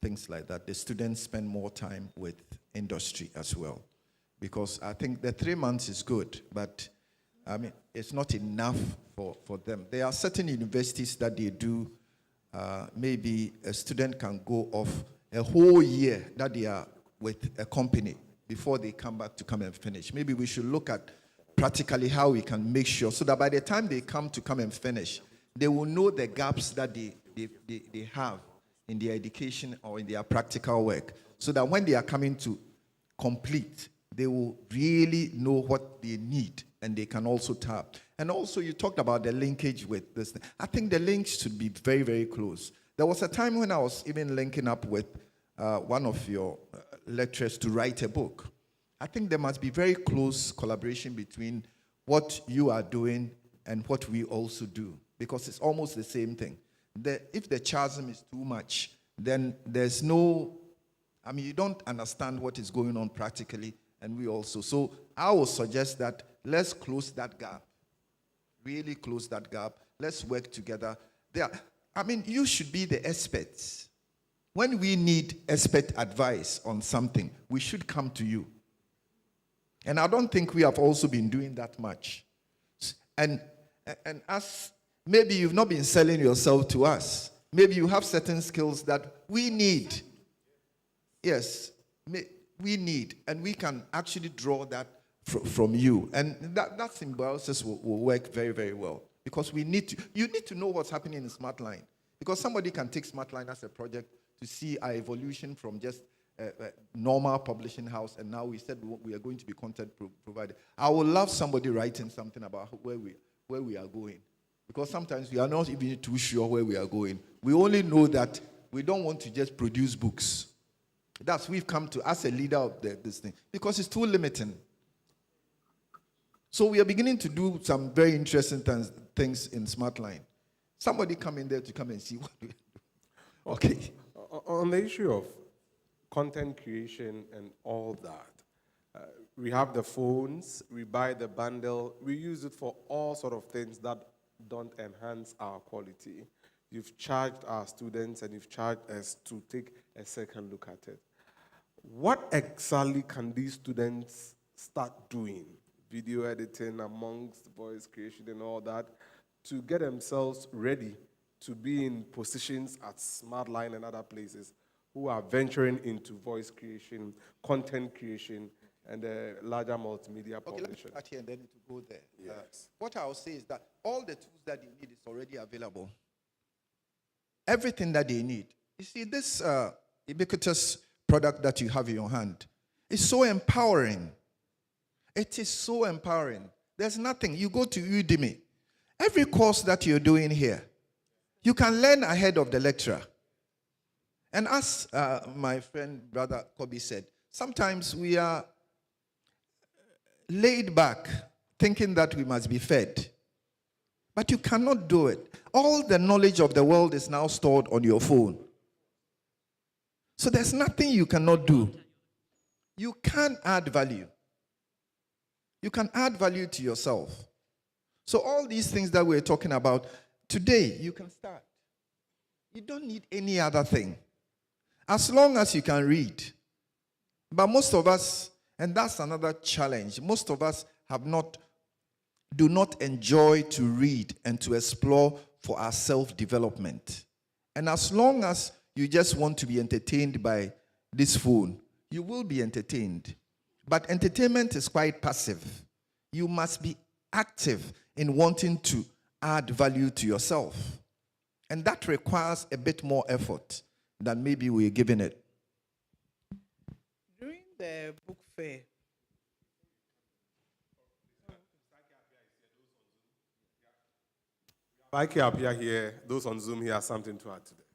things like that, the students spend more time with industry as well. Because I think the 3 months is good, but I mean, it's not enough for them. There are certain universities that they do, maybe a student can go off a whole year that they are with a company before they come back to come and finish. Maybe we should look at practically how we can make sure so that by the time they come and finish, they will know the gaps that they have in their education or in their practical work, so that when they are coming to complete, they will really know what they need and they can also tap. And also you talked about the linkage with this. I think the links should be very, very close. There was a time when I was even linking up with one of your lecturers to write a book. I think there must be very close collaboration between what you are doing and what we also do, because it's almost the same thing. If the chasm is too much, then there's no, I mean, you don't understand what is going on practically, and we also. So I would suggest that let's close that gap, really close that gap. Let's work together. I mean, you should be the experts. When we need expert advice on something, we should come to you. And I don't think we have also been doing that much. And as maybe you've not been selling yourself to us. Maybe you have certain skills that we need. Yes, we need. And we can actually draw that from you. And that symbiosis will work very, very well. Because you need to know what's happening in Smartline. Because somebody can take Smartline as a project to see our evolution from just a normal publishing house, and now we said we are going to be content provider. I would love somebody writing something about where we are going. Because sometimes we are not even too sure where we are going. We only know that we don't want to just produce books. That's we've come to as a leader of this thing, because it's too limiting. So we are beginning to do some very interesting things in Smartline. Somebody come in there to come and see what we do. Okay. On the issue of content creation and all that, we have the phones, we buy the bundle, we use it for all sort of things that don't enhance our quality. You've charged our students and you've charged us to take a second look at it. What exactly can these students start doing? Video editing amongst voice creation and all that, to get themselves ready to be in positions at Smartline and other places who are venturing into voice creation, content creation, and larger multimedia publishing. Let me start here and then to go there. Yes. What I'll say is that all the tools that you need is already available. Everything that they need. You see, this ubiquitous product that you have in your hand is so empowering. It is so empowering. There's nothing. You go to Udemy. Every course that you're doing here, you can learn ahead of the lecturer. And as my friend, Brother Kobe said, sometimes we are laid back, thinking that we must be fed. But you cannot do it. All the knowledge of the world is now stored on your phone. So there's nothing you cannot do. You can add value. You can add value to yourself. So all these things that we're talking about, today you can start. You don't need any other thing. As long as you can read. But most of us, and that's another challenge, most of us do not enjoy to read and to explore for our self-development. And as long as you just want to be entertained by this phone, you will be entertained. But entertainment is quite passive. You must be active in wanting to add value to yourself. And that requires a bit more effort than maybe we're giving it. During the book fair, Ike Apia here, those on Zoom here have something to add to this.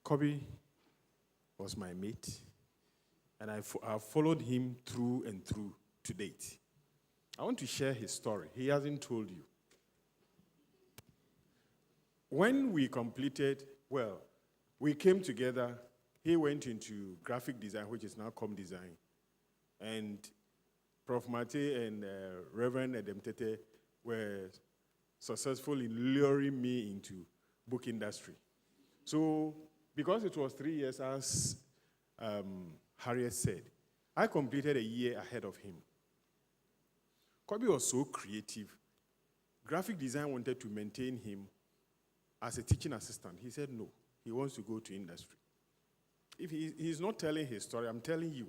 Kobe was my mate, and I've followed him through and through to date. I want to share his story. He hasn't told you. When we completed, we came together. He went into graphic design, which is now Com Design. And Prof. Mate and Reverend Edem Tete were successful in luring me into book industry. So, because it was 3 years, as Harriet said, I completed a year ahead of him. Kobe was so creative. Graphic design wanted to maintain him as a teaching assistant. He said no, he wants to go to industry. If he's not telling his story, I'm telling you.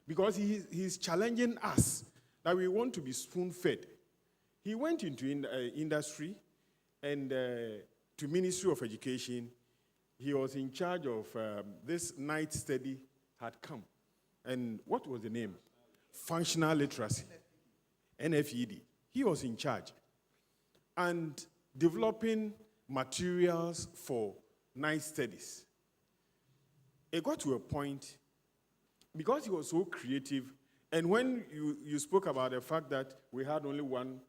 Because he's challenging us that we want to be spoon-fed. He went into industry and to Ministry of Education. He was in charge of this night study had come. And what was the name? Functional Literacy, NFED. He was in charge. And developing materials for night studies. It got to a point, because he was so creative, and when you spoke about the fact that we had only one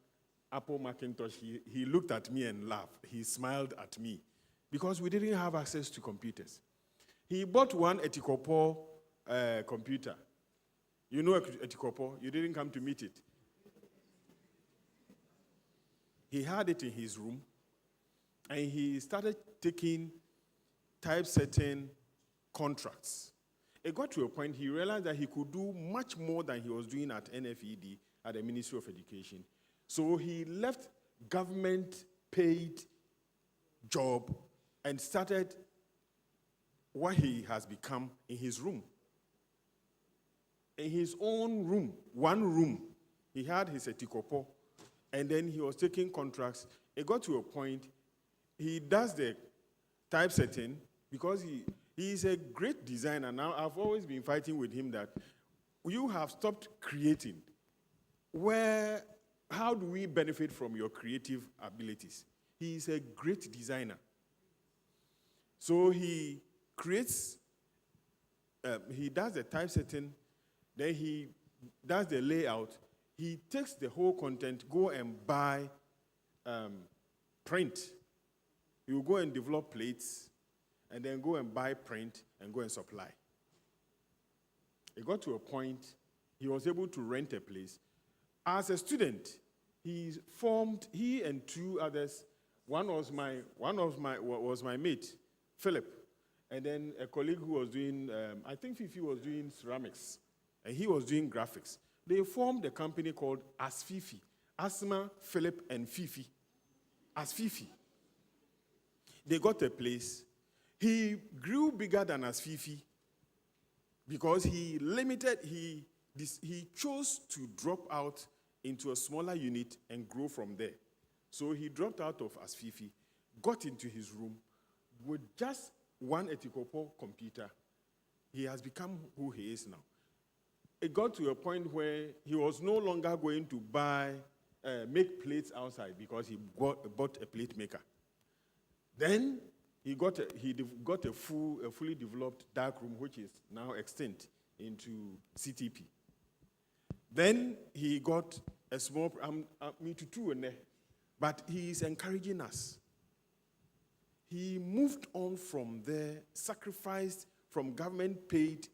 Apple Macintosh, he looked at me and laughed. He smiled at me, because we didn't have access to computers. He bought one Etikopo computer. You know Etikopo? You didn't come to meet it. He had it in his room, and he started taking typesetting contracts. It got to a point he realized that he could do much more than he was doing at NFED, at the Ministry of Education. So he left government-paid job and started what he has become in his room. In his own room, one room, he had his Etikopo, and then he was taking contracts. It got to a point, he does the typesetting because he is a great designer. Now, I've always been fighting with him that you have stopped creating. How do we benefit from your creative abilities? He is a great designer. So he creates, he does the typesetting, then he does the layout. He takes the whole content, go and buy print. You go and develop plates, and then go and buy print and go and supply. It got to a point he was able to rent a place. As a student, he and two others. One was my mate, Philip, and then a colleague who was doing, I think Fifi was doing ceramics, and he was doing graphics. They formed a company called Asfifi, Asma, Philip, and Fifi. Asfifi. They got a place. He grew bigger than Asfifi because he chose to drop out into a smaller unit and grow from there. So he dropped out of Asfifi, got into his room with just one Etikopo computer. He has become who he is now. It got to a point where he was no longer going to make plates outside because he bought a plate maker. Then he got a fully developed dark room, which is now extinct into CTP. Then he got a small, me too, but he is encouraging us. He moved on from there, sacrificed from government-paid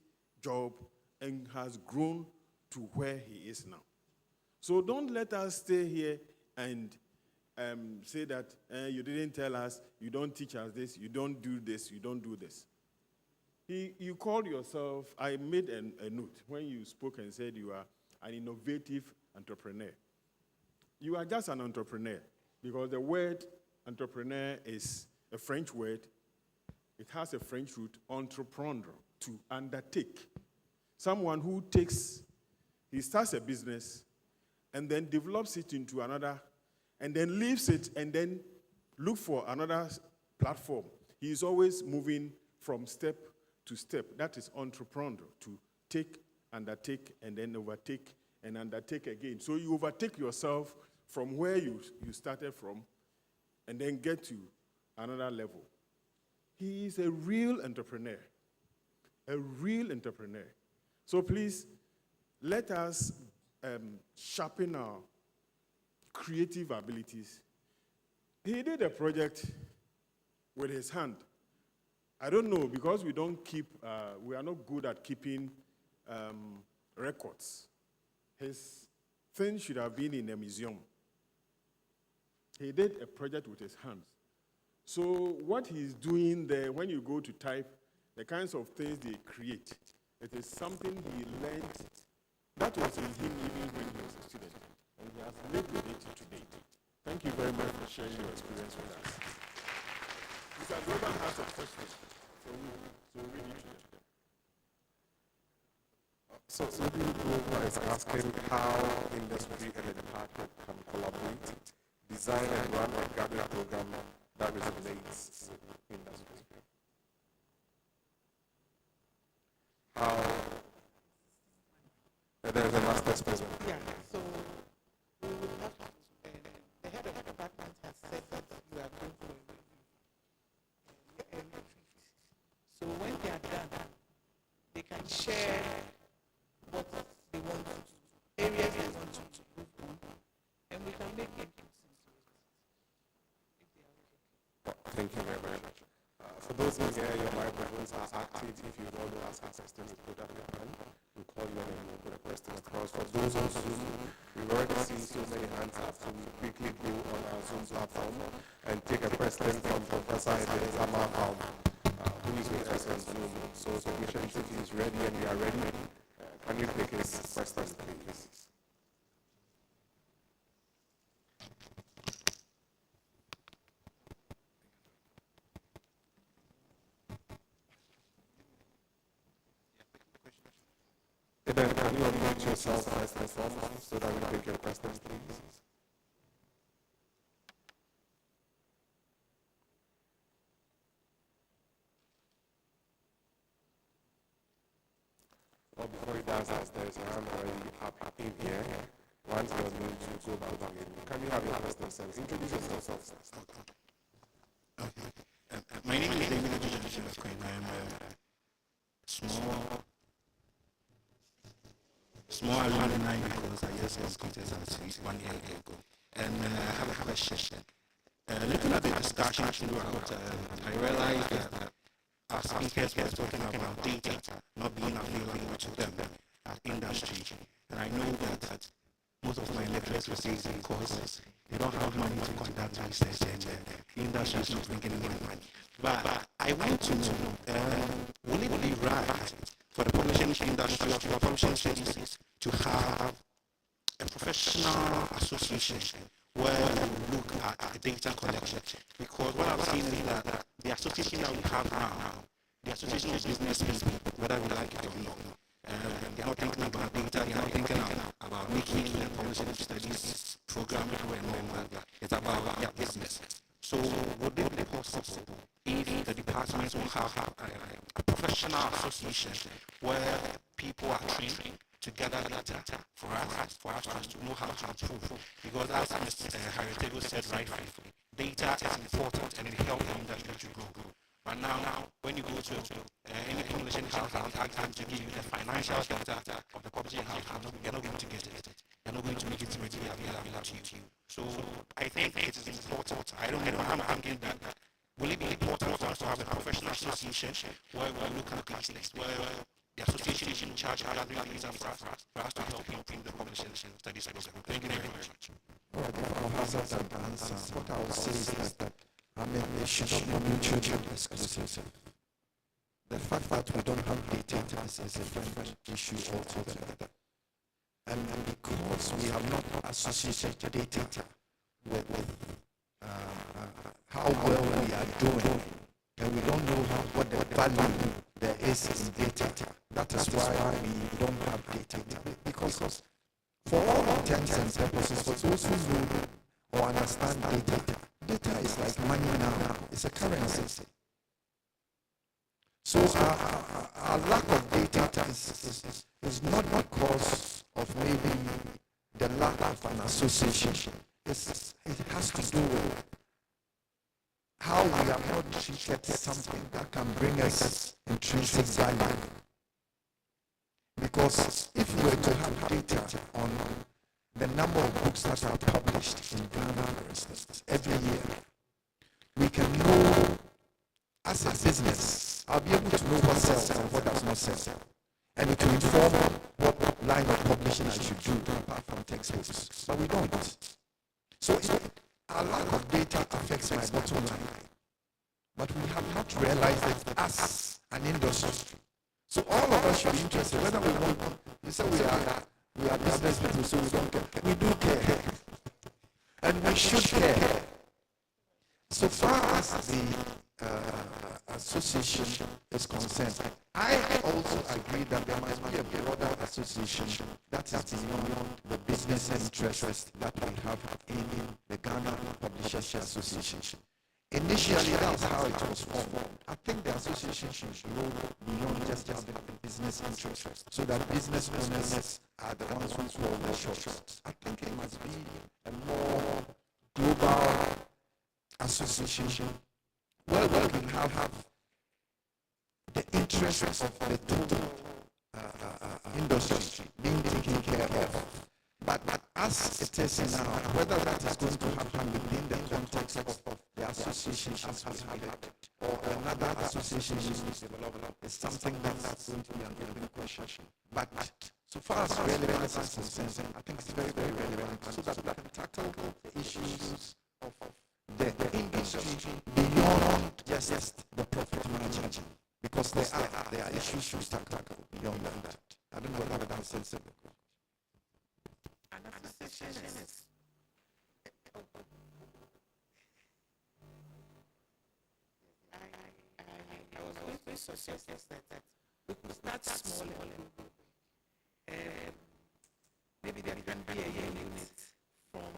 job, and has grown to where he is now. So don't let us stay here and say that you didn't tell us, you don't teach us this, you don't do this, you don't do this. You called yourself, I made a note when you spoke and said you are an innovative entrepreneur. You are just an entrepreneur because the word entrepreneur is a French word. It has a French root, entreprendre, to undertake. Someone who he starts a business and then develops it into another and then leaves it and then look for another platform. He is always moving from step to step. That is entrepreneur, to take, undertake, and then overtake and undertake again. So you overtake yourself from where you started from and then get to another level. He is a real entrepreneur. A real entrepreneur. So please, let us sharpen our creative abilities. He did a project with his hand. I don't know, because we are not good at keeping records. His thing should have been in a museum. He did a project with his hands. So what he's doing there, when you go to type, the kinds of things they create, it is something he learned that was in him even when he was a student. And he has lived with it today. Thank you very much for sharing your experience with us. Mr. Grover has a question for you, so read it to them. So Sylvie Grover is asking how industry and the department can collaborate, design and run a gathering program that resonates with industry. How there's a master's program. Yeah, so we would have to, the head of the department has said that you are going for a retreat. So when they are done, they can share what they want to do, areas they want to improve on, and we can make inputs into it. Thank you very much. For those in here, your microphones are active. If you want to ask a question, you put up your hand. We'll call you and we'll put a question across. For those on Zoom, we've already seen so many hands up, so we quickly go on our Zoom platform and take a question from Professor Ebenezama, who is with us on Zoom. So Technician City is ready and we are ready. Can you take his question, please? Then can you unmute yourself first and foremost so that we take your questions, please? But before he does that, there's a hand already up in here. Once he was going to go back again. Can you have your first themselves? Introduce yourself. My name is David Ojude. I am a small alumni because I just completed some 1 year ago. And I have a question. Looking at the discussion throughout, I realized that our speakers were talking about data not being available to them at industry. And I know that most of my lecturers will say it's because they don't have money to conduct research and the industry is not bringing in money. But I want to know, will it be right for the publishing industry or for publishing studies to have a professional association where we look at data collection? Because what I've seen is that the association that we have now, the association of business people, whether we like it or not, they're not thinking about data, they're not thinking about making the publishing studies program and all that. It's about their business. So would it be possible if the departments will have a professional association where people are trained to gather data for us to know how to improve? Because as Mr. Haritego said rightfully, data is important and it helps the industry to grow. But now, when you go to any publishing house and ask them to give you the financial data of the publishing house, you're not going to get it. You're not going to make it readily available to you. So I think it is important. I don't know. I'm thinking that will it be important for us to have a professional association where we look at these things, where the association is in charge of gathering data for us to help improve the publishing studies program. Thank you very much. All right, I'll hazard an answer. What I will say is that it should not be mutually exclusive. The fact that we don't have data is a different issue altogether. And because we have not associated data with how well we are doing, and we don't know what the value there is in data, that is why we don't have data. Because for all intents and purposes, for those who know or understand data is like money now. It's a currency. So our lack of data is not because of maybe the lack of an association. It has to do with how we have not treated something that can bring us intrinsic value. Because if we were to have data on the number of books that are published in Ghana, for instance, every year, we can know, as a business, I'll be able to know what sells and what does not sell. And it will inform what line of publishing I should do, apart from textbooks. But we don't. So our lack of data affects my bottom line. But we have not realized it as an industry. So all of us should be interested, whether we want, you say we are business people, so we don't care. We do care. And we should care. So far as the association is concerned, I also agree that there must be a broader association that is beyond the business interest that we have in the Ghana Publishers Association. Initially, that's how it was formed. I think the association should grow beyond just having a business interest, so that business owners are the ones who call the shots. I think it must be a more global association where we can have the interests of the total industry being taken care of. But as it is now, whether that is going to happen within the context of the association as we have it, or another association is developed, is something that's going to be an open question. But so far as relevance is concerned, I think it's very, very relevant, so that we can tackle the issues of the industry beyond just the profit margin, because there are issues to tackle beyond that. I don't know whether that's sensible. An association is I was going to suggest that we could start small and maybe there can be a unit from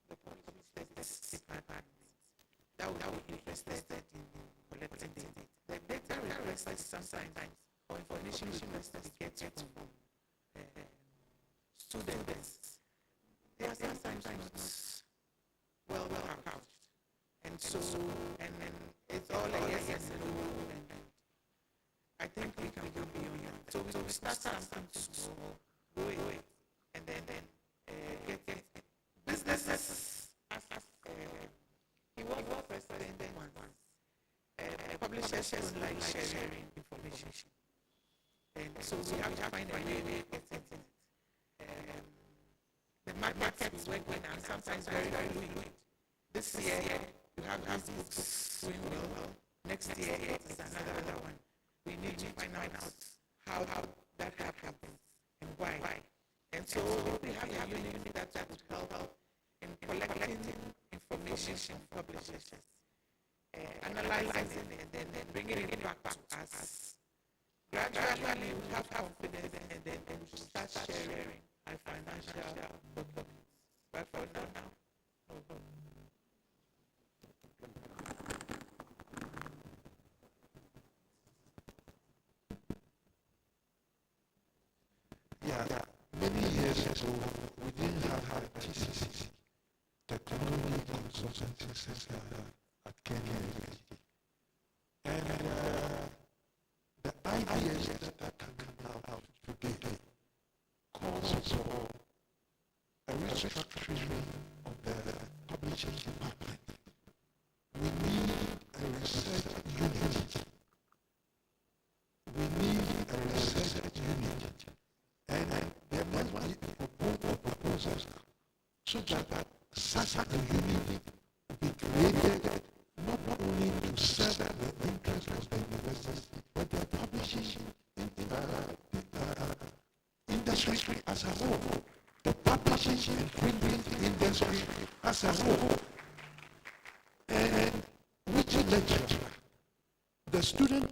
the police department that would be interested in collecting the data requested sometimes or information publishing requests we get from students, they are sometimes not well couched. And so, and it's all a yes and no, and I think we can go beyond that. So we start something small, go it, and then get it. Businesses, he was president once. Publishers don't like sharing information. And so we have to find a way to get it. The markets work when I'm sometimes very fluid. This year, you have these books doing well. Next year, it is another one. We need to find out how that happens and why. And so we have a unit that would help in collecting information from publishers, analyzing it, and then bringing it back to us. Gradually, we have confidence, and then we start sharing our financial documents. But for now, no. Yeah, many years ago, we didn't have a TCC, Technology Consultancy Center at KNUST-TEK. And the ideas that can come out today calls for a restructuring of the publishing department. We need a research unit. We need a research unit. And there must be proposals so that such a unit be created not only to serve the interests of the university, but the publishing industry as a whole, the publishing and printing industry as a whole. And which lecture, the student.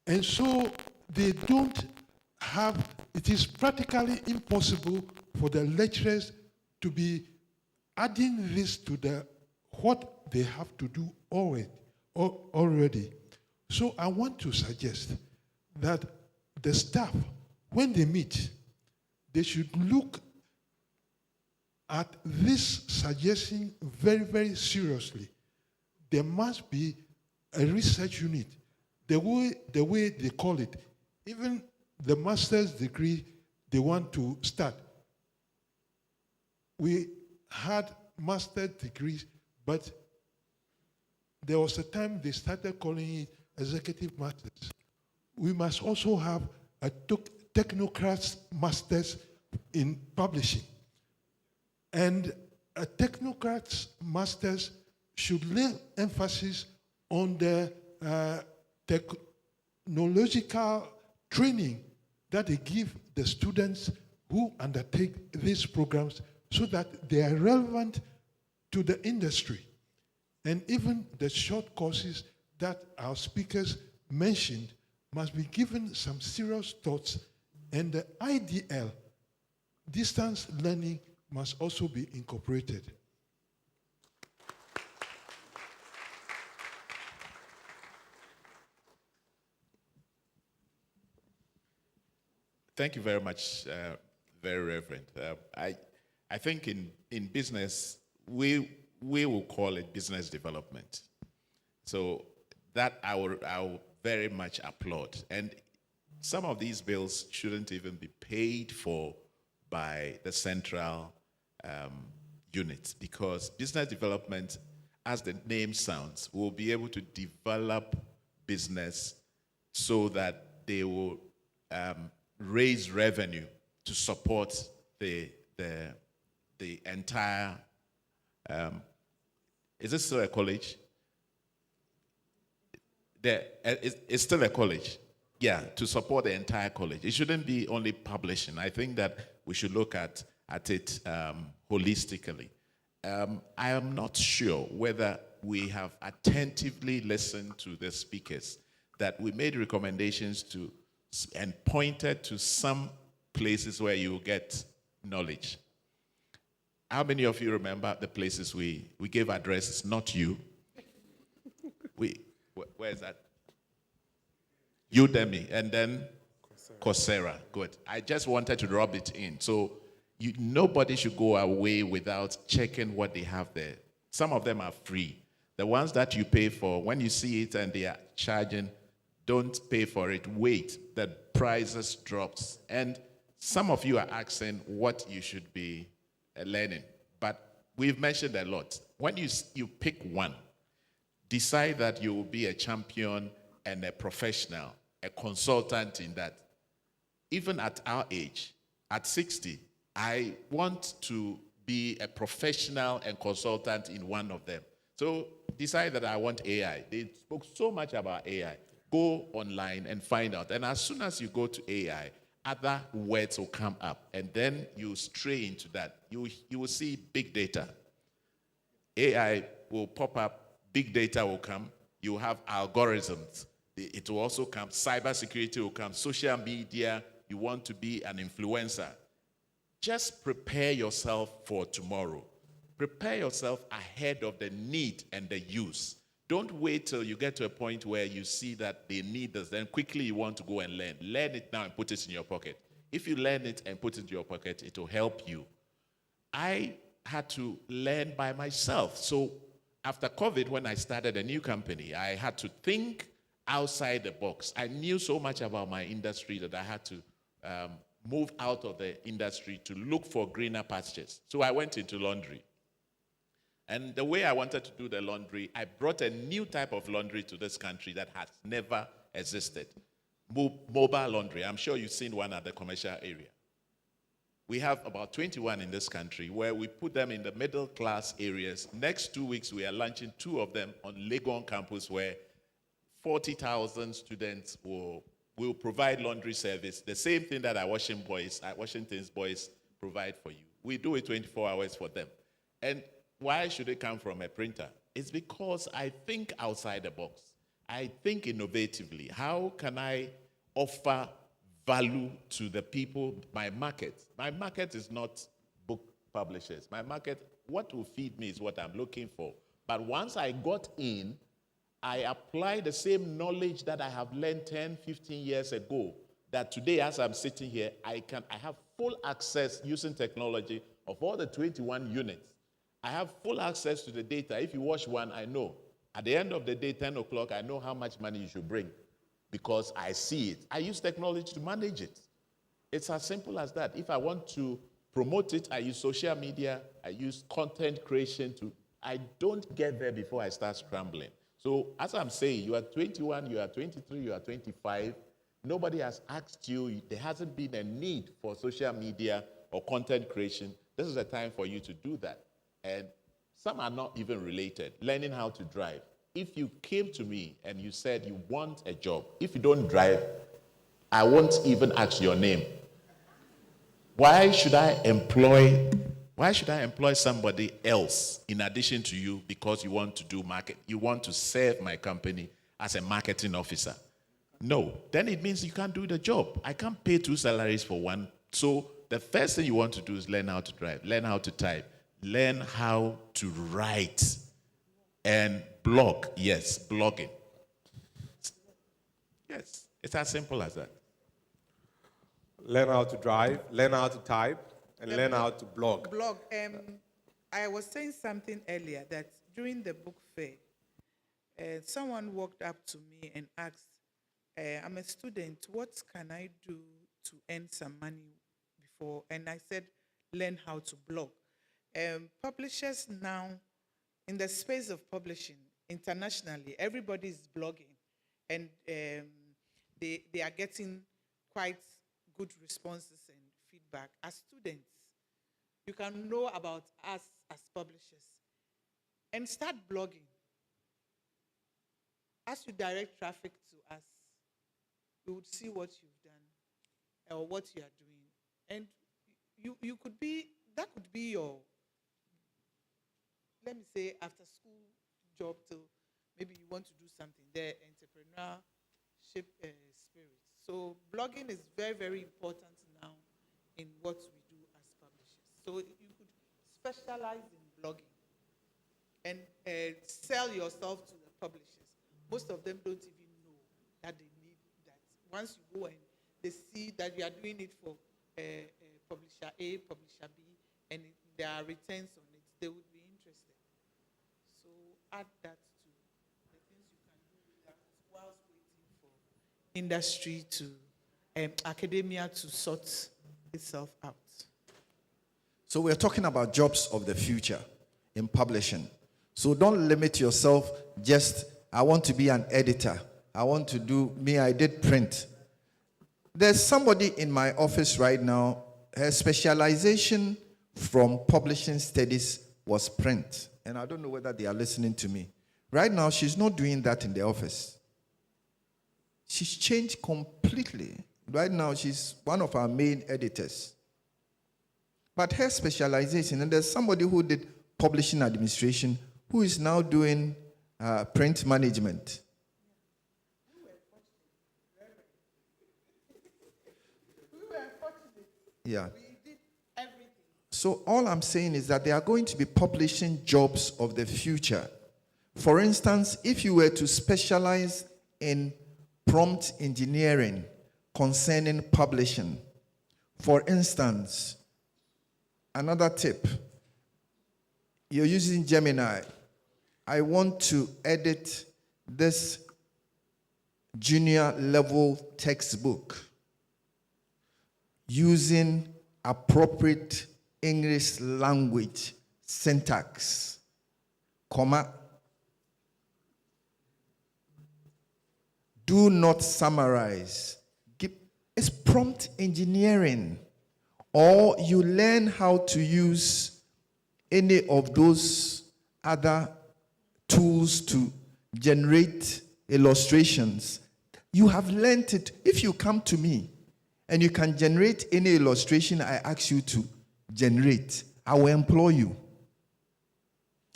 And so they don't have, it is practically impossible for the lecturers to be adding this to what they have to do already. So I want to suggest that the staff, when they meet, they should look at this suggestion very, very seriously. There must be a research unit. The way they call it, even the master's degree they want to start. We had master's degrees, but there was a time they started calling it executive masters. We must also have a technocrat's masters in publishing. And a technocrat's masters should lay emphasis on the technological training that they give the students who undertake these programs so that they are relevant to the industry. And even the short courses that our speakers mentioned must be given some serious thoughts, and the IDL, distance learning, must also be incorporated. Thank you very much, very Reverend. I think in business, we will call it business development. So that I will very much applaud. And some of these bills shouldn't even be paid for by the central units, because business development, as the name sounds, will be able to develop business so that they will raise revenue to support the entire, is it still a college? It's still a college. Yeah, to support the entire college. It shouldn't be only publishing. I think that we should look at it holistically. I am not sure whether we have attentively listened to the speakers, that we made recommendations to and pointed to some places where you get knowledge. How many of you remember the places we gave addresses? Not you. Where is that? Udemy, and then Coursera. Good. I just wanted to rub it in. So nobody should go away without checking what they have there. Some of them are free. The ones that you pay for, when you see it and they are charging, don't pay for it. Wait, the prices drops. And some of you are asking what you should be learning. But we've mentioned a lot. When you pick one, decide that you will be a champion and a professional, a consultant in that. Even at our age, at 60, I want to be a professional and consultant in one of them. So decide that I want AI. They spoke so much about AI. Go online and find out. And as soon as you go to AI, other words will come up. And then you stray into that. You will see big data. AI will pop up. Big data will come. You have algorithms. It will also come. Cybersecurity will come. Social media. You want to be an influencer. Just prepare yourself for tomorrow. Prepare yourself ahead of the need and the use. Don't wait till you get to a point where you see that they need this, then quickly you want to go and learn. Learn it now and put it in your pocket. If you learn it and put it in your pocket, it will help you. I had to learn by myself. So after COVID, when I started a new company, I had to think outside the box. I knew so much about my industry that I had to move out of the industry to look for greener pastures. So I went into laundry. And the way I wanted to do the laundry, I brought a new type of laundry to this country that has never existed. Mobile laundry. I'm sure you've seen one at the commercial area. We have about 21 in this country where we put them in the middle class areas. Next 2 weeks, we are launching 2 of them on Legon campus where 40,000 students will provide laundry service. The same thing that our Washington's boys provide for you. We do it 24 hours for them. And why should it come from a printer? It's because I think outside the box. I think innovatively. How can I offer value to the people, my market? My market is not book publishers. My market, what will feed me is what I'm looking for. But once I got in, I apply the same knowledge that I have learned 10, 15 years ago, that today as I'm sitting here, I have full access using technology of all the 21 units. I have full access to the data. If you wash one, I know. At the end of the day, 10 o'clock, I know how much money you should bring because I see it. I use technology to manage it. It's as simple as that. If I want to promote it, I use social media. I use content creation. I don't get there before I start scrambling. So as I'm saying, you are 21, you are 23, you are 25. Nobody has asked you. There hasn't been a need for social media or content creation. This is the time for you to do that. And some are not even related. Learning how to drive. If you came to me and you said you want a job, if you don't drive, I won't even ask your name. Why should I employ somebody else in addition to you because you want to do market? You want to serve my company as a marketing officer? No. Then it means you can't do the job. I can't pay 2 salaries for one. So the first thing you want to do is learn how to drive, learn how to type. Learn how to write and blog. Yes, blogging. Yes, it's as simple as that. Learn how to drive, learn how to type, and learn how to blog. I was saying something earlier that during the book fair, someone walked up to me and asked, I'm a student, what can I do to earn some money before? And I said, learn how to blog. Publishers now, in the space of publishing internationally, everybody is blogging, and they are getting quite good responses and feedback. As students, you can know about us as publishers and start blogging. As you direct traffic to us, we would see what you've done or what you are doing, and you could be, that could be your, let me say, after school job till maybe you want to do something there, entrepreneurship spirit. So blogging is very, very important now in what we do as publishers. So you could specialize in blogging and sell yourself to the publishers. most of them don't even know that they need that. Once you go and they see that you are doing it for publisher A, publisher B, and there are returns on it, they would be interested. So add that to the things you can do with that whilst waiting for industry to, academia to sort itself out. So we're talking about jobs of the future in publishing. So don't limit yourself just, I want to be an editor. I want to do, I did print. There's somebody in my office right now, her specialization from publishing studies was print. And I don't know whether they are listening to me. Right now, she's not doing that in the office. She's changed completely. Right now, she's one of our main editors. But her specialization, and there's somebody who did publishing administration who is now doing print management. Yeah. So all I'm saying is that there are going to be publishing jobs of the future. For instance, if you were to specialize in prompt engineering concerning publishing, for instance, another tip, you're using Gemini. I want to edit this junior level textbook using appropriate English language syntax, comma. Do not summarize. It's prompt engineering. Or you learn how to use any of those other tools to generate illustrations. You have learned it. If you come to me and you can generate any illustration I ask you to generate, I will employ you.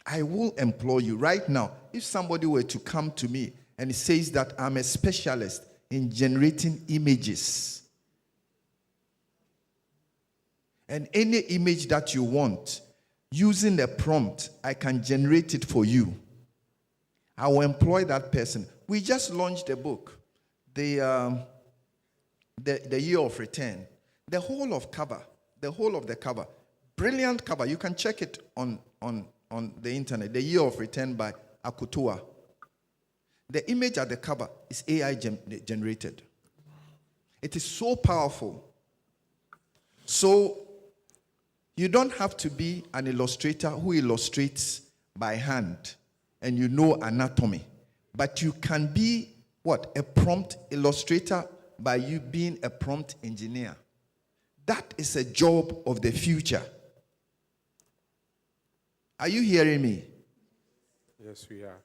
I will employ you right now. If somebody were to come to me and says that I'm a specialist in generating images, and any image that you want, using a prompt, I can generate it for you. I will employ that person. We just launched a book, the Year of Return. The whole of the cover, brilliant cover. You can check it on the internet. The Year of Return by Akutua. The image at the cover is AI generated. It is so powerful. So you don't have to be an illustrator who illustrates by hand and you know anatomy. But you can be, a prompt illustrator by you being a prompt engineer. That is a job of the future. Are you hearing me? Yes, we are.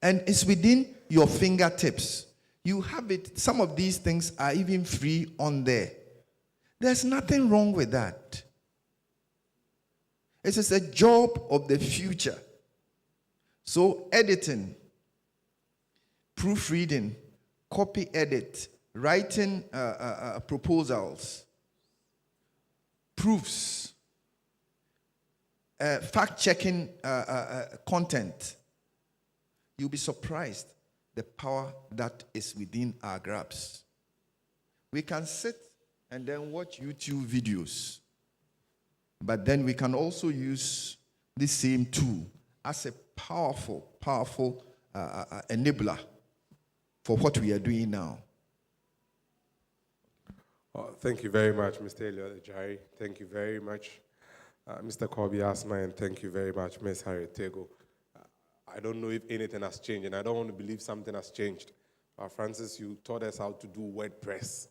And it's within your fingertips. You have it. Some of these things are even free on there. There's nothing wrong with that. It is a job of the future. So editing, proofreading, copy edit, writing proposals, proofs, fact-checking content. You'll be surprised the power that is within our grasp. We can sit and then watch YouTube videos. But then we can also use this same tool as a powerful enabler for what we are doing now. Thank you very much, Mr. Elliot Ajari. Thank you very much, Mr. Kobe Asma, and thank you very much, Ms. Harriet Tego. I don't know if anything has changed, and I don't want to believe something has changed. Francis, you taught us how to do WordPress.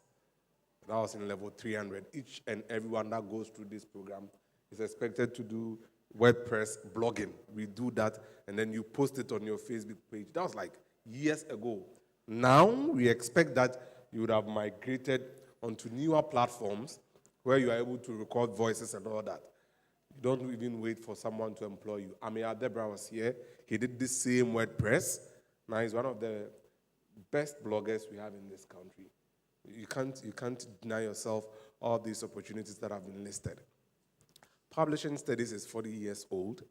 That was in level 300. Each and everyone that goes through this program is expected to do WordPress blogging. We do that, and then you post it on your Facebook page. That was like years ago. Now, we expect that you would have migrated onto newer platforms where you are able to record voices and all that. You don't even wait for someone to employ you. Amir Debra was here. He did the same WordPress. Now he's one of the best bloggers we have in this country. You can't deny yourself all these opportunities that have been listed. Publishing studies is 40 years old,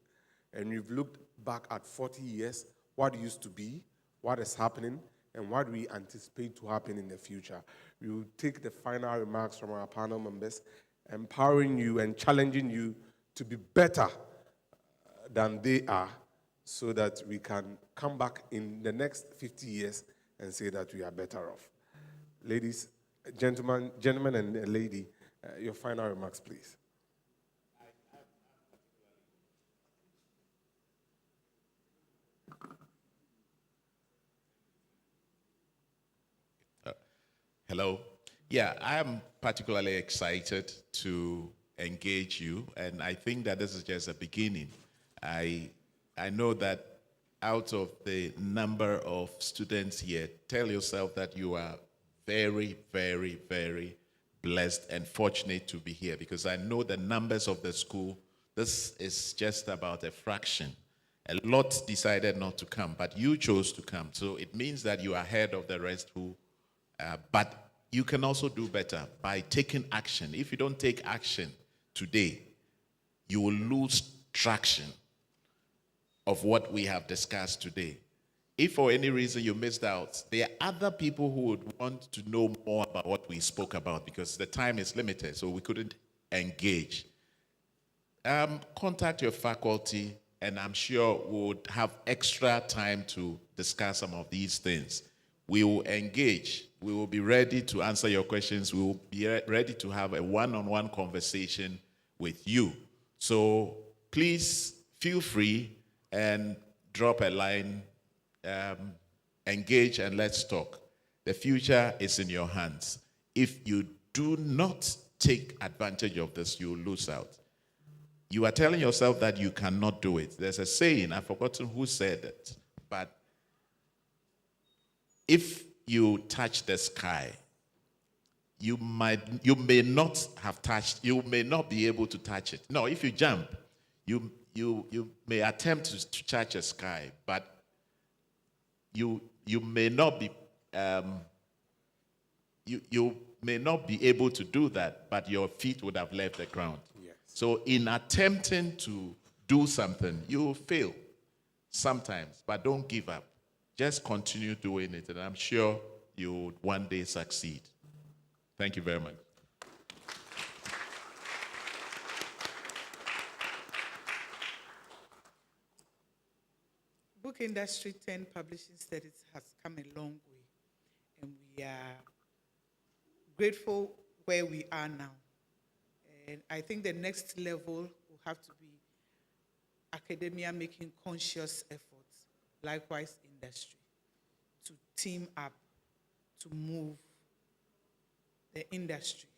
and you've looked back at 40 years, what used to be, what is happening and what we anticipate to happen in the future. We will take the final remarks from our panel members, empowering you and challenging you to be better than they are, so that we can come back in the next 50 years and say that we are better off. Ladies, gentlemen and a lady, your final remarks, please. Hello. Yeah, I am particularly excited to engage you, and I think that this is just a beginning. I know that out of the number of students here, tell yourself that you are very, very, very blessed and fortunate to be here, because I know the numbers of the school, this is just about a fraction. A lot decided not to come, but you chose to come. So it means that you are ahead of the rest but you can also do better by taking action. If you don't take action today, you will lose traction of what we have discussed today. If for any reason you missed out, there are other people who would want to know more about what we spoke about, because the time is limited, so we couldn't engage. Contact your faculty, and I'm sure we would have extra time to discuss some of these things. We will engage. We will be ready to answer your questions. We will be ready to have a one-on-one conversation with you. So please feel free and drop a line, engage, and let's talk. The future is in your hands. If you do not take advantage of this, you will lose out. You are telling yourself that you cannot do it. There's a saying, I've forgotten who said it, but if you touch the sky, you may not be able to touch it. No, if you jump, you may attempt to touch the sky, but you may not be you may not be able to do that, but your feet would have left the ground. Yes. So in attempting to do something, you will fail sometimes, but don't give up. Just continue doing it, and I'm sure you will one day succeed. Thank you very much. Book Industry 10 Publishing Studies has come a long way, and we are grateful where we are now. And I think the next level will have to be academia making conscious efforts, likewise industry, to team up to move the industry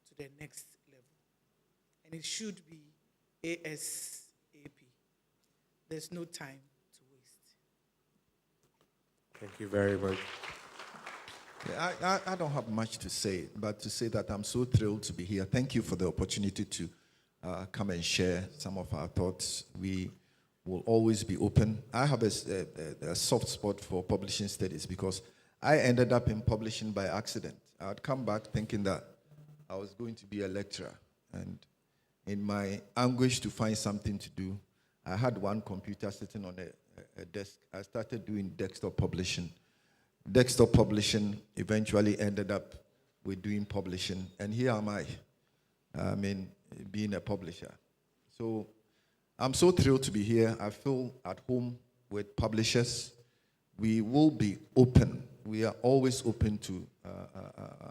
to the next level. And it should be ASAP. There's no time to waste. Thank you very much. I don't have much to say, but to say that I'm so thrilled to be here. Thank you for the opportunity to come and share some of our thoughts. We will always be open. I have a soft spot for publishing studies because I ended up in publishing by accident. I'd come back thinking that I was going to be a lecturer, and in my anguish to find something to do, I had one computer sitting on a desk. I started doing desktop publishing. Desktop publishing eventually ended up with doing publishing, and here am I being a publisher. So I'm so thrilled to be here. I feel at home with publishers. We will be open. We are always open to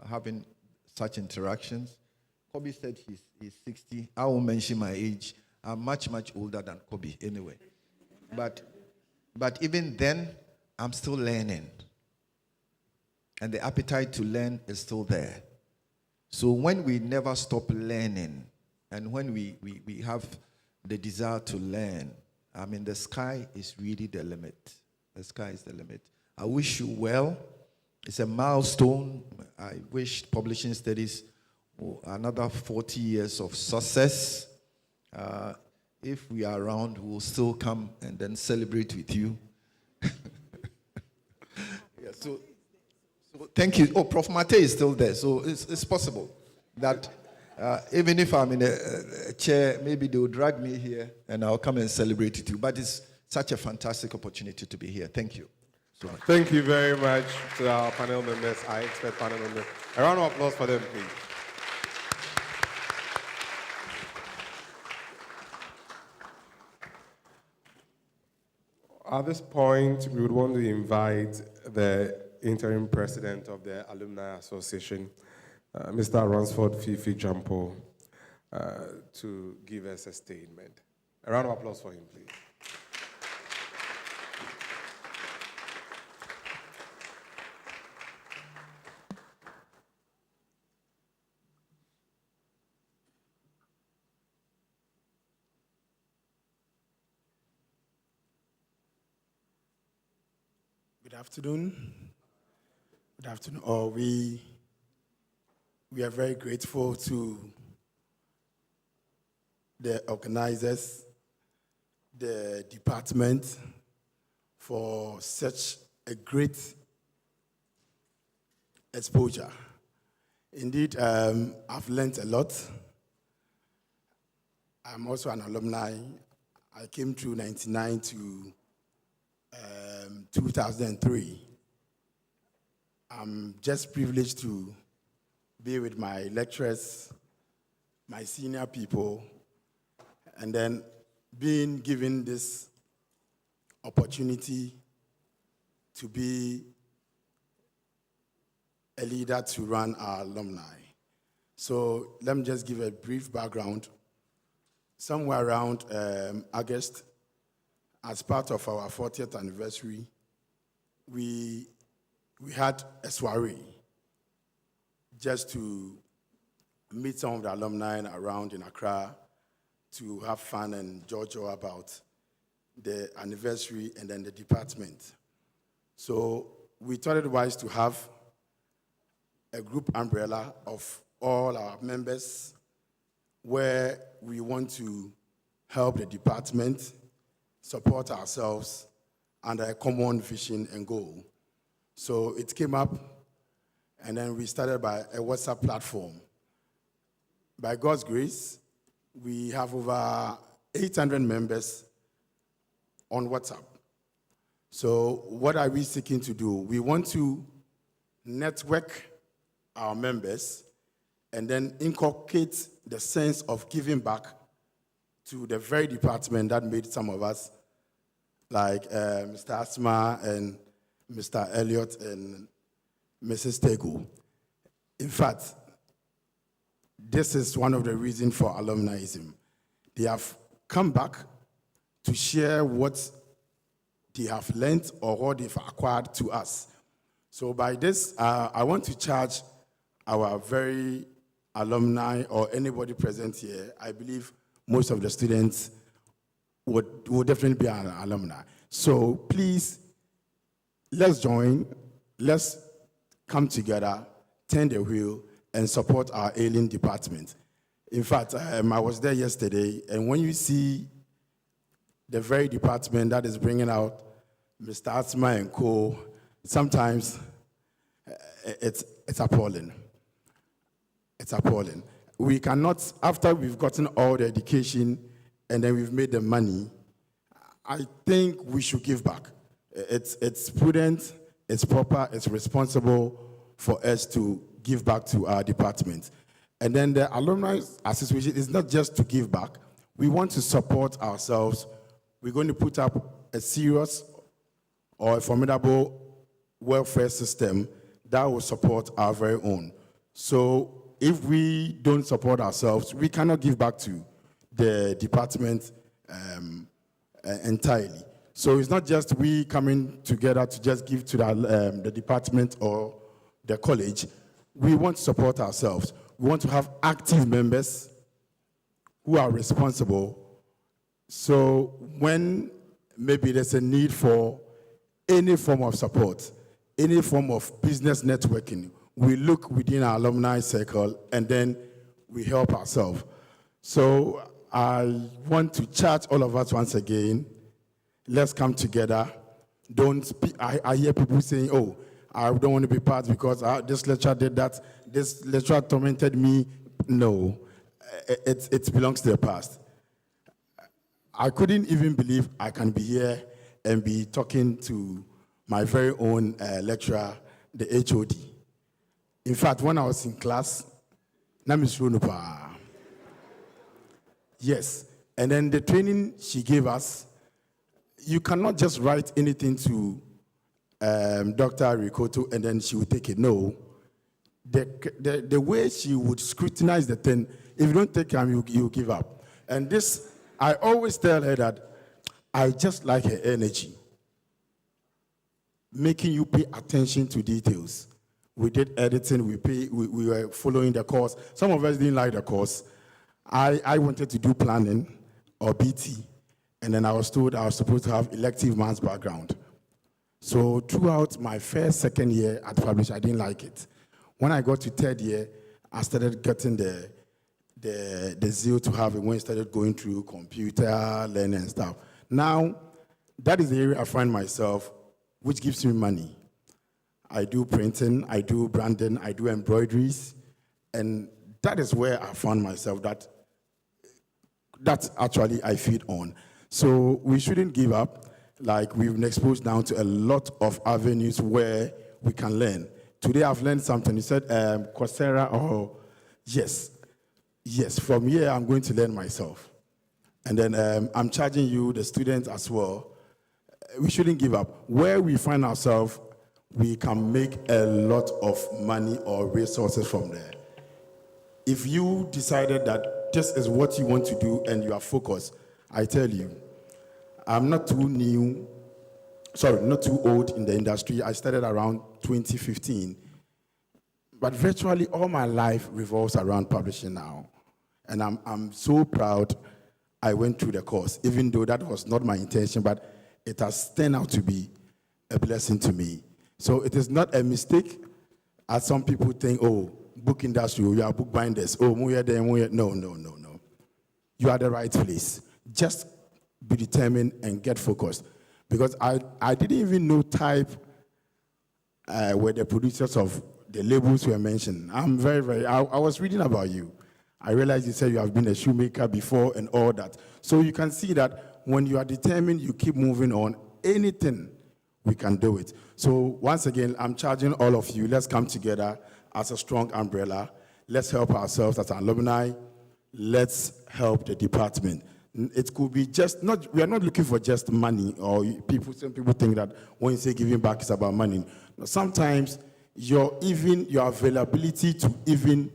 having such interactions. Kobe said he's 60. I won't mention my age. I'm much, much older than Kobe anyway. But even then, I'm still learning. And the appetite to learn is still there. So when we never stop learning, and when we have the desire to learn, the sky is really the limit. The sky is the limit. I wish you well. It's a milestone. I wish publishing studies another 40 years of success. If we are around, we'll still come and then celebrate with you. Yeah, so thank you. Oh, Prof. Mate is still there, so it's possible that even if I'm in a chair, maybe they will drag me here and I'll come and celebrate with you. But it's such a fantastic opportunity to be here. Thank you. So thank you very much to our panel members, our expert panel members. A round of applause for them, please. At this point, we would want to invite the interim president of the Alumni Association, Mr. Ransford Fifi Jampo, to give us a statement. A round of applause for him, please. Good afternoon. Good afternoon. Oh, we are very grateful to the organizers, the department, for such a great exposure. Indeed, I've learned a lot. I'm also an alumni. I came through 99 to 2003. I'm just privileged to be with my lecturers, my senior people, and then being given this opportunity to be a leader to run our alumni. So let me just give a brief background. Somewhere around August, as part of our 40th anniversary, we had a soiree just to meet some of the alumni around in Accra to have fun and jojo about the anniversary and then the department. So we thought it wise to have a group umbrella of all our members where we want to help the department support ourselves under a common vision and goal. So it came up, and then we started by a WhatsApp platform. By God's grace, we have over 800 members on WhatsApp. So what are we seeking to do? We want to network our members and then inculcate the sense of giving back to the very department that made some of us, like Mr. Asma and Mr. Elliott and Mrs. Tego. In fact, this is one of the reasons for alumniism. They have come back to share what they have learned or what they've acquired to us. So by this, I want to charge our very alumni or anybody present here. I believe most of the students would definitely be an alumni. So please, let's join, let's come together, turn the wheel, and support our ailing department. In fact, I was there yesterday, and when you see the very department that is bringing out Mr. Asma and co, sometimes it's appalling. It's appalling. We cannot, after we've gotten all the education and then we've made the money, I think we should give back. It's prudent, it's proper, it's responsible for us to give back to our department. And then the Alumni Association is not just to give back. We want to support ourselves. We're going to put up a serious or a formidable welfare system that will support our very own. So if we don't support ourselves, we cannot give back to the department entirely. So it's not just we coming together to just give to the department or the college. We want to support ourselves. We want to have active members who are responsible. So when maybe there's a need for any form of support, any form of business networking, we look within our alumni circle and then we help ourselves. So I want to charge all of us once again. Let's come together. I hear people saying, oh, I don't want to be part because this lecturer did that, this lecturer tormented me. No, it belongs to the past. I couldn't even believe I can be here and be talking to my very own lecturer, the HOD. In fact, when I was in class, yes, and then the training she gave us, you cannot just write anything to Dr. Rikoto and then she would take it. No. The way she would scrutinize the thing, if you don't take time, you give up. And this, I always tell her that I just like her energy, making you pay attention to details. We did editing, we were following the course. Some of us didn't like the course. I wanted to do planning or BT, and then I was told I was supposed to have elective maths background. So throughout my first, second year at publish, I didn't like it. When I got to third year, I started getting the zeal to have it when I started going through computer learning and stuff. Now, that is the area I find myself, which gives me money. I do printing, I do branding, I do embroideries, and that is where I found myself that actually I feed on. So we shouldn't give up. Like, we've been exposed now to a lot of avenues where we can learn. Today I've learned something. You said Coursera, or yes, from here I'm going to learn myself. And then I'm charging you, the students as well. We shouldn't give up. Where we find ourselves, we can make a lot of money or resources from there. If you decided that this is what you want to do and you are focused, I tell you, I'm not too old in the industry. I started around 2015. But virtually all my life revolves around publishing now. And I'm so proud I went through the course, even though that was not my intention, but it has turned out to be a blessing to me. So it is not a mistake, as some people think, oh, book industry, you are book binders, oh, no. You are at the right place. Just be determined and get focused. Because I didn't even know type were the producers of the labels were mentioned. I'm I was reading about you. I realized you said you have been a shoemaker before and all that. So you can see that when you are determined, you keep moving on. Anything, we can do it. So once again, I'm charging all of you. Let's come together as a strong umbrella. Let's help ourselves as alumni. Let's help the department. It could be just not, we are not looking for just money, or some people think that when you say giving back is about money. Sometimes your availability to even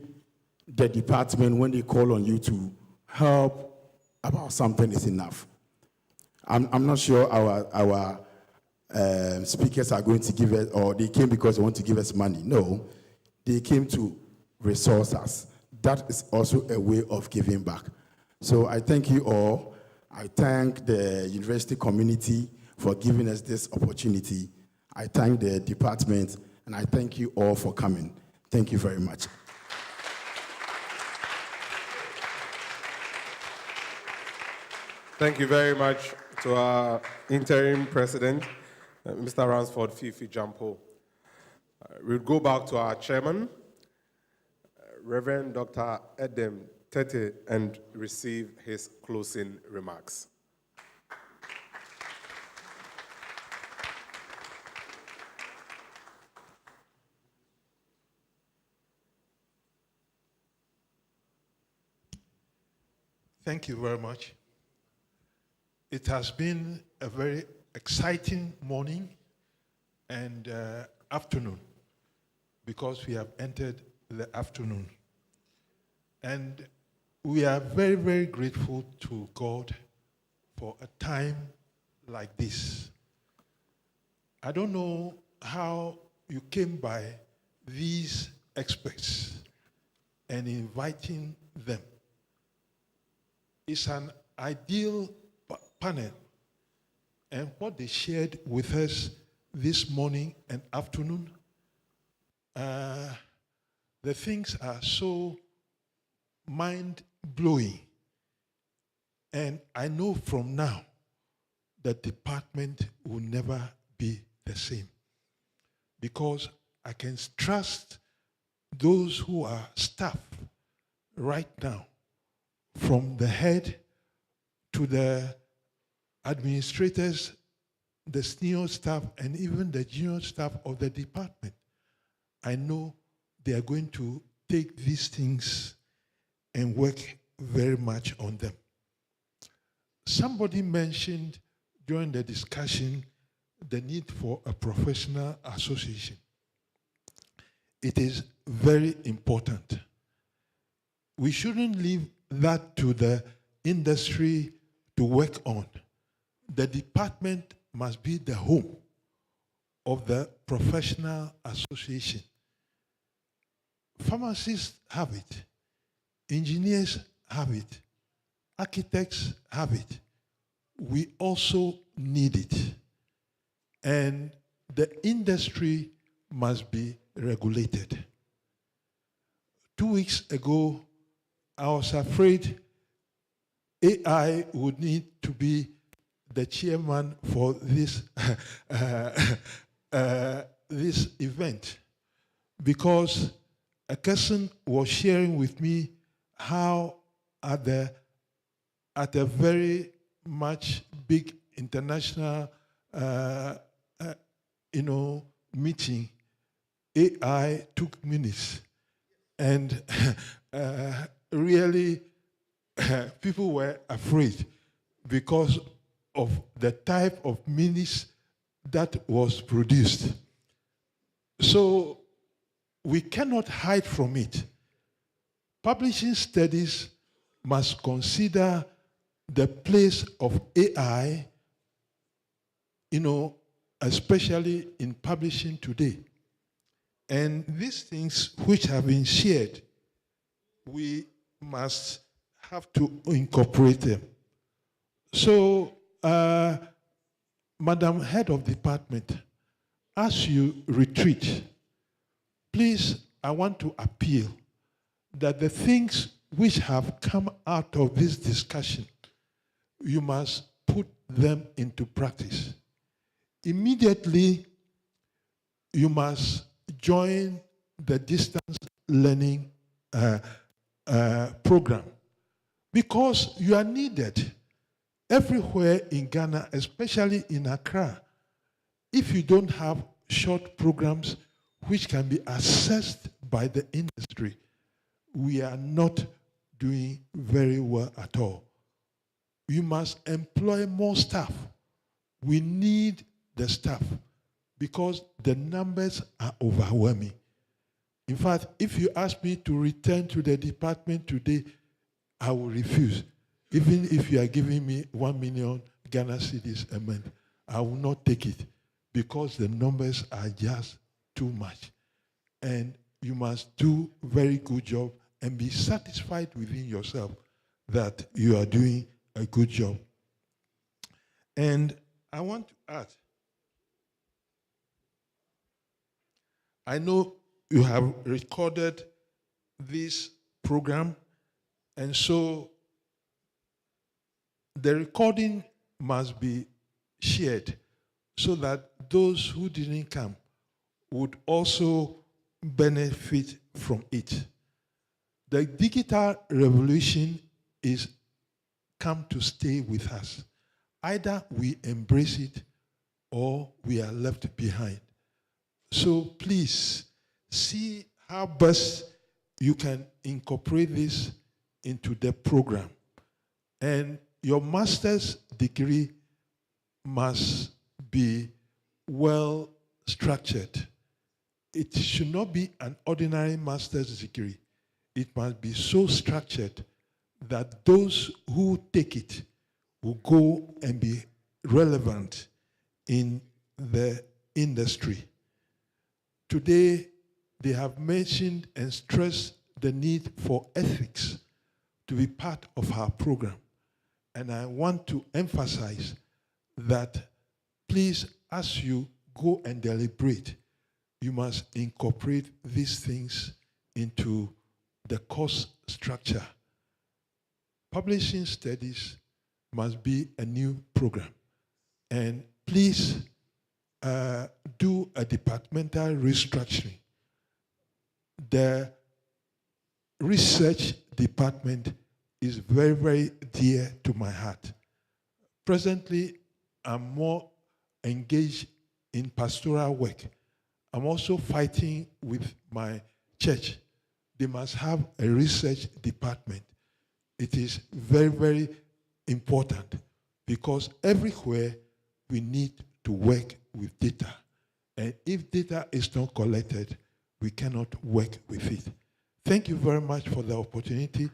the department when they call on you to help about something is enough. I'm not sure our speakers are going to give us, or they came because they want to give us money. No, they came to resource us. That is also a way of giving back. So I thank you all. I thank the university community for giving us this opportunity. I thank the department, and I thank you all for coming. Thank you very much. Thank you very much to our interim president, Mr. Ransford Fifi Jampo. We'll go back to our chairman, Reverend Dr. Edem Tete, and receive his closing remarks. Thank you very much. It has been a very exciting morning and afternoon, because we have entered the afternoon. And we are very, very grateful to God for a time like this. I don't know how you came by these experts and inviting them. It's an ideal panel, and what they shared with us this morning and afternoon, the things are so mind-blowing. And I know from now the department will never be the same, because I can trust those who are staff right now, from the head to the administrators the senior staff and even the junior staff of the department, I know they are going to take these things and work very much on them. Somebody mentioned during the discussion the need for a professional association. It is very important. We shouldn't leave that to the industry to work on. The department must be the home of the professional association. Pharmacists have it. Engineers have it. Architects have it. We also need it. And the industry must be regulated. 2 weeks ago, I was afraid AI would need to be the chairman for this, this event, because a person was sharing with me how at a very much big international meeting, AI took minutes. And really, people were afraid because of the type of minutes that was produced. So we cannot hide from it. Publishing studies must consider the place of AI, especially in publishing today. And these things which have been shared, we must have to incorporate them. So, Madam Head of Department, as you retreat, please, I want to appeal that the things which have come out of this discussion, you must put them into practice. Immediately, you must join the distance learning program, because you are needed everywhere in Ghana, especially in Accra. If you don't have short programs which can be assessed by the industry, we are not doing very well at all. You must employ more staff. We need the staff because the numbers are overwhelming. In fact, if you ask me to return to the department today, I will refuse. Even if you are giving me 1 million Ghana cedis a month, I will not take it because the numbers are just too much. And you must do a very good job and be satisfied within yourself that you are doing a good job. And I want to add, I know you have recorded this program, and so the recording must be shared so that those who didn't come would also benefit from it. The digital revolution is come to stay with us. Either we embrace it or we are left behind. So please see how best you can incorporate this into the program. And your master's degree must be well structured. It should not be an ordinary master's degree. It must be so structured that those who take it will go and be relevant in the industry. Today, they have mentioned and stressed the need for ethics to be part of our program. And I want to emphasize that please, as you go and deliberate, you must incorporate these things into the course structure. Publishing studies must be a new program. And please do a departmental restructuring. The research department is very, very dear to my heart. Presently, I'm more engage in pastoral work. I'm also fighting with my church. They must have a research department. It is very, very important because everywhere we need to work with data. And if data is not collected, we cannot work with it. Thank you very much for the opportunity,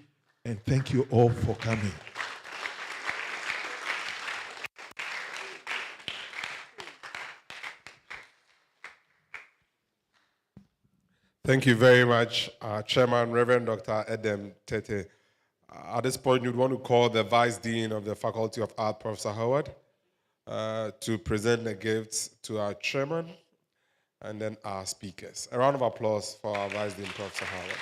and thank you all for coming. Thank you very much, Chairman, Reverend Dr. Edem Tete. At this point, you'd want to call the Vice Dean of the Faculty of Art, Professor Howard, to present the gifts to our Chairman and then our speakers. A round of applause for our Vice Dean, Professor Howard.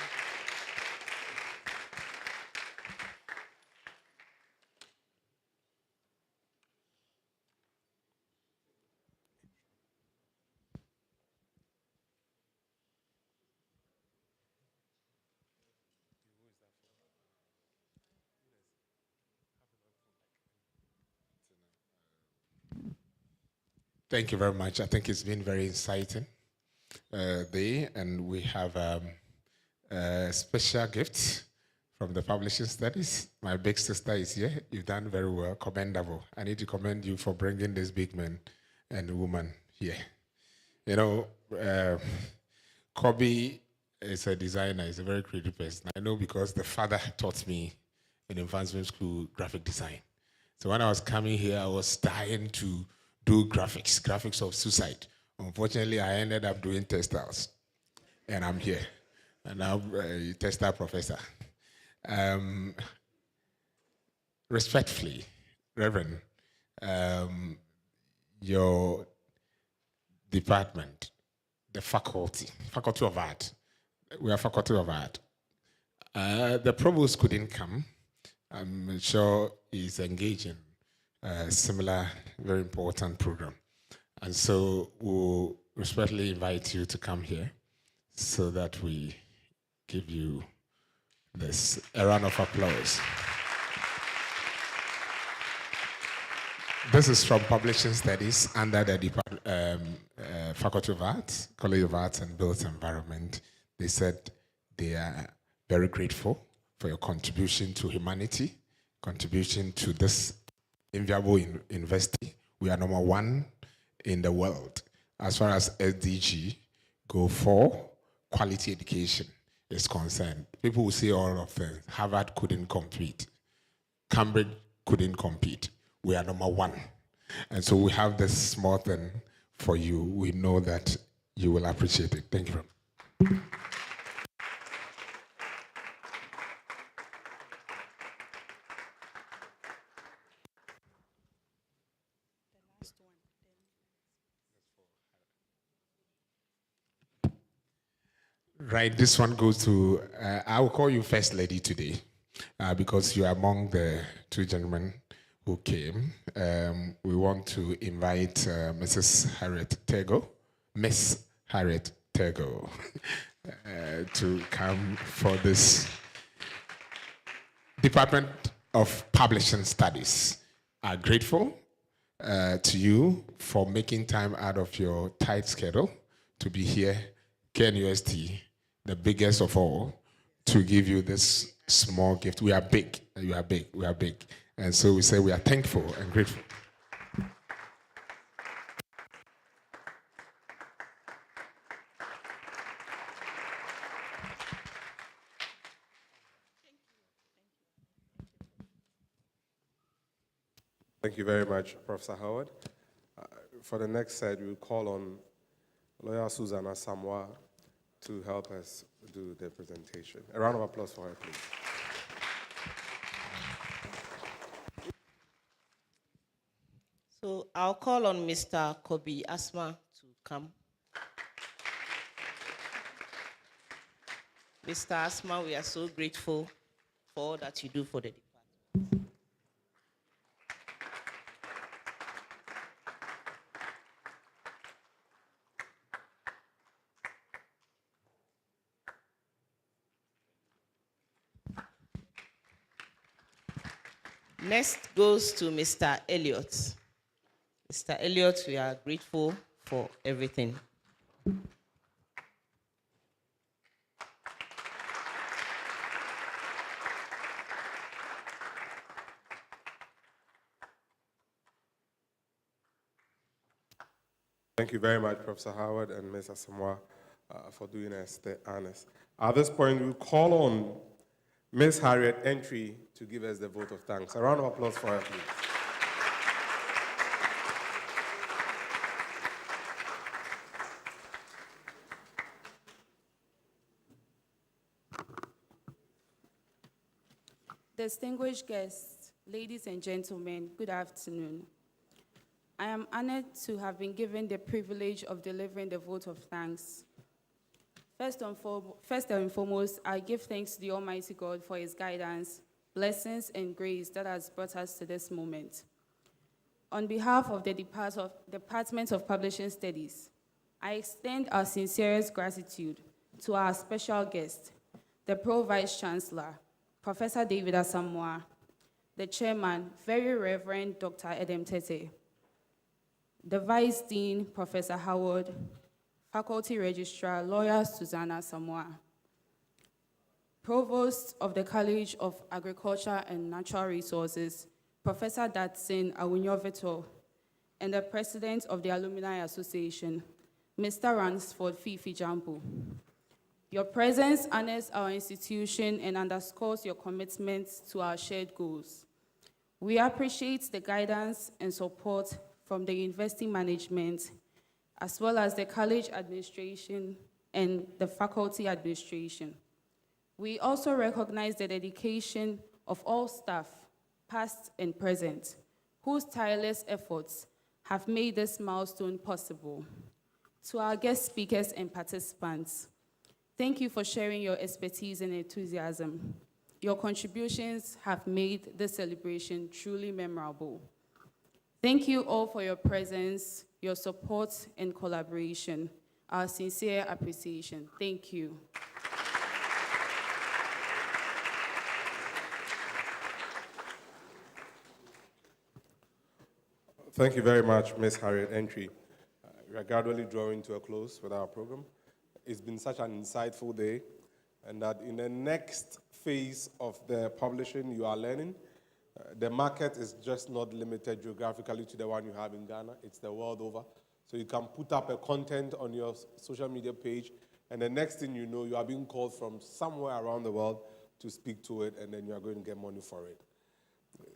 Thank you very much. I think it's been very exciting day, and we have a special gift from the Publishing Studies. My big sister is here. You've done very well, commendable. I need to commend you for bringing this big man and woman here. You know, Kobe is a designer. He's a very creative person. I know because the father taught me in advancement school graphic design. So when I was coming here, I was dying to do graphics of suicide. Unfortunately, I ended up doing textiles, and I'm here, and I'm a textile professor. Respectfully, Reverend, your department, the faculty of art, we are faculty of art. The provost couldn't come. I'm sure he's engaging a similar, very important program. And so we'll respectfully invite you to come here so that we give you this, a round of applause. This is from Publishing Studies under the Faculty of Arts, College of Arts and Built Environment. They said they are very grateful for your contribution to humanity, contribution to this enviable university. We are number 1 in the world as far as SDG go for quality education is concerned. People will say all of them. Harvard couldn't compete. Cambridge couldn't compete. We are number 1. And so we have this small thing for you. We know that you will appreciate it. Thank you. Right, this one goes to, I will call you First Lady today because you are among the 2 gentlemen who came. We want to invite Mrs. Harriet Tego, Miss Harriet Tego, to come for this Department of Publishing Studies. I'm grateful to you for making time out of your tight schedule to be here, KNUST, the biggest of all, to give you this small gift. We are big, you are big, we are big. And so we say we are thankful and grateful. Thank you very much, Professor Howard. For the next set, we'll call on Lawyer Susanna Samoa to help us do the presentation. A round of applause for her, please. So I'll call on Mr. Kobe Asma to come. Mr. Asma, we are so grateful for all that you do for the department. Next goes to Mr. Elliott. Mr. Elliott, we are grateful for everything. Thank you very much, Professor Howard and Ms. Asamoah, for doing us the honors. At this point, we'll call on Ms. Harriet Entry to give us the vote of thanks. A round of applause for her, please. Distinguished guests, ladies and gentlemen, good afternoon. I am honored to have been given the privilege of delivering the vote of thanks. First and foremost, I give thanks to the Almighty God for His guidance, blessings, and grace that has brought us to this moment. On behalf of the Department of Publishing Studies, I extend our sincerest gratitude to our special guest, the Pro-Vice Chancellor, Professor David Asamoah, the Chairman, Very Reverend Dr. Edem Tete, the Vice Dean, Professor Howard, Faculty Registrar, Lawyer Susanna Samoa, Provost of the College of Agriculture and Natural Resources, Professor Datsin Awunyoveto, and the President of the Alumni Association, Mr. Ransford Fifi Jampu. Your presence honors our institution and underscores your commitment to our shared goals. We appreciate the guidance and support from the university management, as well as the college administration and the faculty administration. We also recognize the dedication of all staff, past and present, whose tireless efforts have made this milestone possible. To our guest speakers and participants, thank you for sharing your expertise and enthusiasm. Your contributions have made this celebration truly memorable. Thank you all for your presence, your support, and collaboration. Our sincere appreciation. Thank you. Thank you very much, Ms. Harriet Entry. We are gradually drawing to a close with our program. It's been such an insightful day, and that in the next phase of the publishing you are learning, the market is just not limited geographically to the one you have in Ghana. It's the world over. So you can put up a content on your social media page, and the next thing you know, you are being called from somewhere around the world to speak to it, and then you are going to get money for it.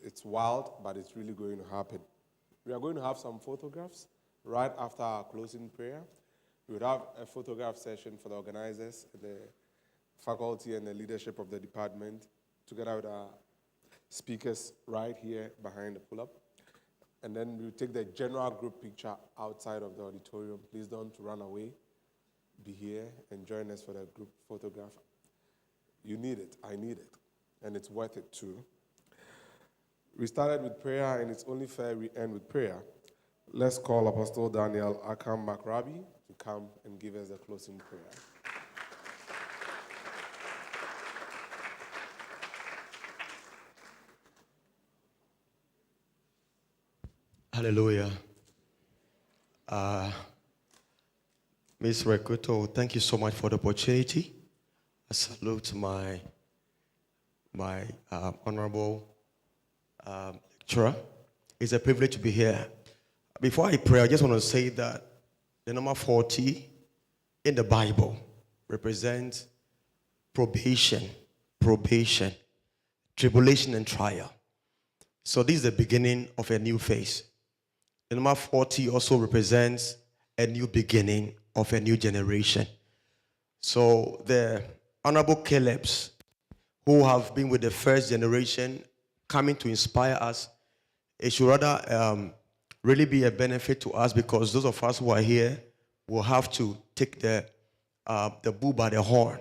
It's wild, but it's really going to happen. We are going to have some photographs right after our closing prayer. We would have a photograph session for the organizers, the faculty, and the leadership of the department, together with our speakers right here behind the pull-up. And then we'll take the general group picture outside of the auditorium. Please don't run away. Be here and join us for the group photograph. You need it. I need it. And it's worth it too. We started with prayer, and it's only fair we end with prayer. Let's call Apostle Daniel Akam Makrabi to come and give us a closing prayer. Hallelujah. Ms. Rekuto, thank you so much for the opportunity. I salute my honorable lecturer. It's a privilege to be here. Before I pray, I just want to say that the number 40 in the Bible represents probation, tribulation, and trial. So this is the beginning of a new phase. The number 40 also represents a new beginning of a new generation. So the honorable Calebs, who have been with the first generation, coming to inspire us, it should rather really be a benefit to us, because those of us who are here will have to take the bull by the horn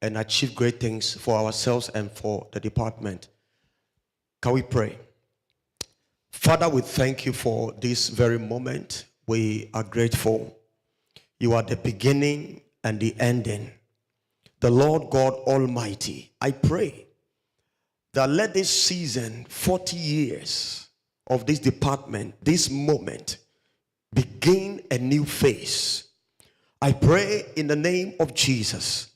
and achieve great things for ourselves and for the department. Can we pray? Father, we thank you for this very moment. We are grateful. You are the beginning and the ending. The Lord God Almighty, I pray that let this season, 40 years of this department, this moment, begin a new phase. I pray in the name of Jesus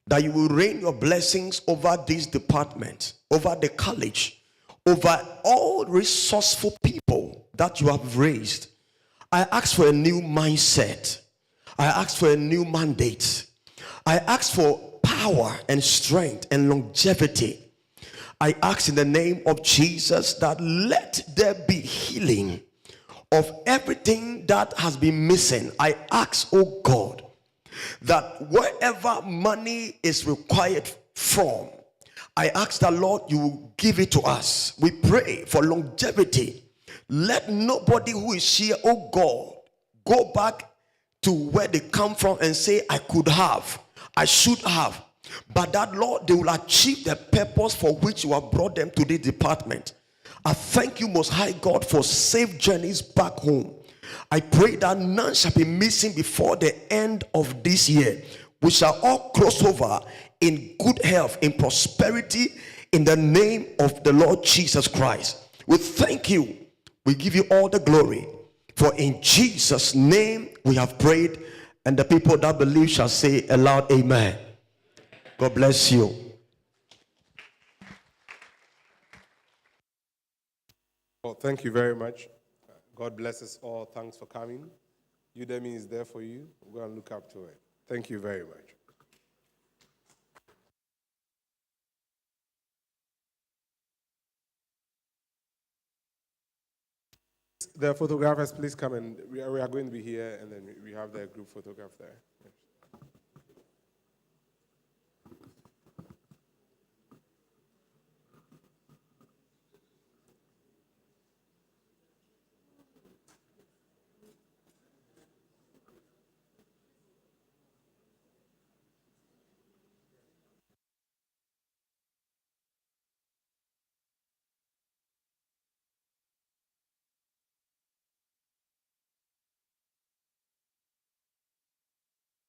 that you will rain your blessings over this department, over the college, over all resourceful people that you have raised. I ask for a new mindset. I ask for a new mandate. I ask for power and strength and longevity. I ask in the name of Jesus that let there be healing of everything that has been missing. I ask, oh God, that wherever money is required from, I ask that, Lord, you will give it to us. We pray for longevity. Let nobody who is here, oh God, go back to where they come from and say, I could have, I should have. But that, Lord, they will achieve the purpose for which you have brought them to this department. I thank you, Most High God, for safe journeys back home. I pray that none shall be missing before the end of this year. We shall all cross over in good health, in prosperity, in the name of the Lord Jesus Christ. We thank you. We give you all the glory. For in Jesus' name we have prayed, and the people that believe shall say aloud, amen. God bless you. Well, thank you very much. God bless us all. Thanks for coming. Udemy is there for you. We're going to look up to it. Thank you very much. The photographers, please come, and we are going to be here, and then we have the group photograph there.